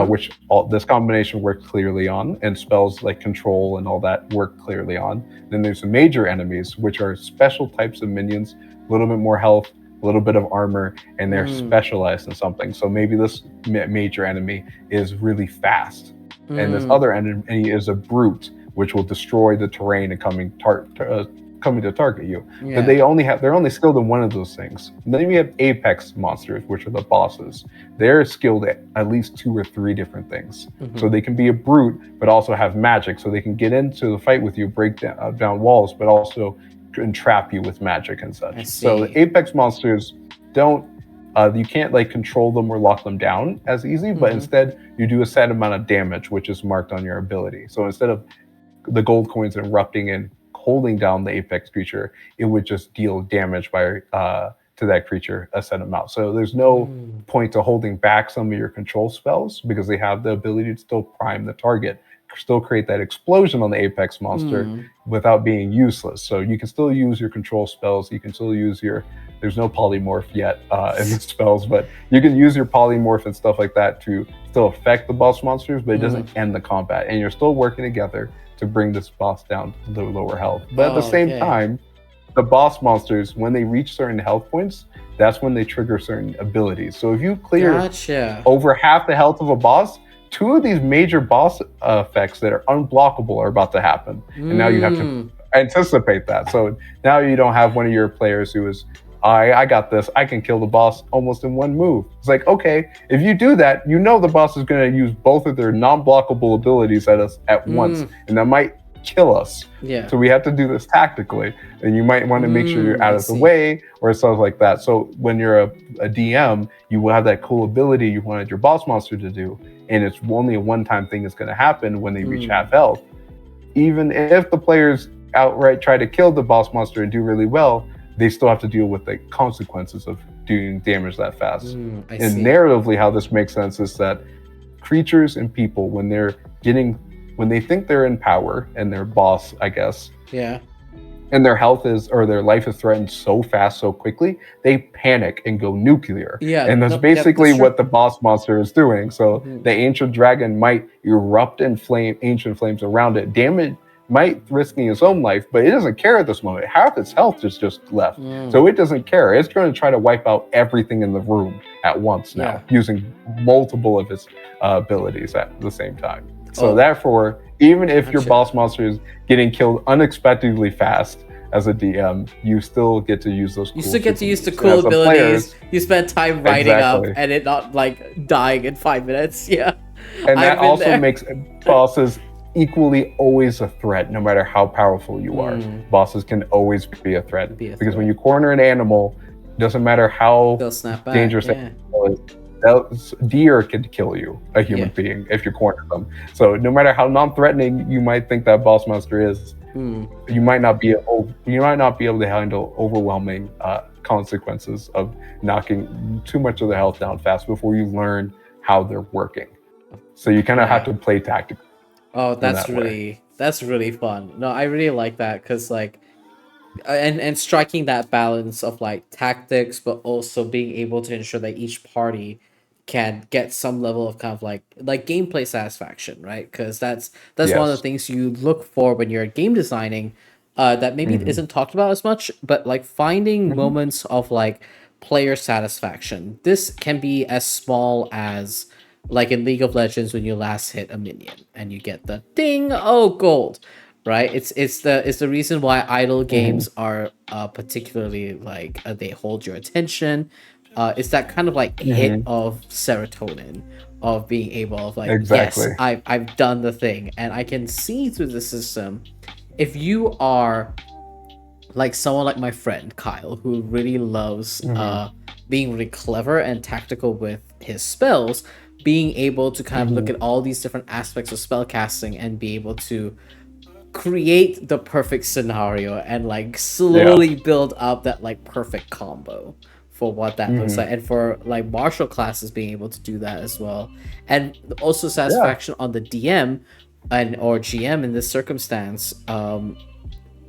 which this combination works clearly on, and spells like control and all that work clearly on. Then there's the major enemies, which are special types of minions, a little bit more health, a little bit of armor, and they're specialized in something. So maybe this major enemy is really fast, and this other enemy is a brute, which will destroy the terrain and coming to target you. But they're only skilled in one of those things. And then we have apex monsters, which are the bosses. They're skilled at least 2 or 3 different things. So they can be a brute, but also have magic. So they can get into the fight with you, break down walls, but also entrap you with magic and such. So the apex monsters you can't like control them or lock them down as easy, but instead you do a set amount of damage, which is marked on your ability. So instead of the gold coins erupting and holding down the apex creature, it would just deal damage to that creature a set amount. So there's no point to holding back some of your control spells, because they have the ability to still prime the target, still create that explosion on the apex monster without being useless. So you can still use your control spells. You can still use there's no polymorph yet in the spells, but you can use your polymorph and stuff like that to still affect the boss monsters, but it doesn't end the combat. And you're still working together to bring this boss down to the lower health. But at the same time, the boss monsters, when they reach certain health points, that's when they trigger certain abilities. So if you clear over half the health of a boss, 2 of these major boss effects that are unblockable are about to happen. And now you have to anticipate that. So now you don't have one of your players who is, I got this, I can kill the boss almost in one move. It's like, okay, if you do that, you know the boss is going to use both of their non-blockable abilities at us at once. And that might kill us. Yeah. So we have to do this tactically, and you might want to make sure you're out I of the see. way or stuff like that. So when you're a DM, you will have that cool ability you wanted your boss monster to do, and it's only a one-time thing that's going to happen when they reach half health. Even if the players outright try to kill the boss monster and do really well, they still have to deal with the consequences of doing damage that fast. And narratively, how this makes sense is that creatures and people, when they think they're in power and their boss, I guess, and their health or their life is threatened so fast, so quickly, they panic and go nuclear. And that's basically what the boss monster is doing. So the ancient dragon might erupt in ancient flames around it, damage, might risking its own life, but it doesn't care at this moment. Half its health is just left. So it doesn't care. It's going to try to wipe out everything in the room at once now, using multiple of its abilities at the same time. So therefore, even if your boss monster is getting killed unexpectedly fast as a DM, you still get to use those. You still get to use the cool abilities. You spend time writing up and it not like dying in 5 minutes. Yeah, and that also makes bosses equally always a threat, no matter how powerful you are. Bosses can always be a threat because when you corner an animal, doesn't matter how dangerous it is. Deer can kill you, a human being, if you corner them. So no matter how non-threatening you might think that boss monster is, you might not be able to handle overwhelming consequences of knocking too much of the health down fast before you learn how they're working. So you kind of have to play tactically. Oh, that's really fun. No, I really like that because like, and striking that balance of like tactics, but also being able to ensure that each party can get some level of kind of like gameplay satisfaction, right? Because that's one of the things you look for when you're game designing, that maybe isn't talked about as much, but like finding moments of like player satisfaction. This can be as small as like in League of Legends when you last hit a minion and you get the ding, oh, gold, right? It's the reason why idle games are particularly like they hold your attention. It's that kind of like hit of serotonin of being able of like, yes, I've done the thing, and I can see through the system. If you are like someone like my friend Kyle, who really loves being really clever and tactical with his spells, being able to kind of look at all these different aspects of spellcasting and be able to create the perfect scenario and like slowly build up that like perfect combo for what that looks like, and for like martial classes being able to do that as well, and also satisfaction on the DM or GM in this circumstance,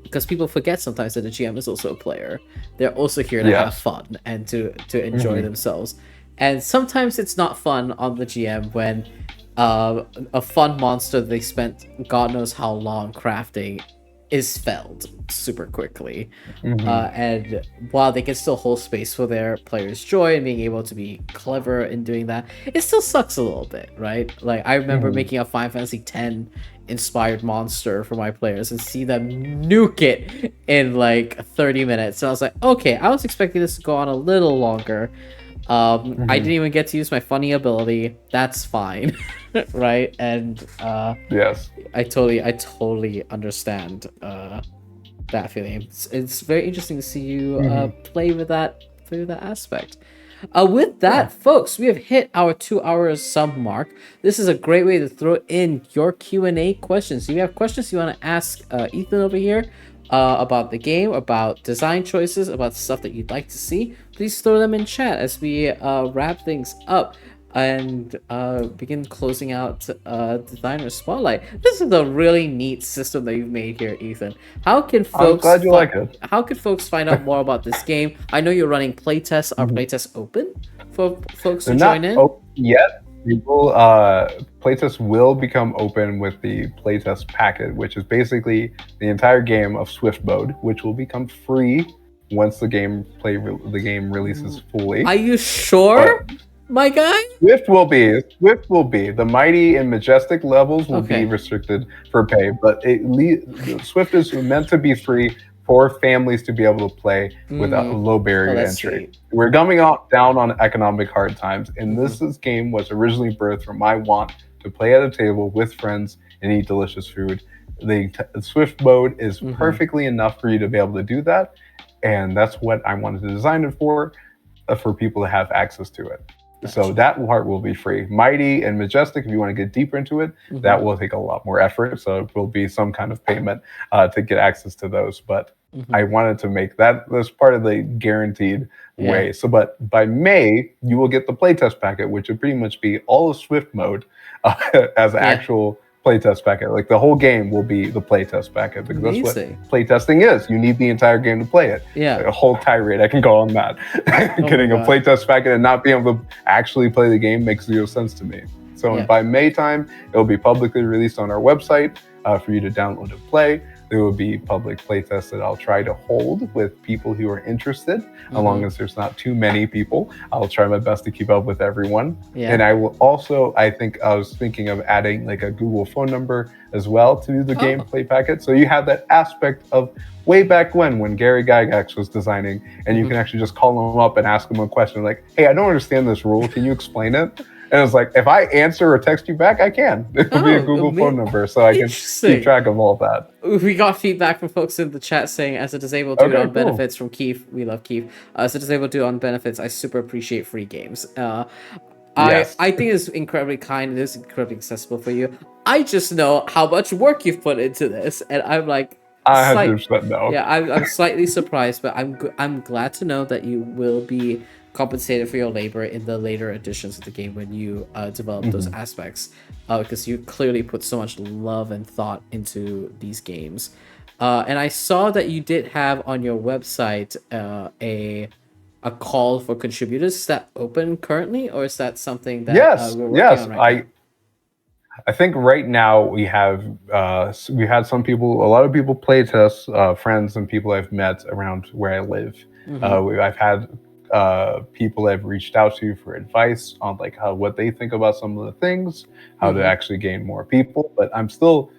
because people forget sometimes that the GM is also a player. They're also here to have fun and to enjoy themselves. And sometimes it's not fun on the GM when a fun monster they spent God knows how long crafting is felled super quickly. And while they can still hold space for their players' joy and being able to be clever in doing that, it still sucks a little bit, right? Like I remember making a Final Fantasy X inspired monster for my players and see them nuke it in like 30 minutes. So I was like, okay, I was expecting this to go on a little longer. I didn't even get to use my funny ability. That's fine. Right? And I totally understand that feeling. It's very interesting to see you play with that aspect. With that, folks, we have hit our 2 hours sub mark. This is a great way to throw in your Q&A questions. If you have questions you want to ask Ethan over here about the game, about design choices, about stuff that you'd like to see, please throw them in chat as we wrap things up and begin closing out Designer Spotlight. This is a really neat system that you've made here, Ethan. How can folks? I'm glad you like it. How can folks find out more about this game? I know you're running playtests. Are playtests open for folks to join in? Not yet. Playtests will become open with the playtest packet, which is basically the entire game of Swift mode, which will become free once the game releases fully. Are you sure? My guy? Swift will be. The mighty and majestic levels will be restricted for pay, but Swift is meant to be free for families to be able to play with a low barrier to entry. Sweet. We're coming down on economic hard times, and this game was originally birthed from my want to play at a table with friends and eat delicious food The Swift mode is perfectly enough for you to be able to do that, and that's what I wanted to design it for people to have access to it. Gotcha. So that part will be free. Mighty and Majestic, if you want to get deeper into it, that will take a lot more effort. So it will be some kind of payment to get access to those. But I wanted to make that as part of the guaranteed way. So, but by May, you will get the playtest packet, which would pretty much be all of Swift mode as actual playtest packet. Like the whole game will be the playtest packet, because that's what playtesting is. You need the entire game to play it. Yeah. A whole tirade I can go on that. Getting a playtest packet and not being able to actually play the game makes zero sense to me. So by May time, it will be publicly released on our website for you to download and play. There will be public playtests that I'll try to hold with people who are interested, as long as there's not too many people. I'll try my best to keep up with everyone. Yeah. And I will also, I was thinking of adding like a Google phone number as well to the gameplay packet. So you have that aspect of way back when Gary Gygax was designing, and you can actually just call him up and ask him a question like, hey, I don't understand this rule. Can you explain it? And it's like, if I answer or text you back, I can. It'll be a Google phone number, so I can keep track of all of that. We got feedback from folks in the chat saying, as a disabled dude on benefits from Keith, we love Keith. As a disabled dude on benefits, I super appreciate free games. I think it's incredibly kind. It is incredibly accessible for you. I just know how much work you've put into this, and I'm like, 100% no. Yeah, I'm slightly surprised, but I'm glad to know that you will be compensated for your labor in the later editions of the game when you develop those aspects, because you clearly put so much love and thought into these games. And I saw that you did have on your website a call for contributors. Is that open currently, or is that something that we're working on right now? I think right now we have we had a lot of people play tests, friends and people I've met around where I live. I've had people have reached out to for advice on like what they think about some of the things, how to actually gain more people. But I'm still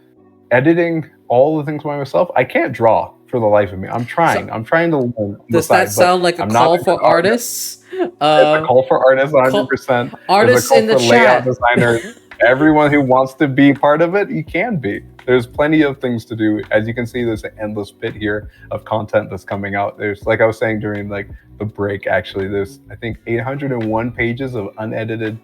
editing all the things by myself. I can't draw for the life of me. I'm trying to learn. Does that sound like a call for artists? It's a call for artists, 100%. Artists in the chat. Layout designers. Everyone who wants to be part of it, you can be. There's plenty of things to do. As you can see, there's an endless pit here of content that's coming out. There's, like I was saying during like the break, actually, there's I think 801 pages of unedited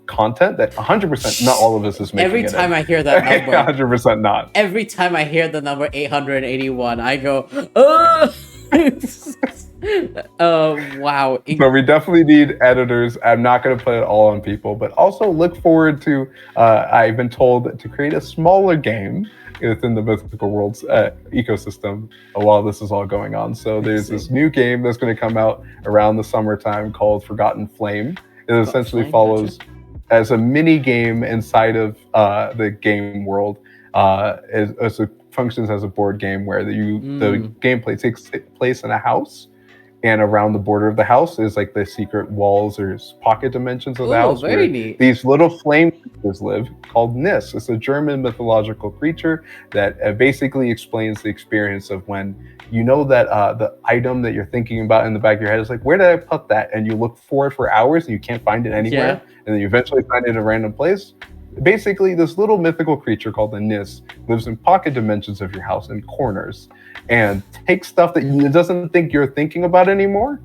content that 100% not all of us is making. Every time I hear that number, 100% not. Every time I hear the number 881, I go, oh. Wow. So we definitely need editors. I'm not going to put it all on people, but also look forward to, I've been told to create a smaller game within the Mythical Worlds ecosystem while this is all going on. So there's this new game that's going to come out around the summertime called Forgotten Flame. It essentially follows as a mini game inside of the game world. It functions as a board game where the gameplay takes place in a house, and around the border of the house is like the secret walls or pocket dimensions of the house where neat. These little flame creatures live called Nis. It's a German mythological creature that basically explains the experience of when you know that the item that you're thinking about in the back of your head is like, where did I put that? And you look for it for hours and you can't find it anywhere. And then you eventually find it in a random place. Basically, this little mythical creature called the Nis lives in pocket dimensions of your house in corners and takes stuff that it doesn't think you're thinking about anymore.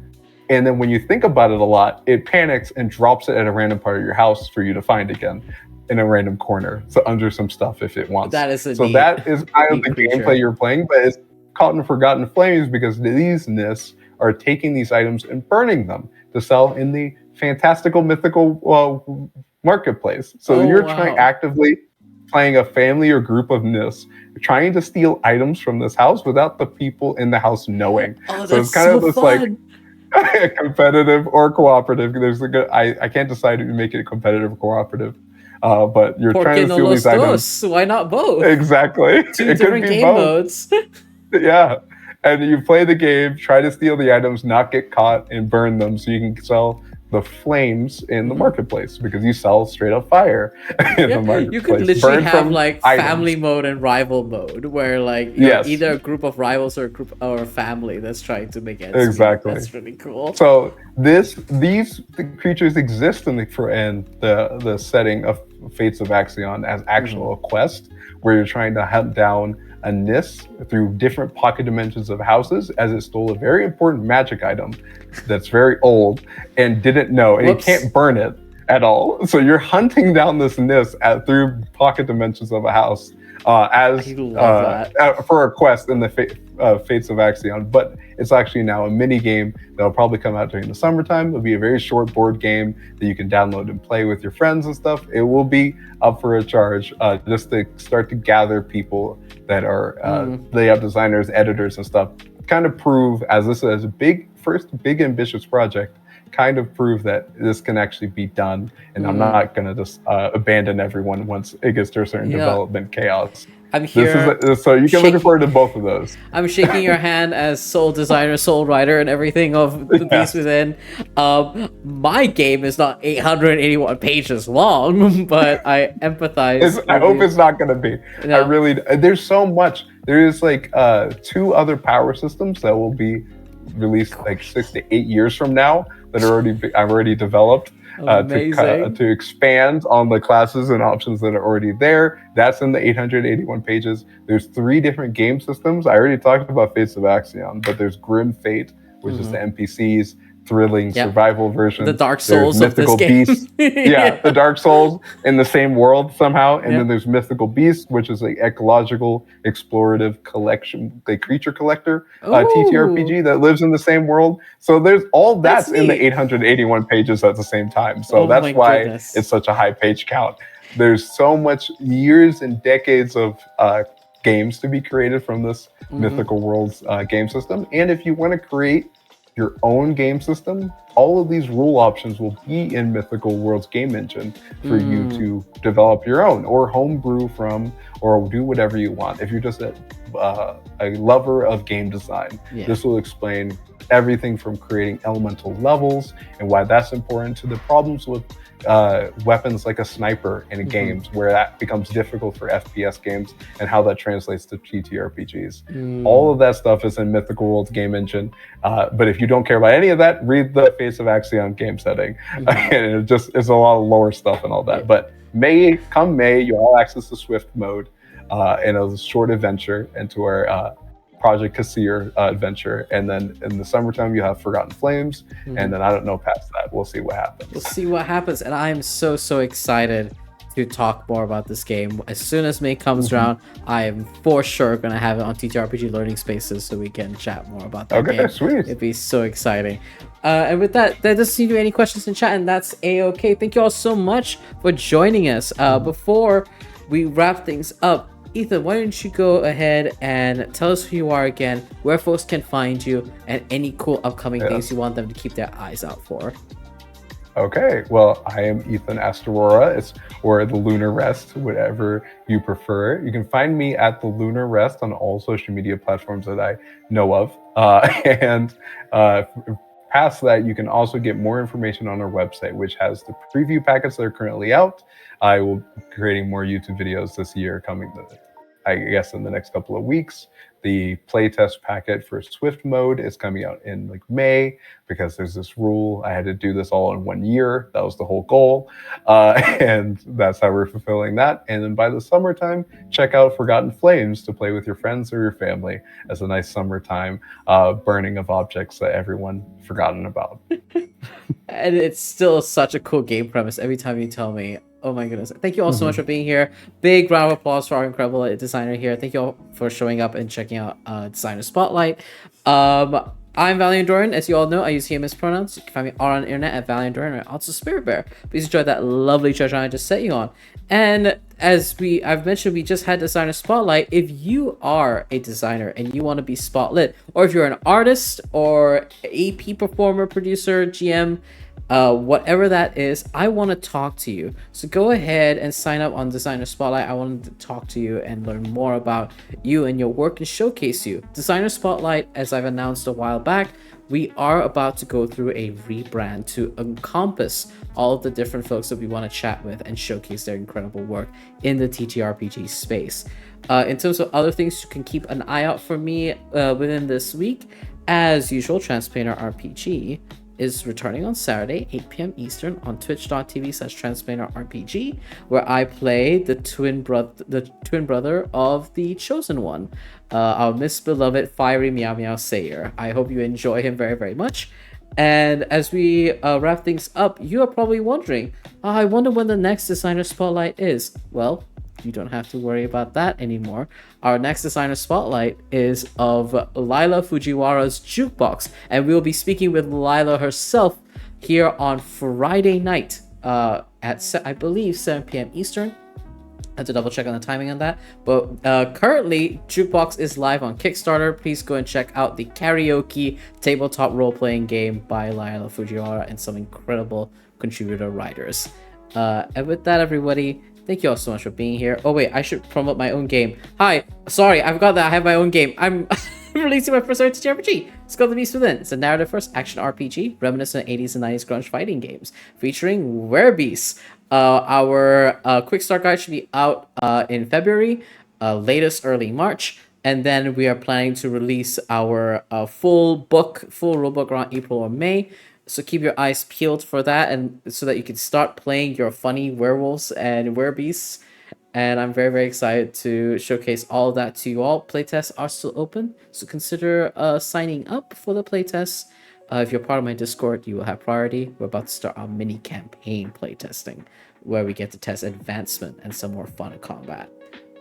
And then when you think about it a lot, it panics and drops it at a random part of your house for you to find again in a random corner. So under some stuff if it wants. That is that is kind of the gameplay you're playing, but it's caught in Forgotten Flames because these Nis are taking these items and burning them to sell in the fantastical mythical marketplace. So you're actively playing a family or group of Nis, trying to steal items from this house without the people in the house knowing. So it's kind of this fun. Like competitive or cooperative. There's I can't decide if you make it competitive or cooperative. But you're trying to steal these items. Why not both? Exactly. Two different game modes. And you play the game, try to steal the items, not get caught, and burn them so you can sell the flames in the marketplace because you sell straight up fire in the marketplace. You could literally have like items. family mode and rival mode, where like you're either a group of rivals or a group or a family that's trying to make ends meet. Exactly. That's really cool. So these creatures exist in the setting of Fates of Axion as actual quest, where you're trying to hunt down a Nis through different pocket dimensions of houses, as it stole a very important magic item that's very old and didn't know, and you can't burn it at all. So you're hunting down this Nis through pocket dimensions of a house for a quest in the Fates of Axion. But it's actually now a mini game that'll probably come out during the summertime. It'll be a very short board game that you can download and play with your friends and stuff. It will be up for a charge, just to start to gather people that are layout designers, editors, and stuff. Kind of prove, as this is a first big ambitious project, kind of prove that this can actually be done, and I'm not going to just abandon everyone once it gets to a certain development chaos. I'm here. So you can look forward to both of those. I'm shaking your hand as sole designer, sole writer, and everything of the Beast Within. My game is not 881 pages long, but I empathize. I hope it's not going to be. No. I really. There's so much. There is like 2 other power systems that will be released like 6 to 8 years from now that I've already developed. To expand on the classes and options that are already there. That's in the 881 pages. There's 3 different game systems. I already talked about Fates of Axion, but there's Grim Fate, which is the NPCs, thrilling survival version. The Dark Souls there's Mythical of this game. Beasts. The Dark Souls in the same world somehow. And then there's Mythical Beasts, which is an ecological explorative collection, a creature collector TTRPG that lives in the same world. So there's all that's in the 881 pages at the same time. So that's why it's such a high page count. There's so much years and decades of games to be created from this Mythical Worlds game system. And if you want to create your own game system, all of these rule options will be in Mythical Worlds game engine for you to develop your own or homebrew from, or do whatever you want. If you're just a lover of game design, this will explain everything from creating elemental levels and why that's important, to the problems with weapons like a sniper in games, where that becomes difficult for FPS games, and how that translates to TTRPGs. All of that stuff is in Mythical Worlds game engine. But if you don't care about any of that, read the Fates of Axion game setting. And it's a lot of lower stuff and all that. But come May, you'll all access the Swift mode in a short adventure into our Project Kassir adventure, and then in the summertime you have Forgotten Flames, and then I don't know past that. We'll see what happens. We'll see what happens, and I am so excited to talk more about this game. As soon as May comes around, I am for sure gonna have it on TTRPG Learning Spaces so we can chat more about that game. Sweet. It'd be so exciting. And with that, there doesn't seem to be any questions in chat, and that's a-okay. Thank you all so much for joining us. Before we wrap things up, Ethan, why don't you go ahead and tell us who you are again, where folks can find you, and any cool upcoming things you want them to keep their eyes out for. Okay, well, I am Ethan Astorora, or the Lunar Rest, whatever you prefer. You can find me at the Lunar Rest on all social media platforms that I know of. Past that, you can also get more information on our website, which has the preview packets that are currently out. I will be creating more YouTube videos this year, coming I guess in the next couple of weeks. The playtest packet for Swift mode is coming out in like May, because there's this rule. I had to do this all in 1 year. That was the whole goal. And that's how we're fulfilling that. And then by the summertime, check out Forgotten Flames to play with your friends or your family as a nice summertime burning of objects that everyone forgotten about. And it's still such a cool game premise every time you tell me. Oh my goodness. Thank you all so much for being here. Big round of applause for our incredible designer here. Thank you all for showing up and checking out Designer Spotlight. I'm Valiant Doran. As you all know, I use he and his pronouns. You can find me all on the internet at Valiant Doran, or also SpiritBear. Please enjoy that lovely treasure I just set you on. And as I've mentioned, we just had Designer Spotlight. If you are a designer and you want to be spotlit, or if you're an artist or AP performer, producer, GM, Whatever that is, I want to talk to you. So go ahead and sign up on Designer Spotlight. I want to talk to you and learn more about you and your work and showcase you. Designer Spotlight, as I've announced a while back, we are about to go through a rebrand to encompass all of the different folks that we want to chat with and showcase their incredible work in the TTRPG space. In terms of other things, you can keep an eye out for me within this week. As usual, Transplanar RPG is returning on Saturday, 8 p.m. Eastern on twitch.tv/TransplanarRPG, where I play the twin brother of the Chosen One, our misbeloved fiery Meow Meow Sayer. I hope you enjoy him very, very much. And as we wrap things up, you are probably wondering, I wonder when the next Designer Spotlight is. Well, you don't have to worry about that anymore. Our next Designer Spotlight is of Lila Fujiwara's Jukebox, and we'll be speaking with Lila herself here on Friday night at, I believe, 7 p.m. Eastern. I have to double check on the timing on that. But currently, Jukebox is live on Kickstarter. Please go and check out the karaoke tabletop role-playing game by Lila Fujiwara and some incredible contributor writers. And with that, everybody, thank you all so much for being here. Oh wait, I should promote my own game. Hi, sorry, I forgot that I have my own game. I'm releasing my first TTRPG. It's called The Beast Within. It's a narrative first action RPG reminiscent of 80s and 90s grunge fighting games featuring werebeasts. Our quick start guide should be out in February, latest early March. And then we are planning to release our full rulebook around April or May. So keep your eyes peeled for that, and so that you can start playing your funny werewolves and werebeasts. And I'm very, very excited to showcase all of that to you all. Playtests are still open, so consider signing up for the playtests. If you're part of my Discord, you will have priority. We're about to start our mini campaign playtesting, where we get to test advancement and some more fun combat.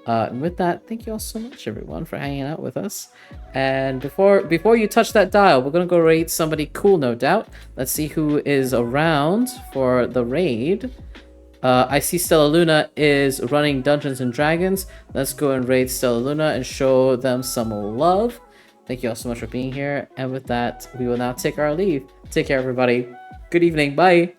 And with that, thank you all so much, everyone, for hanging out with us. And before you touch that dial, we're gonna go raid somebody cool, no doubt. Let's see who is around for the raid. I see Stella Luna is running Dungeons and Dragons. Let's go and raid Stella Luna and show them some love. Thank you all so much for being here. And with that, we will now take our leave. Take care, everybody. Good evening. Bye.